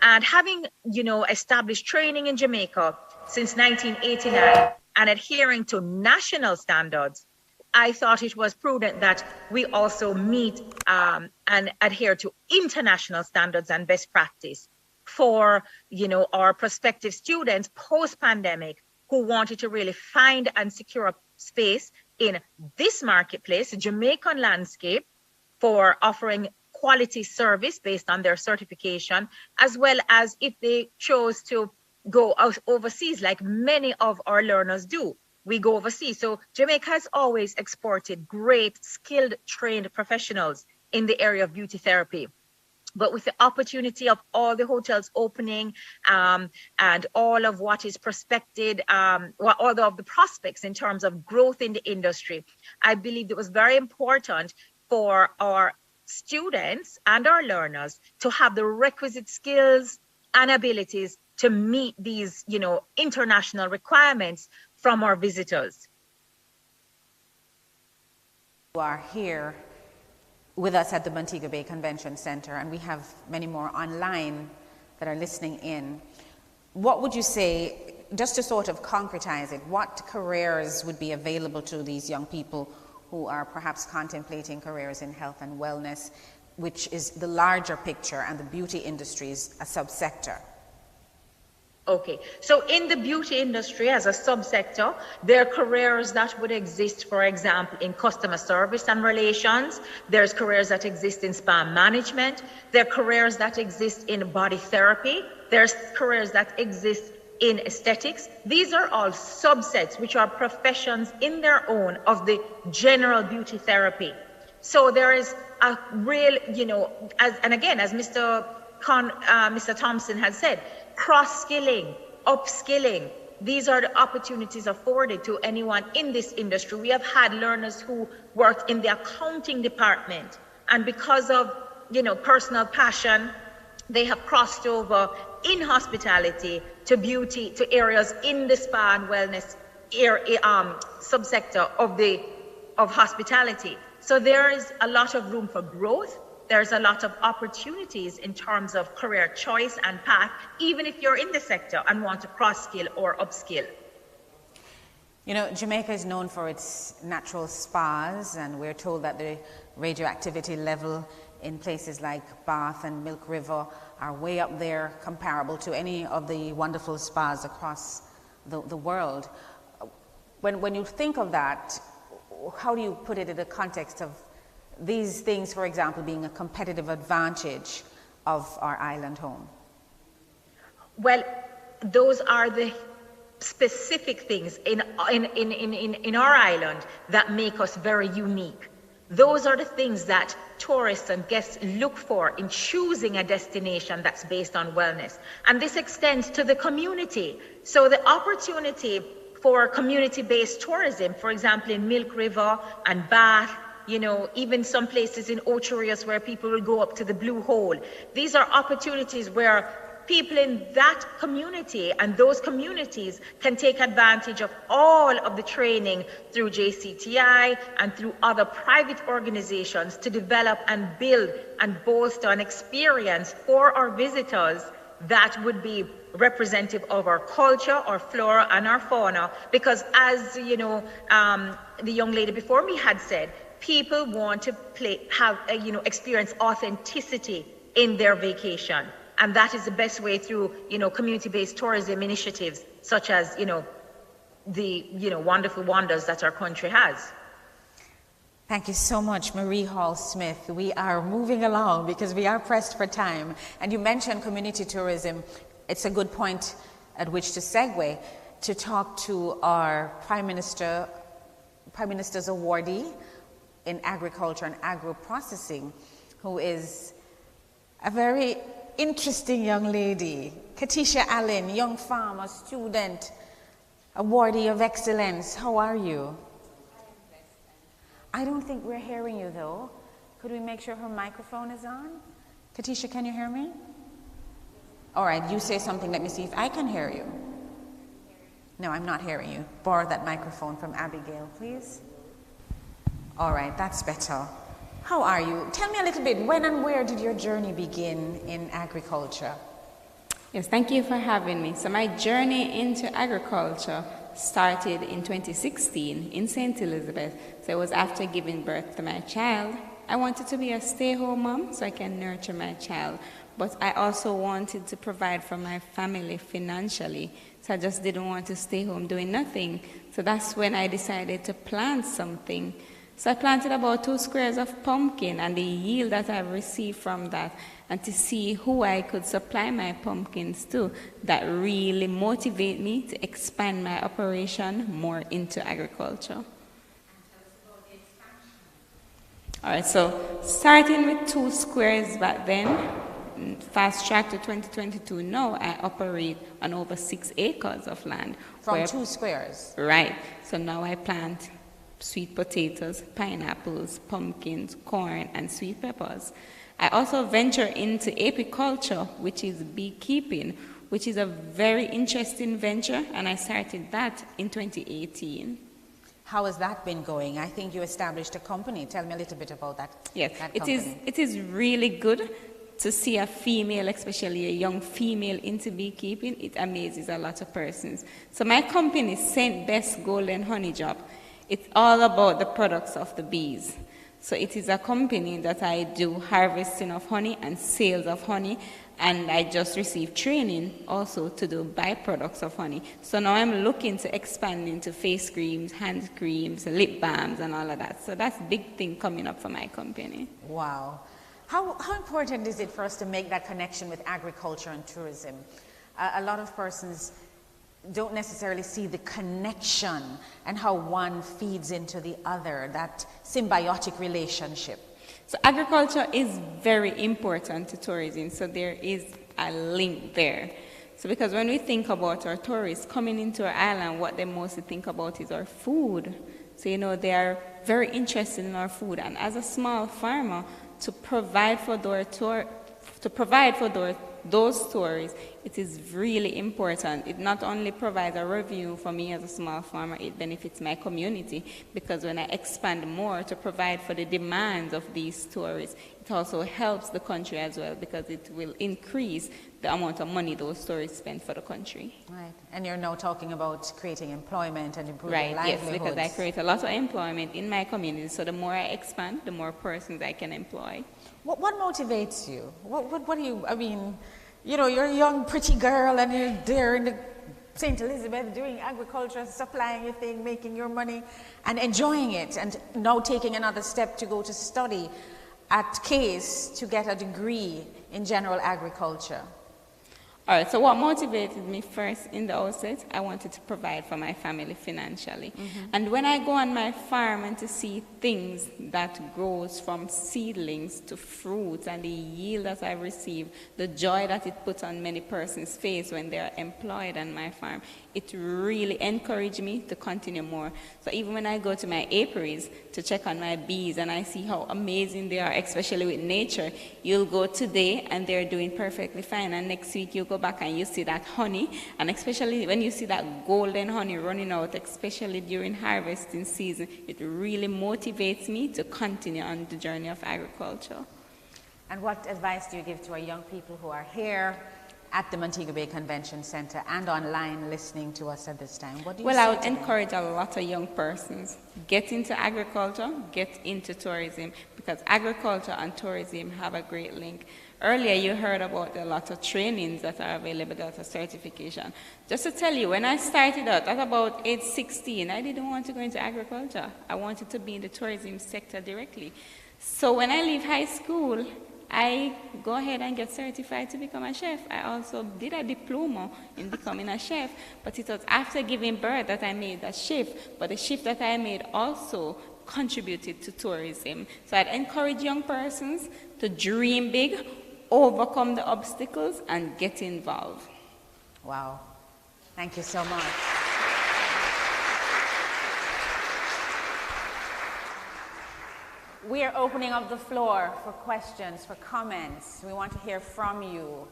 And having, established training in Jamaica since 1989 and adhering to national standards, I thought it was prudent that we also meet and adhere to international standards and best practice for, our prospective students post-pandemic who wanted to really find and secure a space in this marketplace, the Jamaican landscape, for offering quality service based on their certification, as well as if they chose to go out overseas, like many of our learners do. We go overseas. So Jamaica has always exported great, skilled, trained professionals in the area of beauty therapy. But with the opportunity of all the hotels opening and all of what is prospected, all of the prospects in terms of growth in the industry, I believe it was very important for our students and our learners to have the requisite skills and abilities to meet these, international requirements from our visitors. You are here with us at the Montego Bay Convention Center, and we have many more online that are listening in. What would you say, just to sort of concretize it, what careers would be available to these young people who are perhaps contemplating careers in health and wellness, which is the larger picture, and the beauty industry is a subsector? Okay, so in the beauty industry as a subsector, there are careers that would exist, for example, in customer service and relations. There's careers that exist in spa management. There are careers that exist in body therapy. There's careers that exist in aesthetics. These are all subsets, which are professions in their own of the general beauty therapy. So there is a real, as Mr. Thompson has said, cross-skilling, upskilling. These are the opportunities afforded to anyone in this industry. We have had learners who worked in the accounting department, and because of, personal passion, they have crossed over in hospitality to beauty, to areas in the spa and wellness subsector of hospitality. So there is a lot of room for growth. There's a lot of opportunities in terms of career choice and path, even if you're in the sector and want to cross-skill or upskill. Jamaica is known for its natural spas, and we're told that the radioactivity level in places like Bath and Milk River are way up there, comparable to any of the wonderful spas across the world. When you think of that, how do you put it in the context of these things, for example, being a competitive advantage of our island home? Well, those are the specific things in our island that make us very unique. Those are the things that tourists and guests look for in choosing a destination that's based on wellness. And this extends to the community. So the opportunity for community-based tourism, for example, in Milk River and Bath, even some places in Ocho Rios where people will go up to the Blue Hole. These are opportunities where people in that community and those communities can take advantage of all of the training through JCTI and through other private organizations to develop and build and bolster an experience for our visitors that would be representative of our culture, our flora and our fauna. Because as the young lady before me had said, people want to experience authenticity in their vacation. And that is the best way through, community-based tourism initiatives, such as, the wonderful wonders that our country has. Thank you so much, Marie Hall Smith. We are moving along because we are pressed for time. And you mentioned community tourism. It's a good point at which to segue to talk to our Prime Minister's awardee in agriculture and agro-processing, who is a very interesting young lady, Katisha Allen, young farmer, student, awardee of excellence. How are you? I don't think we're hearing you though. Could we make sure her microphone is on? Katisha, can you hear me? All right, you say something. Let me see if I can hear you. No, I'm not hearing you. Borrow that microphone from Abigail, please. All right, that's better. How are you? Tell me a little bit, when and where did your journey begin in agriculture? Yes, thank you for having me. So my journey into agriculture started in 2016 in St. Elizabeth. So it was after giving birth to my child. I wanted to be a stay-home mom so I can nurture my child. But I also wanted to provide for my family financially. So I just didn't want to stay home doing nothing. So that's when I decided to plant something. So I planted about 2 squares of pumpkin, and the yield that I've received from that, and to see who I could supply my pumpkins to, that really motivated me to expand my operation more into agriculture. All right, so starting with 2 squares back then, fast track to 2022 now, I operate on over 6 acres of land. From 2 squares? Right. So now I plant sweet potatoes, pineapples, pumpkins, corn, and sweet peppers. I also venture into apiculture, which is beekeeping, which is a very interesting venture, and I started that in 2018. How has that been going? I think you established a company. Tell me a little bit about that. Yes, that it is really good to see a female, especially a young female, into beekeeping. It amazes a lot of persons. So my company, St. Best Golden Honey Job, it's all about the products of the bees. So it is a company that I do harvesting of honey and sales of honey, and I just received training also to do byproducts of honey. So now I'm looking to expand into face creams, hand creams, lip balms, and all of that. So that's a big thing coming up for my company. Wow. How important is it for us to make that connection with agriculture and tourism? A lot of persons don't necessarily see the connection and how one feeds into the other, that symbiotic relationship. So agriculture is very important to tourism, so there is a link there. So because when we think about our tourists coming into our island, what they mostly think about is our food. So, they are very interested in our food, and as a small farmer, to provide for those tourists, it is really important. It not only provides a revenue for me as a small farmer, it benefits my community, because when I expand more to provide for the demands of these tourists, it also helps the country as well, because it will increase the amount of money those tourists spend for the country. Right, and you're now talking about creating employment and improving livelihoods. Yes, because I create a lot of employment in my community, so the more I expand, the more persons I can employ. What motivates you? What do you, you're a young, pretty girl, and you're there in the St. Elizabeth doing agriculture, supplying your thing, making your money, and enjoying it, and now taking another step to go to study at Case to get a degree in general agriculture. All right, so what motivated me first in the outset, I wanted to provide for my family financially. Mm-hmm. And when I go on my farm and to see things that grows from seedlings to fruits and the yield that I receive, the joy that it puts on many persons' face when they are employed on my farm, it really encouraged me to continue more. So even when I go to my apiaries to check on my bees and I see how amazing they are, especially with nature, you'll go today and they're doing perfectly fine, and next week you go back and you see that honey, and especially when you see that golden honey running out, especially during harvesting season, it really motivates me to continue on the journey of agriculture. And what advice do you give to our young people who are here, at the Montego Bay Convention Center and online listening to us at this time, what do you Well, say I would to them? encourage a lot of young persons, get into agriculture, get into tourism, because agriculture and tourism have a great link. Earlier you heard about a lot of trainings that are available, that are certification. Just to tell you, when I started out at about age 16, I didn't want to go into agriculture. I wanted to be in the tourism sector directly. So when I leave high school, I go ahead and get certified to become a chef. I also did a diploma in becoming a chef, but it was after giving birth that I made that shift. But the shift that I made also contributed to tourism. So I'd encourage young persons to dream big, overcome the obstacles, and get involved. Wow. Thank you so much. We are opening up the floor for questions, for comments. We want to hear from you.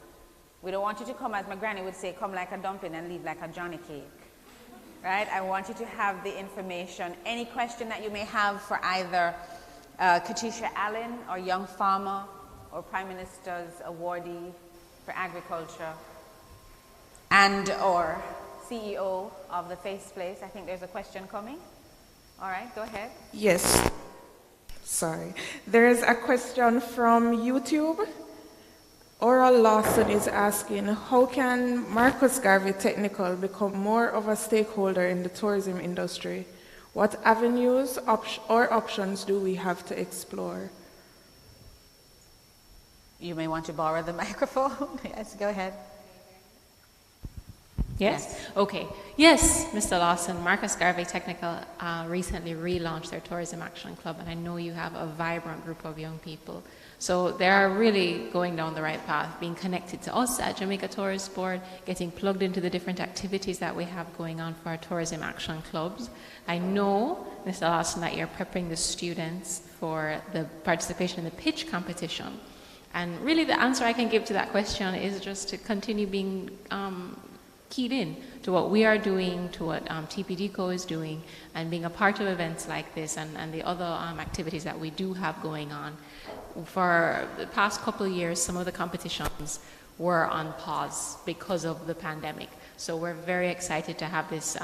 We don't want you to come, as my granny would say, come like a dumpling and leave like a Johnny cake. Right? I want you to have the information. Any question that you may have for either Katisha Allen or Young Farmer or Prime Minister's awardee for agriculture and or CEO of the Face Place. I think there's a question coming. All right, go ahead. Yes. Sorry. There's a question from YouTube. Oral Lawson is asking, how can Marcus Garvey Technical become more of a stakeholder in the tourism industry? What avenues or options do we have to explore? You may want to borrow the microphone. Yes, go ahead. Yes? Okay. Yes, Mr. Lawson, Marcus Garvey Technical recently relaunched their Tourism Action Club, and I know you have a vibrant group of young people. So they are really going down the right path, being connected to us at Jamaica Tourist Board, getting plugged into the different activities that we have going on for our Tourism Action Clubs. I know, Mr. Lawson, that you're prepping the students for the participation in the pitch competition. And really the answer I can give to that question is just to continue being keyed in to what we are doing, to what TPDCO is doing, and being a part of events like this and the other activities that we do have going on. For the past couple of years, some of the competitions were on pause because of the pandemic. So we're very excited to have this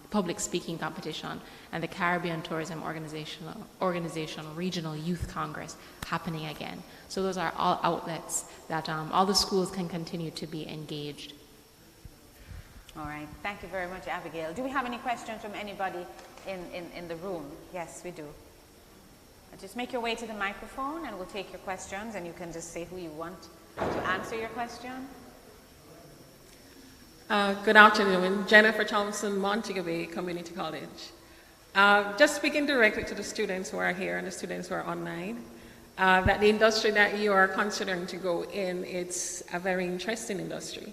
public speaking competition and the Caribbean Tourism Organization Regional Youth Congress happening again. So those are all outlets that all the schools can continue to be engaged. All right. Thank you very much, Abigail. Do we have any questions from anybody in the room? Yes, we do. Just make your way to the microphone and we'll take your questions, and you can just say who you want to answer your question. Good afternoon. Jennifer Thompson, Montego Bay Community College. Just speaking directly to the students who are here and the students who are online, that the industry that you are considering to go in, it's a very interesting industry.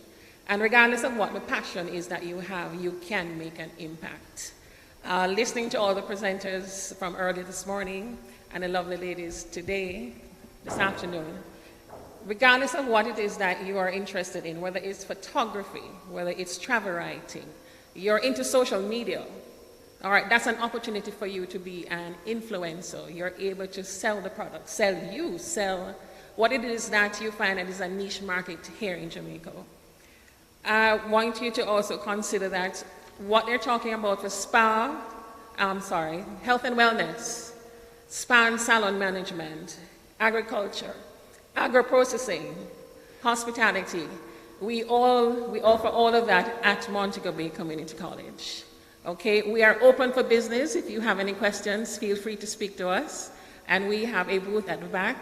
And regardless of what the passion is that you have, you can make an impact. Listening to all the presenters from earlier this morning and the lovely ladies today, this afternoon, regardless of what it is that you are interested in, whether it's photography, whether it's travel writing, you're into social media, all right, that's an opportunity for you to be an influencer. You're able to sell the product, sell what it is that you find that is a niche market here in Jamaica. I want you to also consider that what they're talking about for health and wellness, spa and salon management, agriculture, agro-processing, hospitality. We offer all of that at Montego Bay Community College. Okay, we are open for business. If you have any questions, feel free to speak to us. And we have a booth at the back.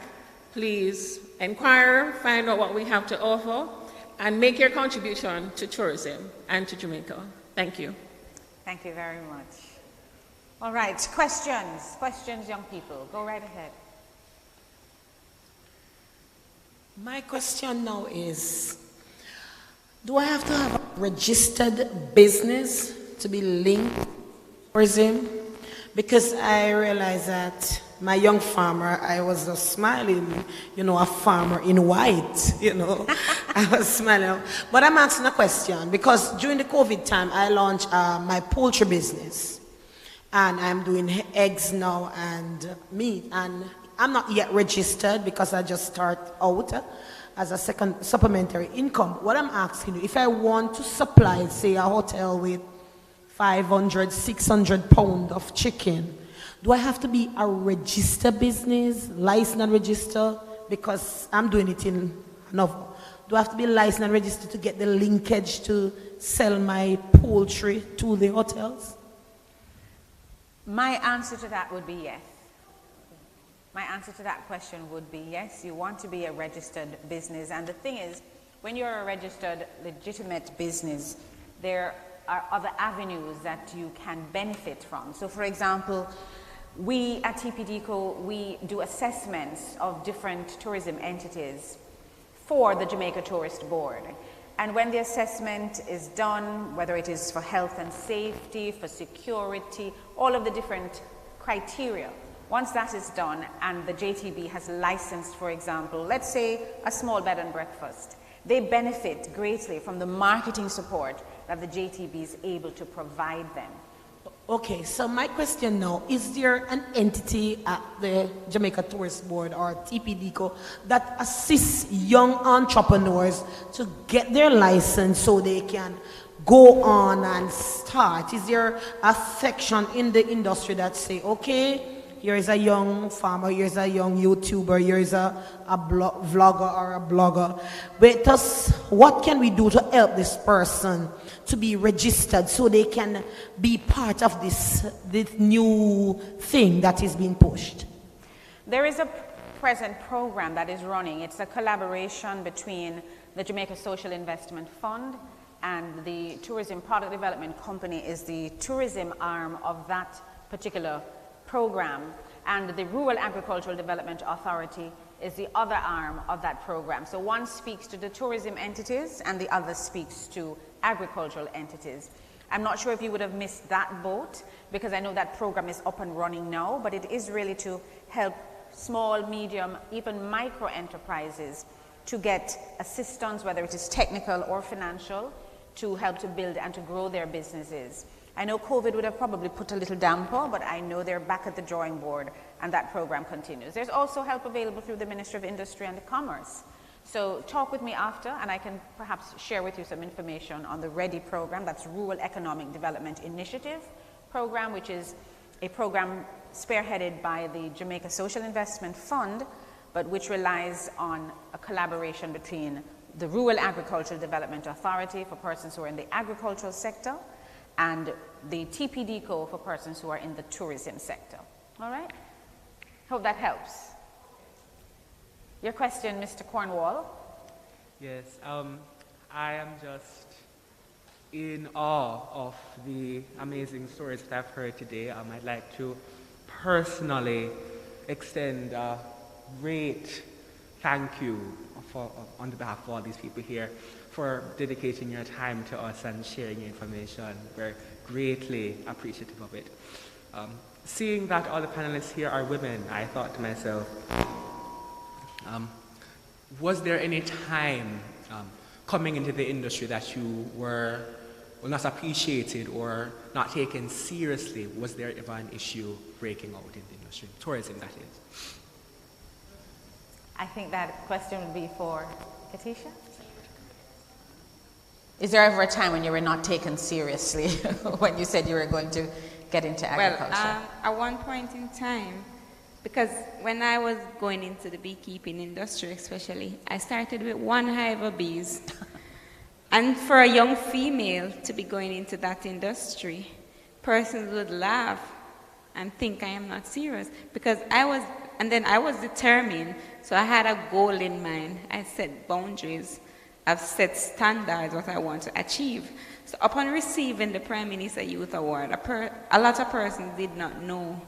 Please inquire, find out what we have to offer, and make your contribution to tourism and to Jamaica. Thank you. Thank you very much. All right, questions, young people. Go right ahead. My question now is, do I have to have a registered business to be linked to tourism? Because I realize that my young farmer, I was just smiling, a farmer in white, I was smiling. But I'm asking a question because during the COVID time, I launched my poultry business. And I'm doing eggs now and meat. And I'm not yet registered because I just start out. as a second supplementary income. What I'm asking you, if I want to supply, say, a hotel with 500, 600 pounds of chicken, do I have to be a registered business, licensed and registered? Because I'm doing it in Novo. Do I have to be licensed and registered to get the linkage to sell my poultry to the hotels? My answer to that would be yes. My answer to that question would be yes. You want to be a registered business. And the thing is, when you're a registered, legitimate business, there are other avenues that you can benefit from. So for example, we at TPDCO, we do assessments of different tourism entities for the Jamaica Tourist Board. And when the assessment is done, whether it is for health and safety, for security, all of the different criteria, once that is done and the JTB has licensed, for example, let's say a small bed and breakfast, they benefit greatly from the marketing support that the JTB is able to provide them. Okay, so my question now, is there an entity at the Jamaica Tourist Board or TPDCO that assists young entrepreneurs to get their license so they can go on and start? Is there a section in the industry that say, okay, here is a young farmer, here's a young YouTuber, here is a vlogger or a blogger. But what can we do to help this person to be registered so they can be part of this new thing that is being pushed? There is a present program that is running. It's a collaboration between the Jamaica Social Investment Fund and the Tourism Product Development Company is the tourism arm of that particular program, and the Rural Agricultural Development Authority is the other arm of that program. So one speaks to the tourism entities and the other speaks to agricultural entities. I'm not sure if you would have missed that boat because I know that program is up and running now, but it is really to help small, medium, even micro enterprises to get assistance, whether it is technical or financial, to help to build and to grow their businesses. I know COVID would have probably put a little damper, but I know they're back at the drawing board and that program continues. There's also help available through the Ministry of Industry and Commerce. So talk with me after and I can perhaps share with you some information on the READY program, that's Rural Economic Development Initiative program, which is a program spearheaded by the Jamaica Social Investment Fund, but which relies on a collaboration between the Rural Agricultural Development Authority for persons who are in the agricultural sector and the TPDCO for persons who are in the tourism sector. All right? Hope that helps. Your question, Mr. Cornwall. Yes, I am just in awe of the amazing stories that I've heard today. I'd like to personally extend a great thank you on behalf of all these people here for dedicating your time to us and sharing your information. We're greatly appreciative of it. Seeing that all the panelists here are women, I thought to myself, was there any time coming into the industry that you were not appreciated or not taken seriously? Was there ever an issue breaking out in the industry? Tourism, that is. I think that question would be for Katisha. Is there ever a time when you were not taken seriously when you said you were going to get into agriculture? Well, at one point in time, because when I was going into the beekeeping industry especially, I started with one hive of bees. And for a young female to be going into that industry, persons would laugh and think I am not serious. Because I was determined, so I had a goal in mind. I set boundaries. I've set standards, what I want to achieve. So upon receiving the Prime Minister Youth Award, a lot of persons did not know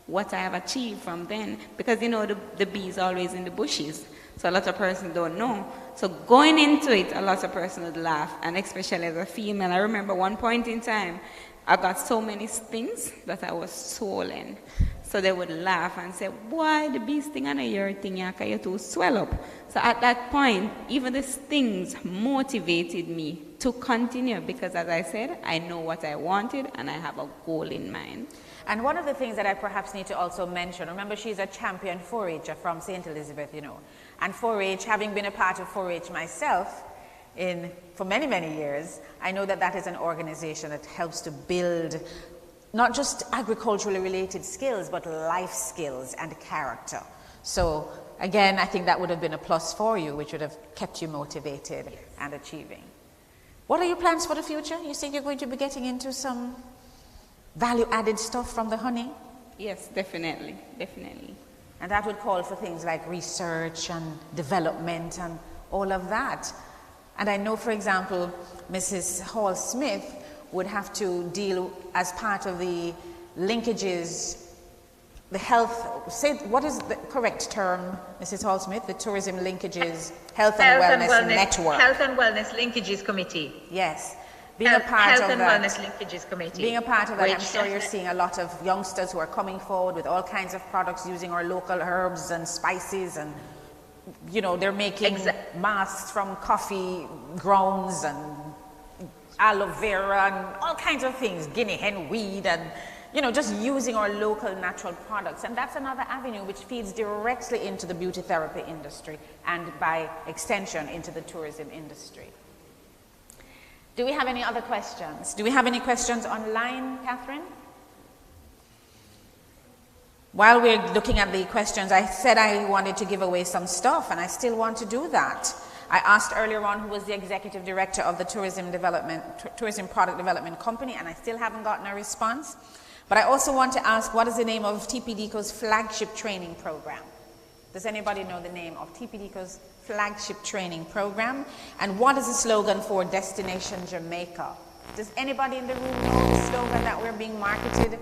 what I have achieved from then, because you know the bees are always in the bushes. So a lot of persons don't know. So going into it, a lot of persons would laugh, and especially as a female. I remember one point in time, I got so many stings that I was swollen. So they would laugh and say, why the bee sting on your thing, you to swell up. So at that point, even the stings motivated me to continue, because as I said, I know what I wanted and I have a goal in mind. And one of the things that I perhaps need to also mention, remember she's a champion 4-H'er from St. Elizabeth, you know. And 4-H, having been a part of 4-H myself for many, many years, I know that that is an organization that helps to build not just agriculturally related skills, but life skills and character. So again, I think that would have been a plus for you, which would have kept you motivated and achieving. What are your plans for the future? You say you're going to be getting into some value-added stuff from the honey? Yes, definitely, definitely. And that would call for things like research and development and all of that. And I know, for example, Mrs. Hall-Smith would have to deal as part of the linkages, the health, say, what is the correct term, Mrs. Hall-Smith? The tourism linkages, health and wellness network. Health and Wellness Linkages Committee. Yes. Being a part Health of and that, Wellness Linkages Committee. Being a part of that, I'm which sure you're seeing a lot of youngsters who are coming forward with all kinds of products using our local herbs and spices, and you know, they're making masks from coffee grounds and aloe vera and all kinds of things, guinea hen weed, and you know, just using our local natural products. And that's another avenue which feeds directly into the beauty therapy industry and by extension into the tourism industry. Do we have any other questions? Do we have any questions online, Catherine? While we're looking at the questions, I said I wanted to give away some stuff, and I still want to do that. I asked earlier on who was the executive director of the Tourism Product Development Company, and I still haven't gotten a response. But I also want to ask, what is the name of TPDCO's flagship training program? Does anybody know the name of TPDCO's flagship training program? And what is the slogan for Destination Jamaica? Does anybody in the room know the slogan that we're being marketed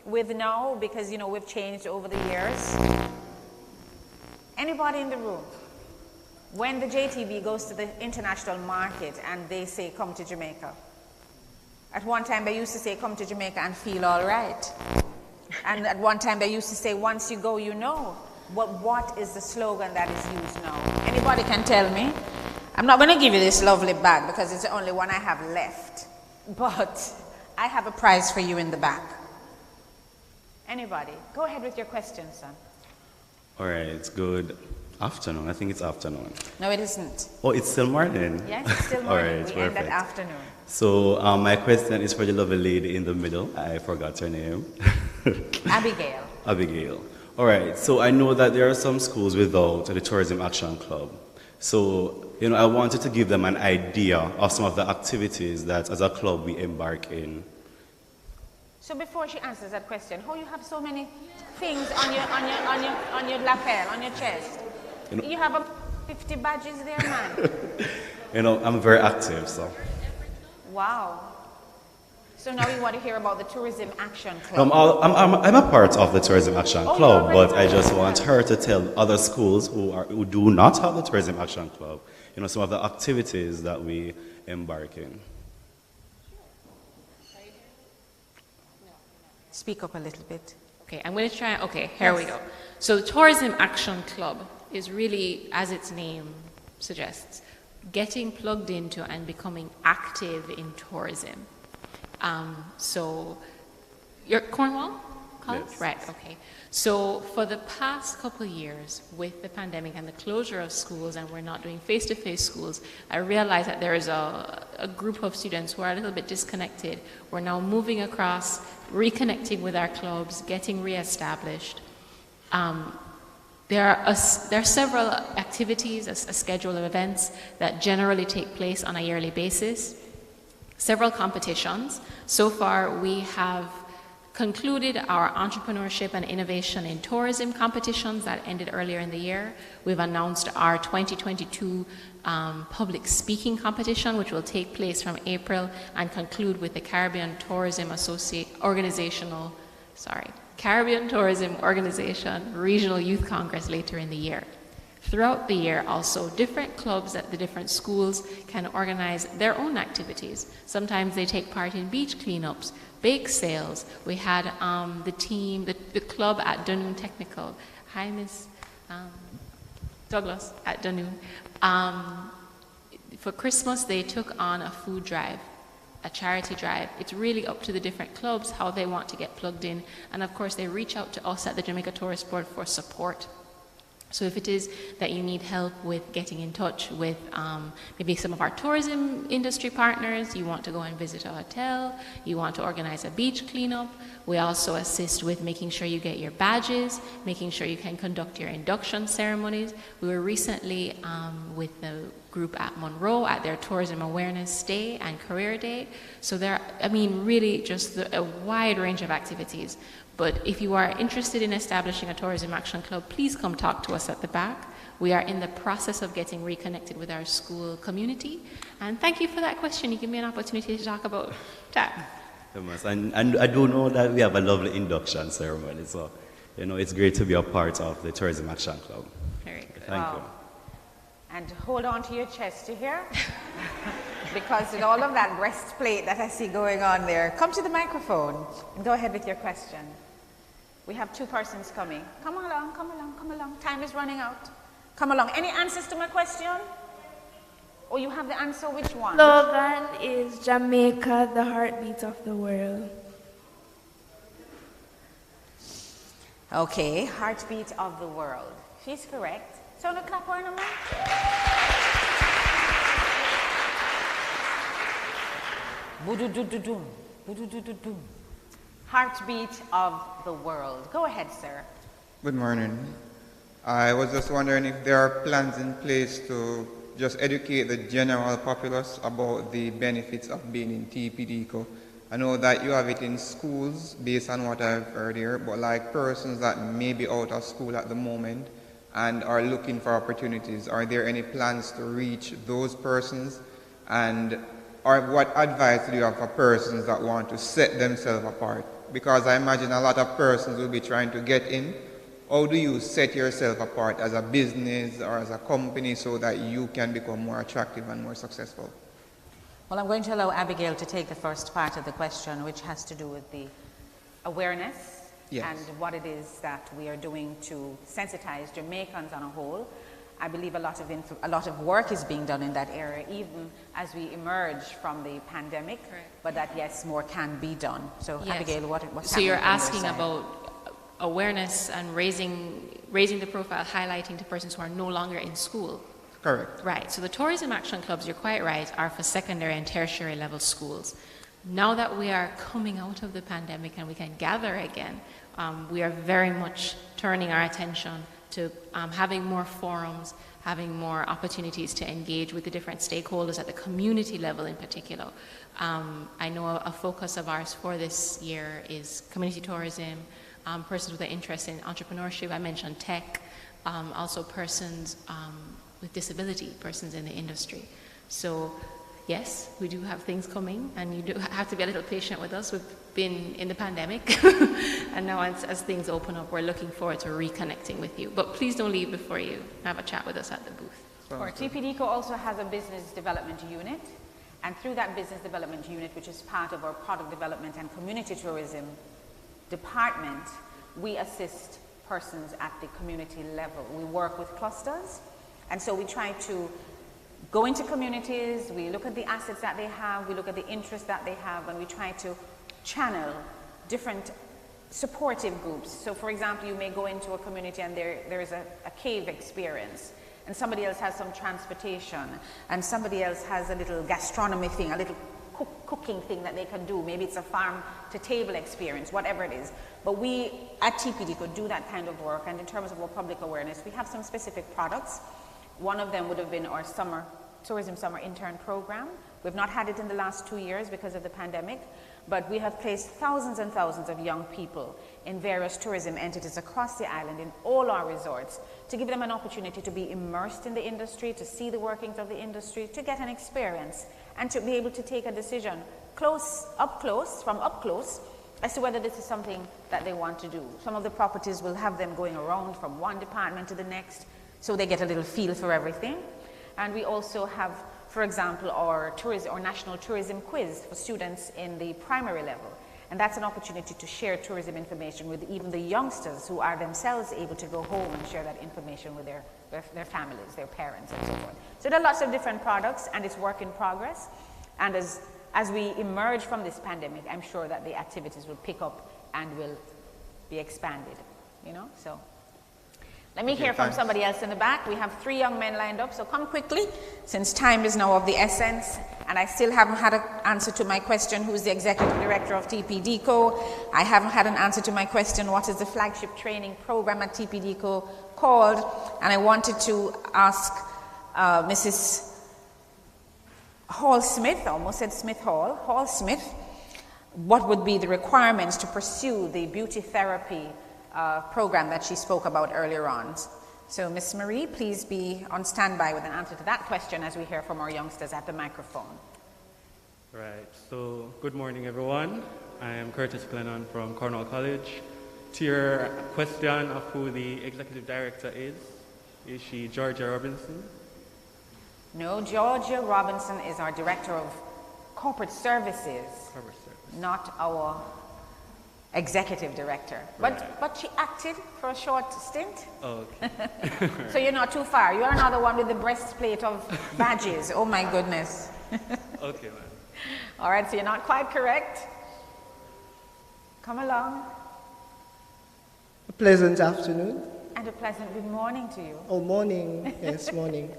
with now? Because, you know, we've changed over the years. Anybody in the room? When the JTB goes to the international market and they say, come to Jamaica. At one time they used to say, come to Jamaica and feel all right. And at one time they used to say, once you go, you know. What is the slogan that is used now? Anybody can tell me? I'm not going to give you this lovely bag because it's the only one I have left. But I have a prize for you in the back. Anybody? Go ahead with your question, son. All right, good afternoon. I think it's afternoon. No, it isn't. Oh, it's still morning? Yes, it's still morning. All right, we end at afternoon. So my question is for the lovely lady in the middle. I forgot her name. Abigail. Abigail. All right, so I know that there are some schools without the Tourism Action Club. So, you know, I wanted to give them an idea of some of the activities that as a club we embark in. So before she answers that question, how you have so many things on your lapel, on your chest? You know, you have 50 badges there, man. You know, I'm very active, so. Wow. So now you want to hear about the Tourism Action Club. I'm a part of the Tourism Action Club, but I just want her to tell other schools who do not have the Tourism Action Club, you know, some of the activities that we embark in. Speak up a little bit. Okay, I'm going to try. Okay, here we go. So the Tourism Action Club is really, as its name suggests, getting plugged into and becoming active in tourism. So, you're Cornwall College? Yes. Right, okay. So for the past couple of years with the pandemic and the closure of schools, and we're not doing face-to-face schools, I realized that there is a group of students who are a little bit disconnected. We're now moving across, reconnecting with our clubs, getting reestablished. There are several activities, a schedule of events that generally take place on a yearly basis. Several competitions. So far, we have concluded our entrepreneurship and innovation in tourism competitions that ended earlier in the year. We've announced our 2022 public speaking competition, which will take place from April and conclude with the Caribbean Tourism Organization Regional Youth Congress later in the year. Throughout the year, also, different clubs at the different schools can organize their own activities. Sometimes they take part in beach cleanups, bake sales. We had the club at Dunoon Technical. Hi, Miss Douglas at Dunoon. for Christmas, they took on a food drive, a charity drive. It's really up to the different clubs how they want to get plugged in. And of course, they reach out to us at the Jamaica Tourist Board for support. So if it is that you need help with getting in touch with maybe some of our tourism industry partners, you want to go and visit a hotel, you want to organize a beach cleanup, we also assist with making sure you get your badges, making sure you can conduct your induction ceremonies. We were recently with the group at Monroe at their Tourism Awareness Day and Career Day. So there, I mean, really just a wide range of activities. But if you are interested in establishing a tourism action club, please come talk to us at the back. We are in the process of getting reconnected with our school community. And thank you for that question. You give me an opportunity to talk about that. And I do know that we have a lovely induction ceremony, so it's great to be a part of the Tourism Action Club. Very good. Thank you. And hold on to your chest, you hear? Because with all of that breastplate that I see going on there, come to the microphone and go ahead with your question. We have 2 persons coming. Come along, come along, come along. Time is running out. Come along. Any answers to my question? Or you have the answer, which one? Slogan is Jamaica, the heartbeat of the world. Okay, heartbeat of the world. She's correct. So no clap or no more? Boo-doo-doo-doo-doo. Boo-doo-doo-doo-doo. Heartbeat of the world. Go ahead, sir. Good morning. I was just wondering if there are plans in place to just educate the general populace about the benefits of being in TPDCO. I know that you have it in schools based on what I've heard here, but like persons that may be out of school at the moment and are looking for opportunities, are there any plans to reach those persons? And what advice do you have for persons that want to set themselves apart? Because I imagine a lot of persons will be trying to get in. How do you set yourself apart as a business or as a company so that you can become more attractive and more successful? Well, I'm going to allow Abigail to take the first part of the question, which has to do with the awareness and what it is that we are doing to sensitize Jamaicans on a whole. I believe a lot of work is being done in that area, even as we emerge from the pandemic. Correct. But that, yes, more can be done. So, yes. Abigail, what's So you're happening asking about awareness and raising the profile, highlighting to persons who are no longer in school. Correct. Right. So the tourism action clubs, you're quite right, are for secondary and tertiary level schools. Now that we are coming out of the pandemic and we can gather again, we are very much turning our attention to having more forums, having more opportunities to engage with the different stakeholders at the community level in particular. I know a focus of ours for this year is community tourism, persons with an interest in entrepreneurship. I mentioned tech, also persons with disability, persons in the industry. So yes, we do have things coming, and you do have to be a little patient with us. We've been in the pandemic, and now as things open up, we're looking forward to reconnecting with you. But please don't leave before you have a chat with us at the booth. Or TPDCO also has a business development unit, and through that business development unit, which is part of our product development and community tourism department, we assist persons at the community level. We work with clusters, and so we try to go into communities, we look at the assets that they have, we look at the interests that they have, and we try to channel different supportive groups. So for example, you may go into a community and there is a cave experience, and somebody else has some transportation, and somebody else has a little gastronomy thing, a little cooking thing that they can do. Maybe it's a farm to table experience, whatever it is. But we at TPD could do that kind of work, and in terms of our public awareness, we have some specific products. One of them would have been our tourism summer intern program. We've not had it in the last 2 years because of the pandemic, but we have placed thousands and thousands of young people in various tourism entities across the island in all our resorts to give them an opportunity to be immersed in the industry, to see the workings of the industry, to get an experience, and to be able to take a decision from up close as to whether this is something that they want to do. Some of the properties will have them going around from one department to the next, so they get a little feel for everything. And we also have, for example, our national tourism quiz for students in the primary level. And that's an opportunity to share tourism information with even the youngsters who are themselves able to go home and share that information with their families, their parents, and so forth. So there are lots of different products, and it's work in progress. And as we emerge from this pandemic, I'm sure that the activities will pick up and will be expanded, you know, so. Let me hear from somebody else in the back. We have 3 young men lined up, so come quickly, since time is now of the essence, and I still haven't had an answer to my question, who's the Executive Director of TPDCO. I haven't had an answer to my question, what is the flagship training program at TPDCO called? And I wanted to ask Mrs. Hall-Smith, almost said Smith-Hall, Hall-Smith, what would be the requirements to pursue the beauty therapy program that she spoke about earlier on. So Ms. Marie, please be on standby with an answer to that question as we hear from our youngsters at the microphone. Right, so good morning everyone. I am Curtis Glennon from Cornell College. To your question of who the Executive Director is she Georgia Robinson? No, Georgia Robinson is our Director of Corporate Services, not our Executive Director. But she acted for a short stint. Oh, okay. So you're not too far. You're another one with the breastplate of badges. Oh my goodness. Okay, man. All right, so you're not quite correct. Come along. A pleasant afternoon. And a pleasant good morning to you. Oh, morning. Yes, morning.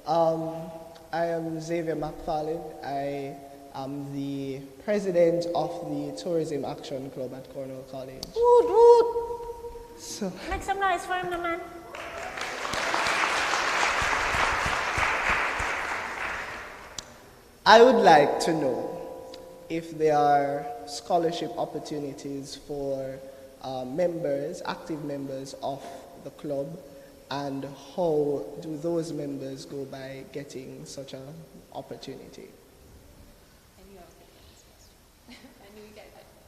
I am Xavier McFarlane. I I'm the president of the Tourism Action Club at Cornell College. Woot, woot. So, make some noise for him, man. I would like to know if there are scholarship opportunities for members, active members of the club, and how do those members go by getting such an opportunity?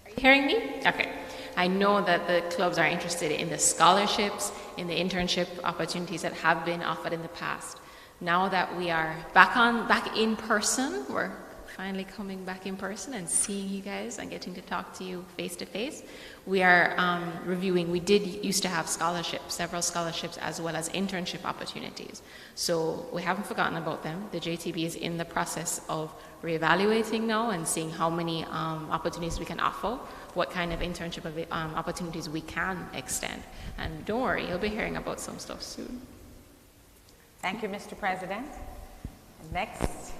Are you hearing me? Okay. I know that the clubs are interested in the scholarships, in the internship opportunities that have been offered in the past. Now that we are back in person, we're finally coming back in person and seeing you guys and getting to talk to you face to face. We are reviewing, we did used to have scholarships, several scholarships, as well as internship opportunities. So we haven't forgotten about them. The JTB is in the process of reevaluating now and seeing how many opportunities we can offer, what kind of internship opportunities we can extend. And don't worry, you'll be hearing about some stuff soon. Thank you, Mr. President. Next.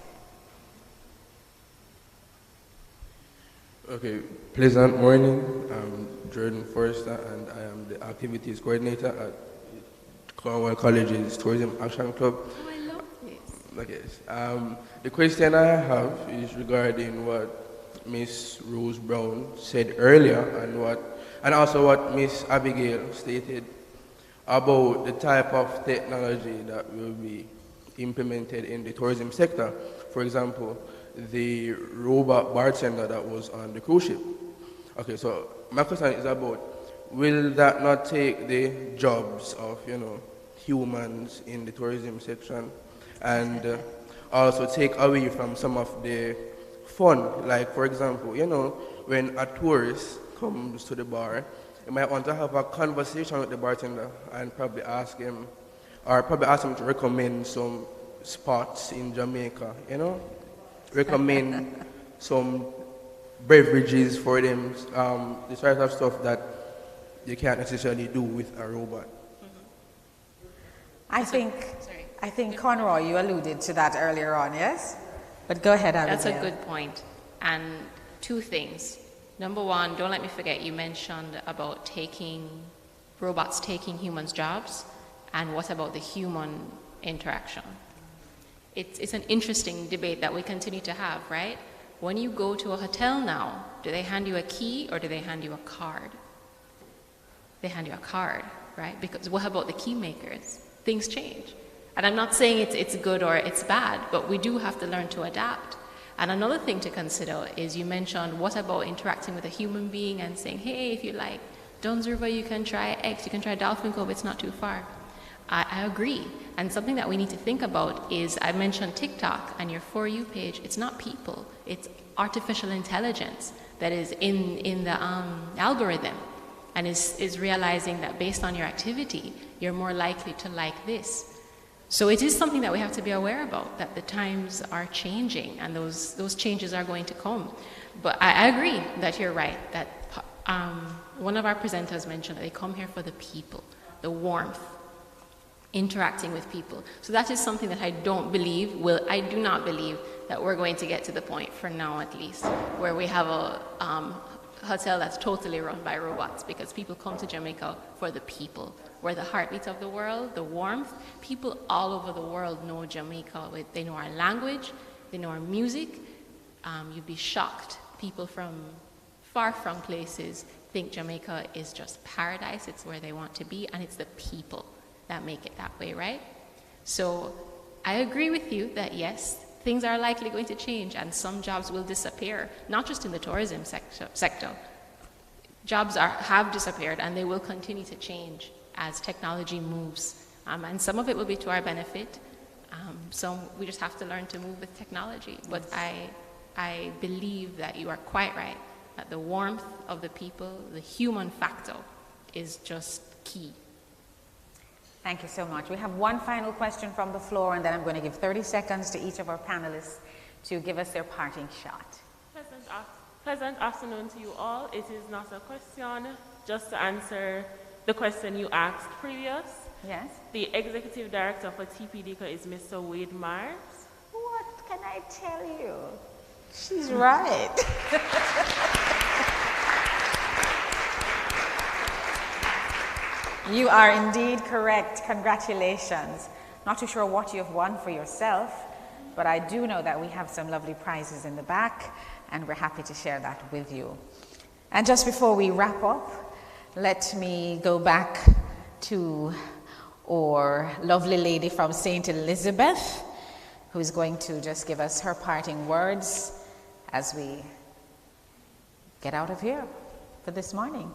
Okay, pleasant morning. I'm Jordan Forrester, and I am the activities coordinator at Cornell College's Tourism Action Club. Oh, I love this. Okay, the question I have is regarding what Miss Rose Brown said earlier, and also what Miss Abigail stated about the type of technology that will be implemented in the tourism sector. For example, the robot bartender that was on the cruise ship. Okay, so my question is about, will that not take the jobs of, humans in the tourism section, and also take away from some of the fun? Like, for example, when a tourist comes to the bar, you might want to have a conversation with the bartender and probably ask him to recommend some spots in Jamaica, recommend some beverages for them, the sort of stuff that you can't necessarily do with a robot. I think Conroy, you alluded to that earlier on, yes? But go ahead, Abigail. That's a good point. And two things. Number one, don't let me forget, you mentioned about robots taking humans' jobs, and what about the human interaction? It's an interesting debate that we continue to have, right? When you go to a hotel now, do they hand you a key or do they hand you a card? They hand you a card, right? Because what about the key makers? Things change. And I'm not saying it's good or it's bad, but we do have to learn to adapt. And another thing to consider is you mentioned, what about interacting with a human being and saying, hey, if you like Dunn's River, you can try X, you can try Dolphin Cove, it's not too far. I agree. And something that we need to think about is, I mentioned TikTok and your For You page. It's not people, it's artificial intelligence that is in the algorithm, and is realizing that based on your activity, you're more likely to like this. So it is something that we have to be aware about, that the times are changing and those changes are going to come. But I agree that you're right, that one of our presenters mentioned that they come here for the people, the warmth, interacting with people. So that is something that I do not believe that we're going to get to the point, for now at least, where we have a hotel that's totally run by robots, because people come to Jamaica for the people. We're the heartbeat of the world, the warmth. People all over the world know Jamaica. They know our language, they know our music. You'd be shocked. People from far from places think Jamaica is just paradise. It's where they want to be, and it's the people that make it that way, right? So I agree with you that yes, things are likely going to change and some jobs will disappear, not just in the tourism sector. Jobs have disappeared and they will continue to change as technology moves. And some of it will be to our benefit. So we just have to learn to move with technology. But I believe that you are quite right, that the warmth of the people, the human factor, is just key. Thank you so much. We have one final question from the floor, and then I'm going to give 30 seconds to each of our panelists to give us their parting shot. Pleasant afternoon to you all. It is not a question, just to answer the question you asked previous. Yes. The executive director for TPDCO is Mr. Wade Mars. What can I tell you? She's right. You are indeed correct. Congratulations. Not too sure what you have won for yourself, but I do know that we have some lovely prizes in the back, and we're happy to share that with you. And just before we wrap up, let me go back to our lovely lady from St. Elizabeth, who's going to just give us her parting words as we get out of here for this morning.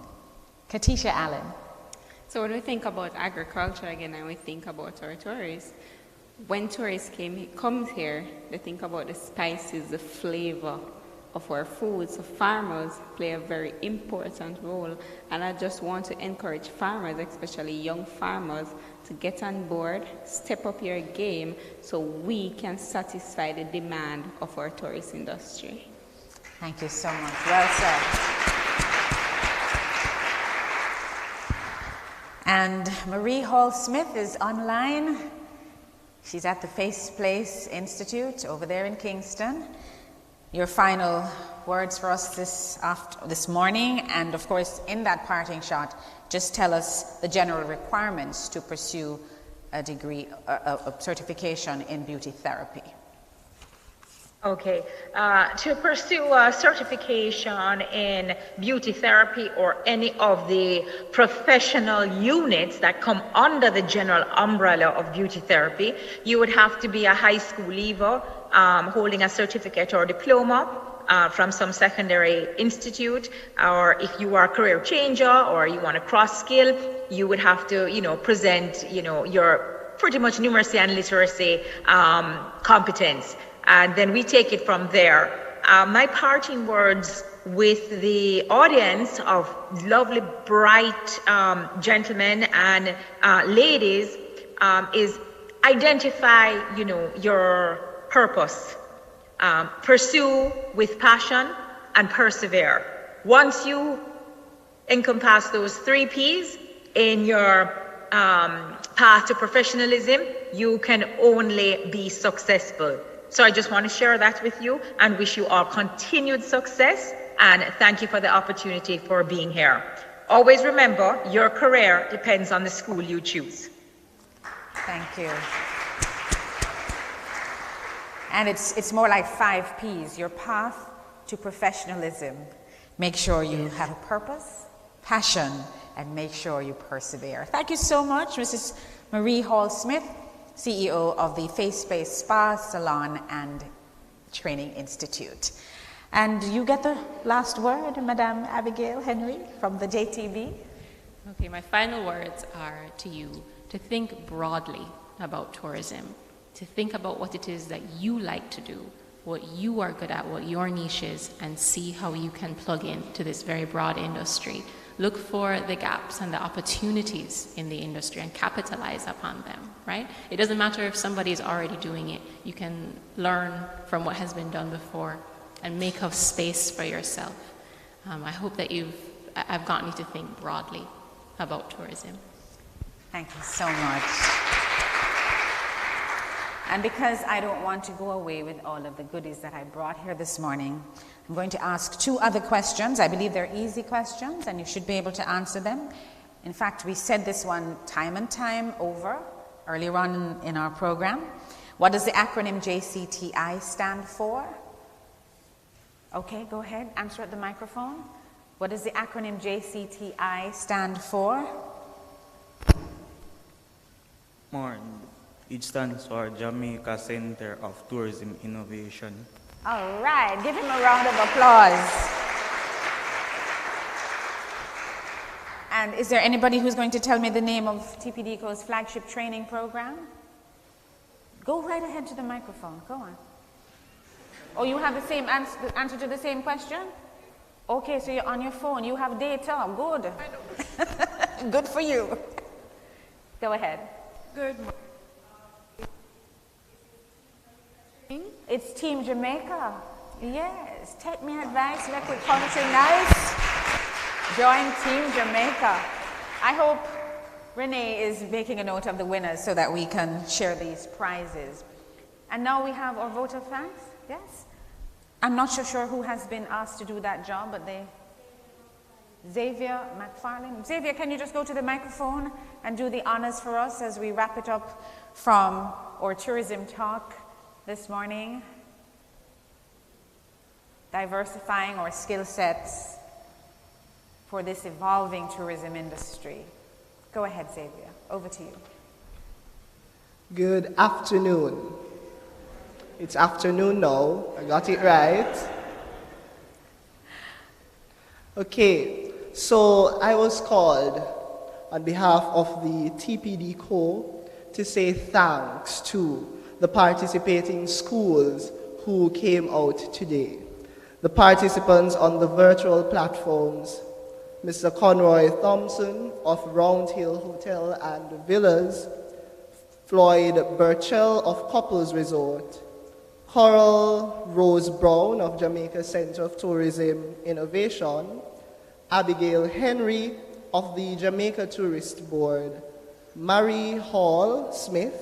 Katisha Allen. So when we think about agriculture again and we think about our tourists, when tourists come here, they think about the spices, the flavor of our food. So farmers play a very important role, and I just want to encourage farmers, especially young farmers, to get on board, step up your game so we can satisfy the demand of our tourist industry. Thank you so much. Well said. And Marie Hall-Smith is online. She's at the Face Place Institute over there in Kingston. Your final words for us this morning, and of course in that parting shot, just tell us the general requirements to pursue a degree, a certification in beauty therapy. Okay, to pursue a certification in beauty therapy or any of the professional units that come under the general umbrella of beauty therapy, you would have to be a high school leaver holding a certificate or diploma from some secondary institute, or if you are a career changer or you want to cross skill, you would have to, present, your pretty much numeracy and literacy competence. And then we take it from there. My parting words with the audience of lovely, bright gentlemen and ladies is identify, your purpose. Pursue with passion and persevere. Once you encompass those 3 P's in your path to professionalism, you can only be successful. So I just want to share that with you and wish you all continued success, and thank you for the opportunity for being here. Always remember, your career depends on the school you choose. Thank you. And it's more like 5 P's, your path to professionalism. Make sure you have a purpose, passion, and make sure you persevere. Thank you so much, Mrs. Marie Hall-Smith, CEO of the Face Spa, Salon, and Training Institute. And you get the last word, Madame Abigail Henry from the JTB. Okay, my final words are to you to think broadly about tourism, to think about what it is that you like to do what you are good at, what your niche is, and see how you can plug into this very broad industry. Look for the gaps and the opportunities in the industry and capitalize upon them, right? It doesn't matter if somebody is already doing it. You can learn from what has been done before and make a space for yourself. I hope that I've gotten you to think broadly about tourism. Thank you so much. And because I don't want to go away with all of the goodies that I brought here this morning, I'm going to ask 2 other questions. I believe they're easy questions and you should be able to answer them. In fact, we said this one time and time over earlier on in our program. What does the acronym JCTI stand for? Okay, go ahead, answer at the microphone. What does the acronym JCTI stand for? It stands for Jamaica Center of Tourism Innovation. All right, give him a round of applause. And is there anybody who's going to tell me the name of TPDCO's flagship training program? Go right ahead to the microphone, go on. Oh, you have the same answer to the same question? Okay, so you're on your phone, you have data, good. Good for you. Go ahead. Good morning. It's Team Jamaica. Yes, take me advice, make we country nice. Join Team Jamaica. I hope Renee is making a note of the winners so that we can share these prizes. And now we have our vote of thanks, yes? I'm not so sure who has been asked to do that job, but Xavier McFarlane. Xavier, can you just go to the microphone and do the honors for us as we wrap it up from our tourism talk this morning? Diversifying our skill sets for this evolving tourism industry. Go ahead, Xavier. Over to you. Good afternoon. It's afternoon now. I got it right. Okay, so I was called on behalf of the TPDCO to say thanks to the participating schools who came out today. The participants on the virtual platforms, Mr. Conroy Thompson of Round Hill Hotel and Villas, Floyd Burchell of Couples Resort, Coral Rose Brown of Jamaica Center of Tourism Innovation, Abigail Henry of the Jamaica Tourist Board, Marie Hall Smith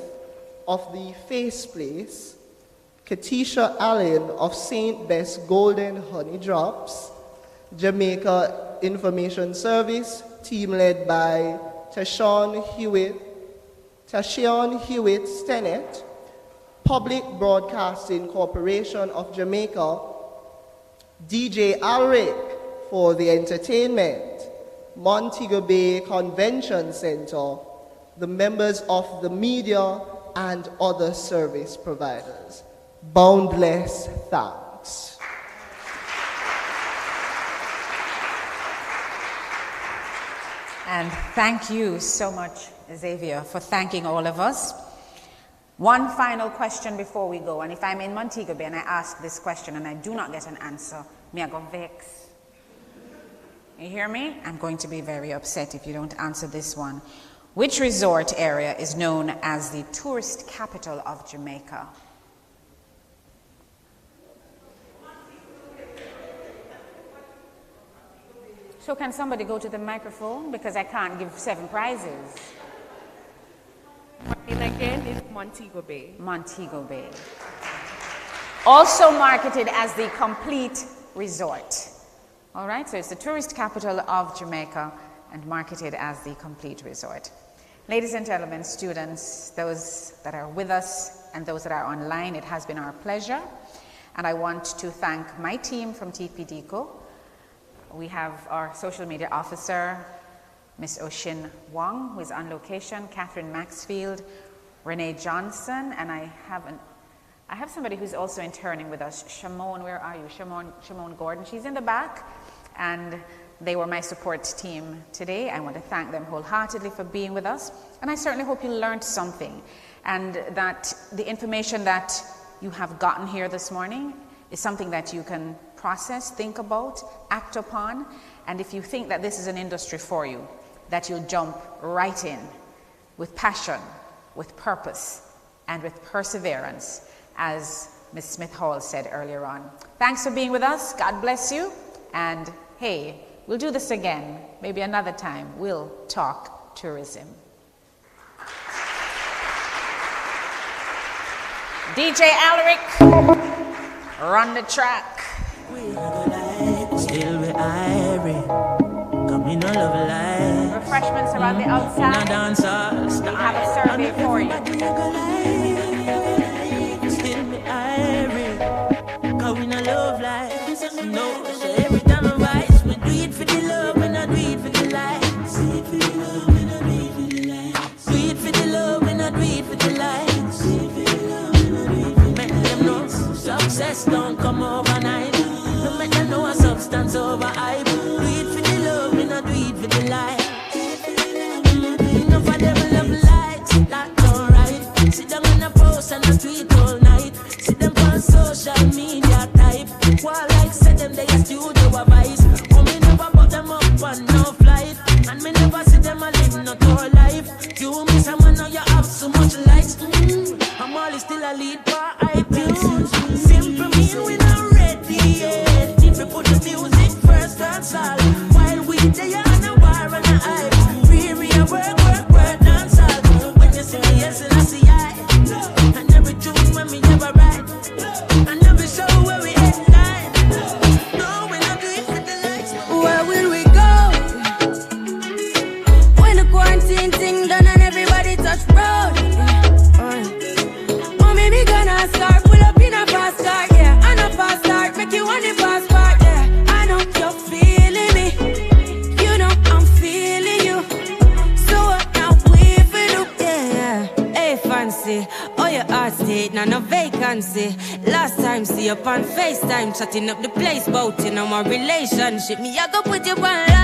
of the Face Place, Katisha Allen of St. Bess Golden Honey Drops, Jamaica Information Service, team led by Tashawn Hewitt Stennett, Public Broadcasting Corporation of Jamaica, DJ Alric for the entertainment, Montego Bay Convention Center, the members of the media, and other service providers. Boundless thanks. And thank you so much, Xavier, for thanking all of us. One final question before we go, and if I'm in Montego Bay and I ask this question and I do not get an answer, me I go vex. You hear me? I'm going to be very upset if you don't answer this one. Which resort area is known as the tourist capital of Jamaica? So can somebody go to the microphone, because I can't give 7 prizes. And again, it's Montego Bay. Montego Bay. Also marketed as the complete resort. All right, so it's the tourist capital of Jamaica and marketed as the complete resort. Ladies and gentlemen, students, those that are with us and those that are online, it has been our pleasure. And I want to thank my team from TPDCO. We have our social media officer, Ms. Oshin Wong, who is on location, Catherine Maxfield, Renee Johnson, and I have somebody who's also interning with us, Shimon, where are you? Shimon Gordon, she's in the back, and they were my support team today. I want to thank them wholeheartedly for being with us, and I certainly hope you learned something, and that the information that you have gotten here this morning is something that you can process, think about, act upon, and if you think that this is an industry for you, that you'll jump right in with passion, with purpose, and with perseverance, as Ms. Smith-Hall said earlier on. Thanks for being with us. God bless you. And hey, we'll do this again. Maybe another time. We'll talk tourism. DJ Alaric, run the track. Still we irie, coming all of life. Refreshments are on the outside. We have a survey for you. Still we irie, coming all of life. No, so every time I rise, we do it for the love, we not do it for the lights. Do it for the love, we not do it for the lights. Do it for the love, we not do it for the lights. Make them know success don't come overnight. No make them know a substance over hype. Do it for the love, we not do it for the light. Enough of them love lights, that don't right. Sit down in a post and a tweet all night. See them on social media type. While like say them they a studio a vice. Oh me never put them up on no flight. And me never see them a live no tour life. You miss a man now you have so much lights. I'm always still a lead by iTunes. Simple mean we not ready yet. If we put the music first, that's all. While we there on a war and a hype. We work, dance all. When you see me, yes, and I see I. And every tune when me never write. And every show where we headline. No, we not do it for the likes. Where will we go? When the quarantine thing done and everybody touch road. We gonna start, pull up in a fast car, yeah. And a fast start, make you want the fast part, yeah. I know you're feeling me, you know I'm feeling you. So what now we feel do, yeah. Hey fancy, oh your heart state, now no vacancy. Last time see up on FaceTime, chatting up the place, bout in my relationship. Me I go put you on live.